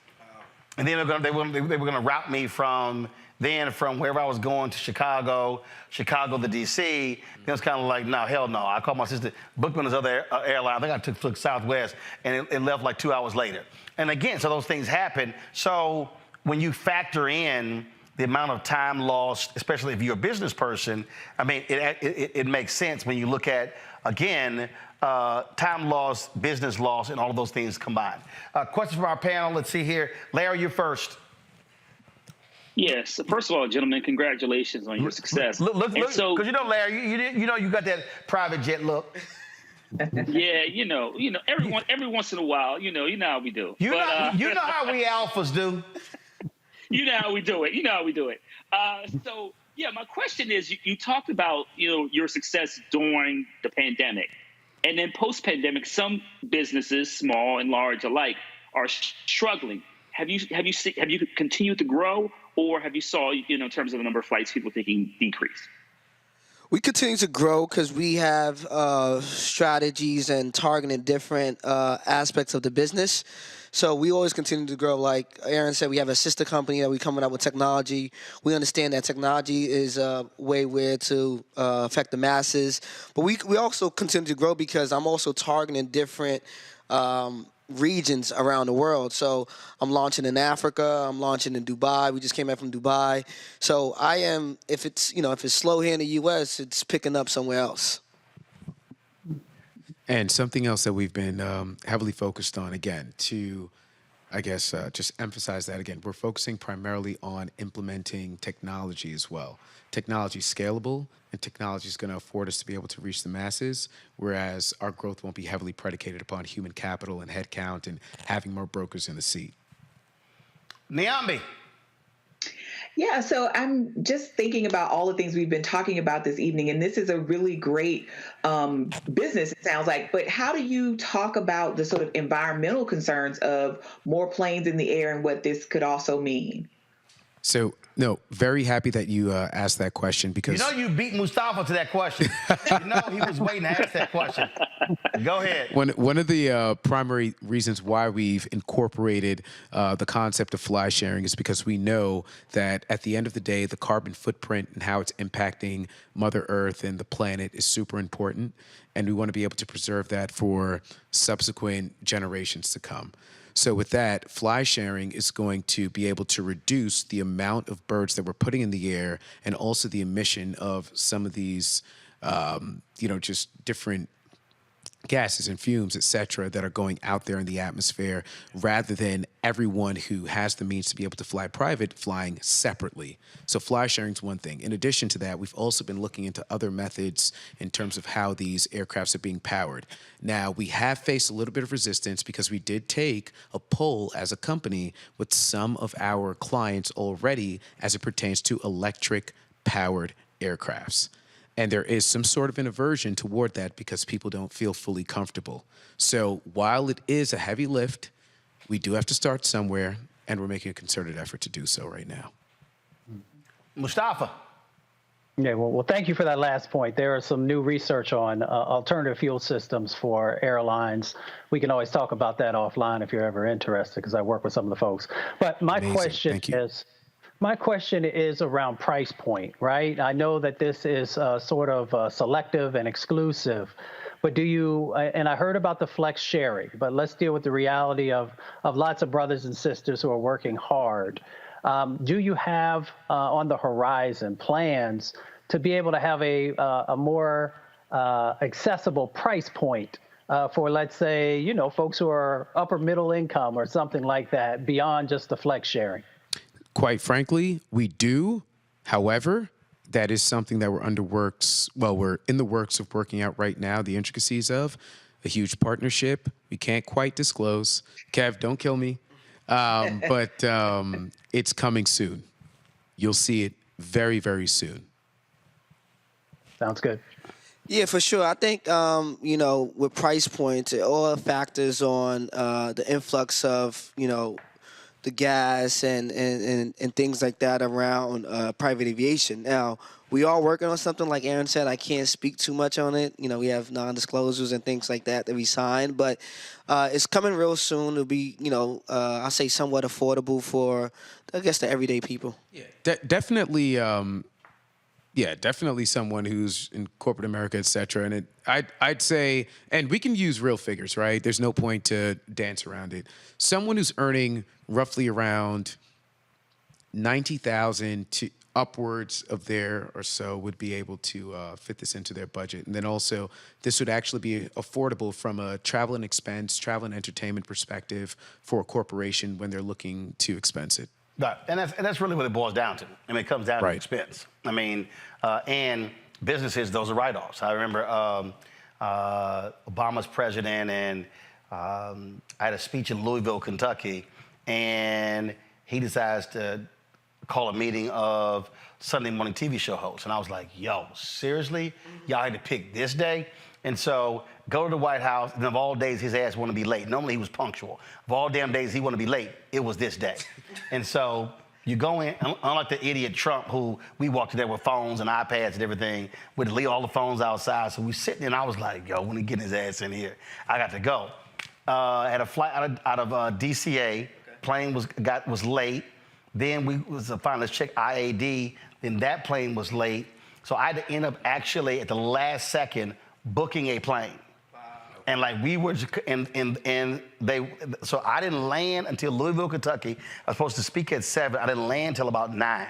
Speaker 1: And then they were going to route me from wherever I was going to Chicago to D.C. Then it was kind of like, no, hell no. I called my sister, booked on this other airline. I think I took Southwest, and it left like 2 hours later. And again, so those things happen. So when you factor in the amount of time lost, especially if you're a business person, it makes sense when you look at, again, time lost, business loss, and all of those things combined. Questions from our panel. Let's see here. Larry, you're first.
Speaker 16: Yes. First of all, gentlemen, congratulations on your success.
Speaker 1: Look, because Larry, you got that private jet look.
Speaker 16: Yeah, every once in a while, you know how we do.
Speaker 1: You know how we alphas do.
Speaker 16: You know how we do it. So, my question is, you talked about, your success during the pandemic. And then post-pandemic, some businesses, small and large alike, are struggling. Have you continued to grow, or have you saw, in terms of the number of flights, people taking decrease?
Speaker 2: We continue to grow because we have strategies and targeting different aspects of the business. So we always continue to grow. Like Aaron said, we have a sister company that we're coming up with technology. We understand that technology is a way where to affect the masses. But we also continue to grow because I'm also targeting different regions around the world. So I'm launching in Africa. I'm launching in Dubai. We just came back from Dubai. So I am, if it's slow here in the U.S., it's picking up somewhere else.
Speaker 6: And something else that we've been heavily focused on, again, to, just emphasize that again, we're focusing primarily on implementing technology as well. Technology is scalable, and technology is going to afford us to be able to reach the masses, whereas our growth won't be heavily predicated upon human capital and headcount and having more brokers in the seat.
Speaker 1: Niambi.
Speaker 15: Yeah, so I'm just thinking about all the things we've been talking about this evening, and this is a really great business, it sounds like. But how do you talk about the sort of environmental concerns of more planes in the air and what this could also mean?
Speaker 6: So, no, very happy that you asked that question because...
Speaker 1: You know you beat Mustafa to that question. You know he was waiting to ask that question. Go ahead.
Speaker 6: One of the primary reasons why we've incorporated the concept of fly sharing is because we know that at the end of the day, the carbon footprint and how it's impacting Mother Earth and the planet is super important. And we want to be able to preserve that for subsequent generations to come. So with that, fly sharing is going to be able to reduce the amount of birds that we're putting in the air and also the emission of some of these, just different gases and fumes, et cetera, that are going out there in the atmosphere rather than everyone who has the means to be able to fly private flying separately. So fly sharing is one thing. In addition to that, we've also been looking into other methods in terms of how these aircrafts are being powered. Now, we have faced a little bit of resistance because we did take a poll as a company with some of our clients already as it pertains to electric powered aircrafts. And there is some sort of an aversion toward that because people don't feel fully comfortable. So while it is a heavy lift, we do have to start somewhere, and we're making a concerted effort to do so right now.
Speaker 1: Mustafa.
Speaker 14: Yeah, well, thank you for that last point. There is some new research on alternative fuel systems for airlines. We can always talk about that offline if you're ever interested, because I work with some of the folks. But my question is... My question is around price point, right? I know that this is sort of selective and exclusive, but do you, and I heard about the flex sharing, but let's deal with the reality of lots of brothers and sisters who are working hard. Do you have on the horizon plans to be able to have a more accessible price point for, let's say, folks who are upper middle income or something like that beyond just the flex sharing?
Speaker 6: Quite frankly, we do. However, that is something that we're we're in the works of working out right now, the intricacies of a huge partnership. We can't quite disclose. Kev, don't kill me. But it's coming soon. You'll see it very, very soon.
Speaker 14: Sounds good.
Speaker 2: Yeah, for sure. I think, with price points, it all factors on the influx of, the gas and things like that around private aviation. Now, we are working on something, like Aaron said. I can't speak too much on it. We have non-disclosures and things like that we signed, but it's coming real soon. It'll be, I'll say somewhat affordable for, I guess, the everyday people.
Speaker 6: Yeah, definitely. Definitely someone who's in corporate America, et cetera. And I'd say, and we can use real figures, right? There's no point to dance around it. Someone who's earning roughly around $90,000 to upwards of there or so would be able to fit this into their budget. And then also, this would actually be affordable from a travel and expense, travel and entertainment perspective for a corporation when they're looking to expense it.
Speaker 1: Right. And that's really what it boils down to. I mean, it comes down to expense. I mean, and businesses, those are write-offs. I remember Obama's president, and I had a speech in Louisville, Kentucky, and he decides to call a meeting of Sunday morning TV show hosts. And I was like, yo, seriously? Y'all had to pick this day? And so go to the White House, and of all days, his ass want to be late. Normally, he was punctual. Of all damn days he want to be late, it was this day. And so you go in, unlike the idiot Trump, who we walked in there with phones and iPads and everything, we'd leave all the phones outside. So we sitting there, and I was like, yo, when he get his ass in here, I got to go. Had a flight out of DCA. Plane was late. Then we was finally check IAD. Then that plane was late. So I had to end up actually at the last second booking a plane. Wow. And like we were, so I didn't land until Louisville, Kentucky. I was supposed to speak at 7. I didn't land until about 9.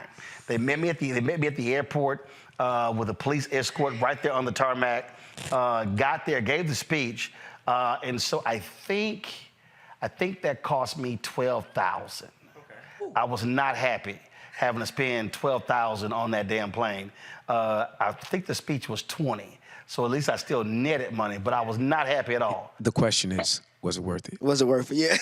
Speaker 1: They met me at the airport with a police escort right there on the tarmac. Got there, gave the speech, and so I think that cost me $12,000. Okay. I was not happy having to spend $12,000 on that damn plane. I think the speech was $20,000. So at least I still netted money, but I was not happy at all.
Speaker 6: The question is, Was it worth it?
Speaker 2: Was it worth it? Yeah.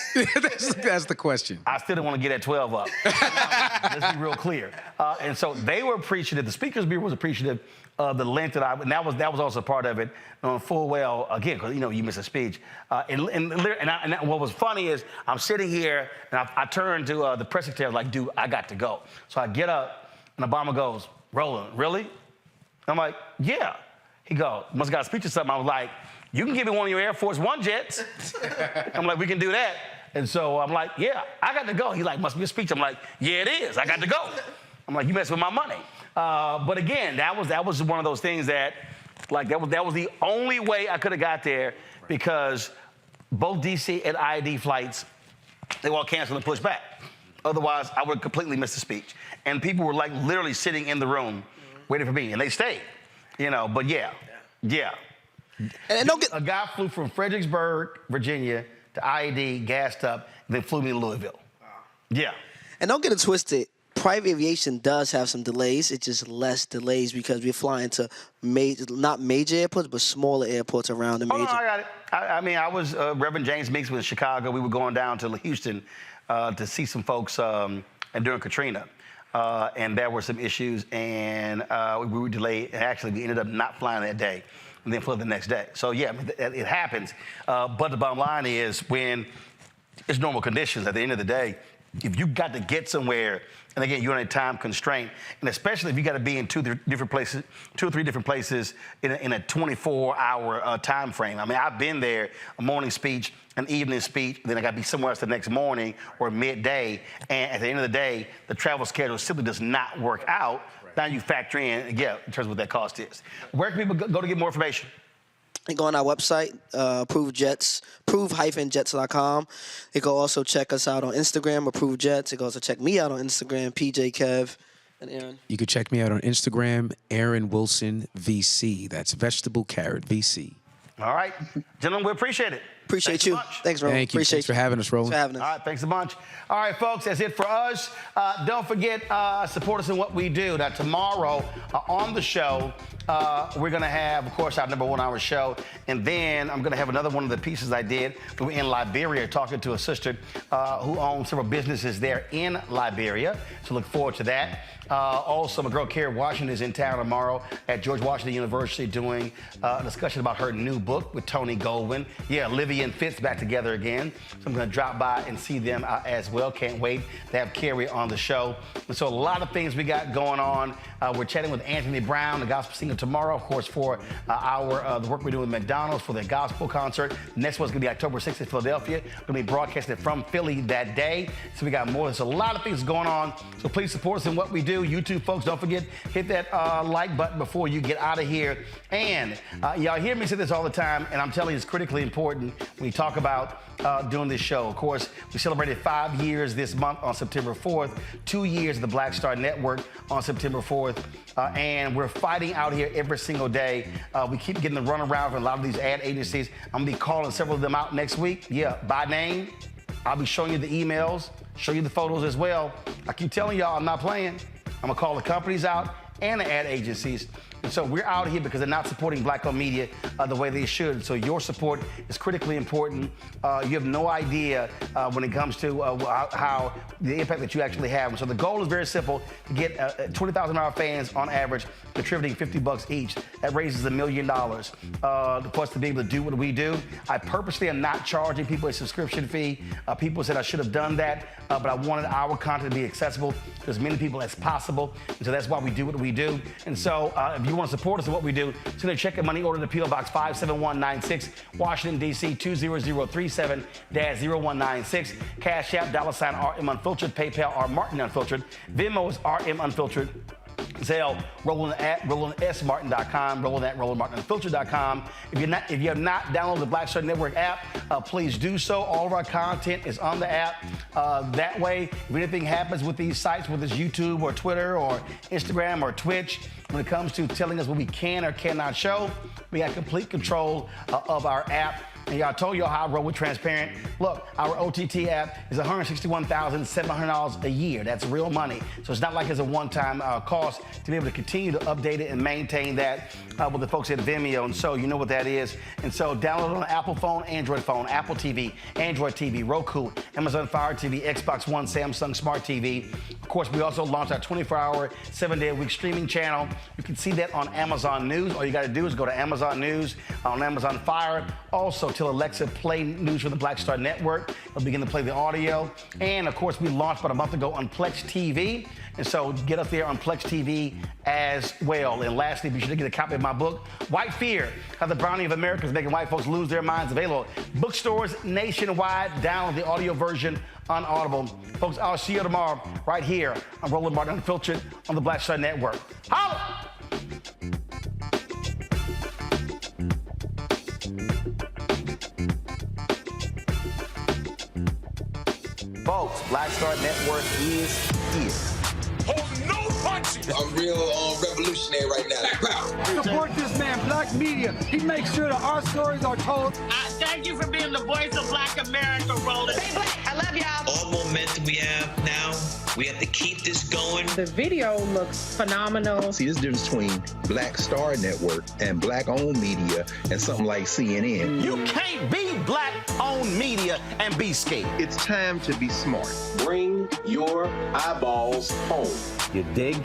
Speaker 6: That's the question.
Speaker 1: I still didn't want to get at 12 up. Let's be real clear. And so they were appreciative. The Speaker's Bureau was appreciative of the length and that was also part of it. Full well, again, because you miss a speech. And what was funny is I'm sitting here and I turn to the press secretary like, dude, I got to go. So I get up and Obama goes, Roland, really? I'm like, yeah. He goes, must have got a speech or something. I was like, you can give me one of your Air Force One jets. I'm like, we can do that. And so I'm like, yeah, I got to go. He's like, must be a speech. I'm like, yeah, it is. I got to go. I'm like, you messing with my money. But again, that was one of those things that, like, that was the only way I could have got there because both DC and IAD flights, they were all canceled and pushed back. Otherwise, I would have completely missed the speech. And people were like literally sitting in the room waiting for me, and they stayed. But yeah.
Speaker 2: And don't get
Speaker 1: a guy flew from Fredericksburg, Virginia, to IAD, gassed up, then flew me to Louisville. Wow. Yeah.
Speaker 2: And don't get it twisted. Private aviation does have some delays. It's just less delays because we're flying to not major airports, but smaller airports around the major.
Speaker 1: Oh, no, I got it. I was Reverend James Meeks was in Chicago. We were going down to Houston to see some folks and during Katrina. And there were some issues, and we were delayed. And actually, we ended up not flying that day and then flew the next day. So, yeah, it happens. But the bottom line is when it's normal conditions, at the end of the day, if you got to get somewhere, and again, you're on a time constraint, and especially if you got to be in two or three different places in a 24-hour time frame. I mean, I've been there, a morning speech, an evening speech, then I got to be somewhere else the next morning or midday, and at the end of the day, the travel schedule simply does not work out. Right. Now you factor in terms of what that cost is. Where can people go to get more information?
Speaker 2: You go on our website, prove-jets.com. You can also check us out on Instagram, Approve Jets. You can also check me out on Instagram, PJ Kev and Aaron.
Speaker 6: You can check me out on Instagram, Aaron Wilson VC. That's Vegetable Carrot VC.
Speaker 1: All right. Gentlemen, we appreciate it.
Speaker 2: Appreciate you. Thanks, Roland.
Speaker 6: Thank you. Thanks for having us, Roland.
Speaker 1: All right, thanks a bunch. All right, folks, that's it for us. Don't forget, support us in what we do. Now, tomorrow on the show, we're going to have, of course, our number 1 hour show. And then I'm going to have another one of the pieces I did. We were in Liberia talking to a sister who owns several businesses there in Liberia. So look forward to that. Also, my girl Carrie Washington is in town tomorrow at George Washington University doing a discussion about her new book with Tony Goldwyn. Yeah, Olivia and Fitz back together again. So I'm going to drop by and see them as well. Can't wait to have Carrie on the show. And so a lot of things we got going on. We're chatting with Anthony Brown, the gospel singer, tomorrow, of course, for the work we're doing with McDonald's for their gospel concert. Next one's going to be October 6th in Philadelphia. We're going to be broadcasting from Philly that day. So we got more. There's a lot of things going on. So please support us in what we do. YouTube folks, don't forget, hit that like button before you get out of here. And y'all hear me say this all the time, and I'm telling you it's critically important when you talk about doing this show. Of course, we celebrated 5 years this month on September 4th, 2 years of the Black Star Network on September 4th, and we're fighting out here every single day. We keep getting the runaround from a lot of these ad agencies. I'm gonna be calling several of them out next week. Yeah, by name. I'll be showing you the emails, show you the photos as well. I keep telling y'all I'm not playing. I'm gonna call the companies out and the ad agencies. And so we're out here because they're not supporting black-owned media the way they should. So your support is critically important. You have no idea when it comes to how the impact that you actually have. And so the goal is very simple: to get 20,000 of our fans on average contributing $50 each. That raises $1 million for us to be able to do what we do. I purposely am not charging people a subscription fee. People said I should have done that, but I wanted our content to be accessible to as many people as possible. And so that's why we do what we do. And so if you want to support us in what we do, send a check and money order to P.O. Box 57196, Washington, D.C. 20037-0196. Cash App, $RM Unfiltered. PayPal, R Martin Unfiltered. Venmo is RM Unfiltered. Zelle, Roland at RolandSMartin.com, Roland at RolandMartinUnfiltered.com. If you have not downloaded the Black Star Network app, please do so. All of our content is on the app. That way, if anything happens with these sites, whether it's YouTube or Twitter or Instagram or Twitch, when it comes to telling us what we can or cannot show, we have complete control of our app. And y'all told y'all how I roll with transparent. Look, our OTT app is $161,700 a year. That's real money. So it's not like it's a one-time cost to be able to continue to update it and maintain that with the folks at Vimeo. And so you know what that is. And so download it on Apple phone, Android phone, Apple TV, Android TV, Roku, Amazon Fire TV, Xbox One, Samsung Smart TV. Of course, we also launched our 24-hour, 7-day-a-week streaming channel. You can see that on Amazon News. All you got to do is go to Amazon News on Amazon Fire. Also, tell Alexa play news from the Black Star Network. It'll begin to play the audio. And of course, we launched about a month ago on Plex TV. And so get us there on Plex TV as well. And lastly, be sure to get a copy of my book, White Fear, How the Browning of America is Making White Folks Lose Their Minds. Available at bookstores nationwide. Download the audio version on Audible. Folks, I'll see you tomorrow right here on Roland Martin Unfiltered on the Black Star Network. Holla! Folks, Black Star Network is here.
Speaker 4: Hold no punches. I'm real revolutionary right now.
Speaker 5: Support this man, Black Media. He makes sure that our stories are told.
Speaker 8: Thank you for being the voice of Black America, Roland.
Speaker 23: Stay black. I love y'all.
Speaker 8: All momentum we have now, we have to keep this going.
Speaker 24: The video looks phenomenal.
Speaker 17: See, this difference between Black Star Network and Black-owned media and something like CNN.
Speaker 1: You can't be Black-owned media and be scared.
Speaker 17: It's time to be smart.
Speaker 4: Bring your eyeballs home.
Speaker 1: You dig?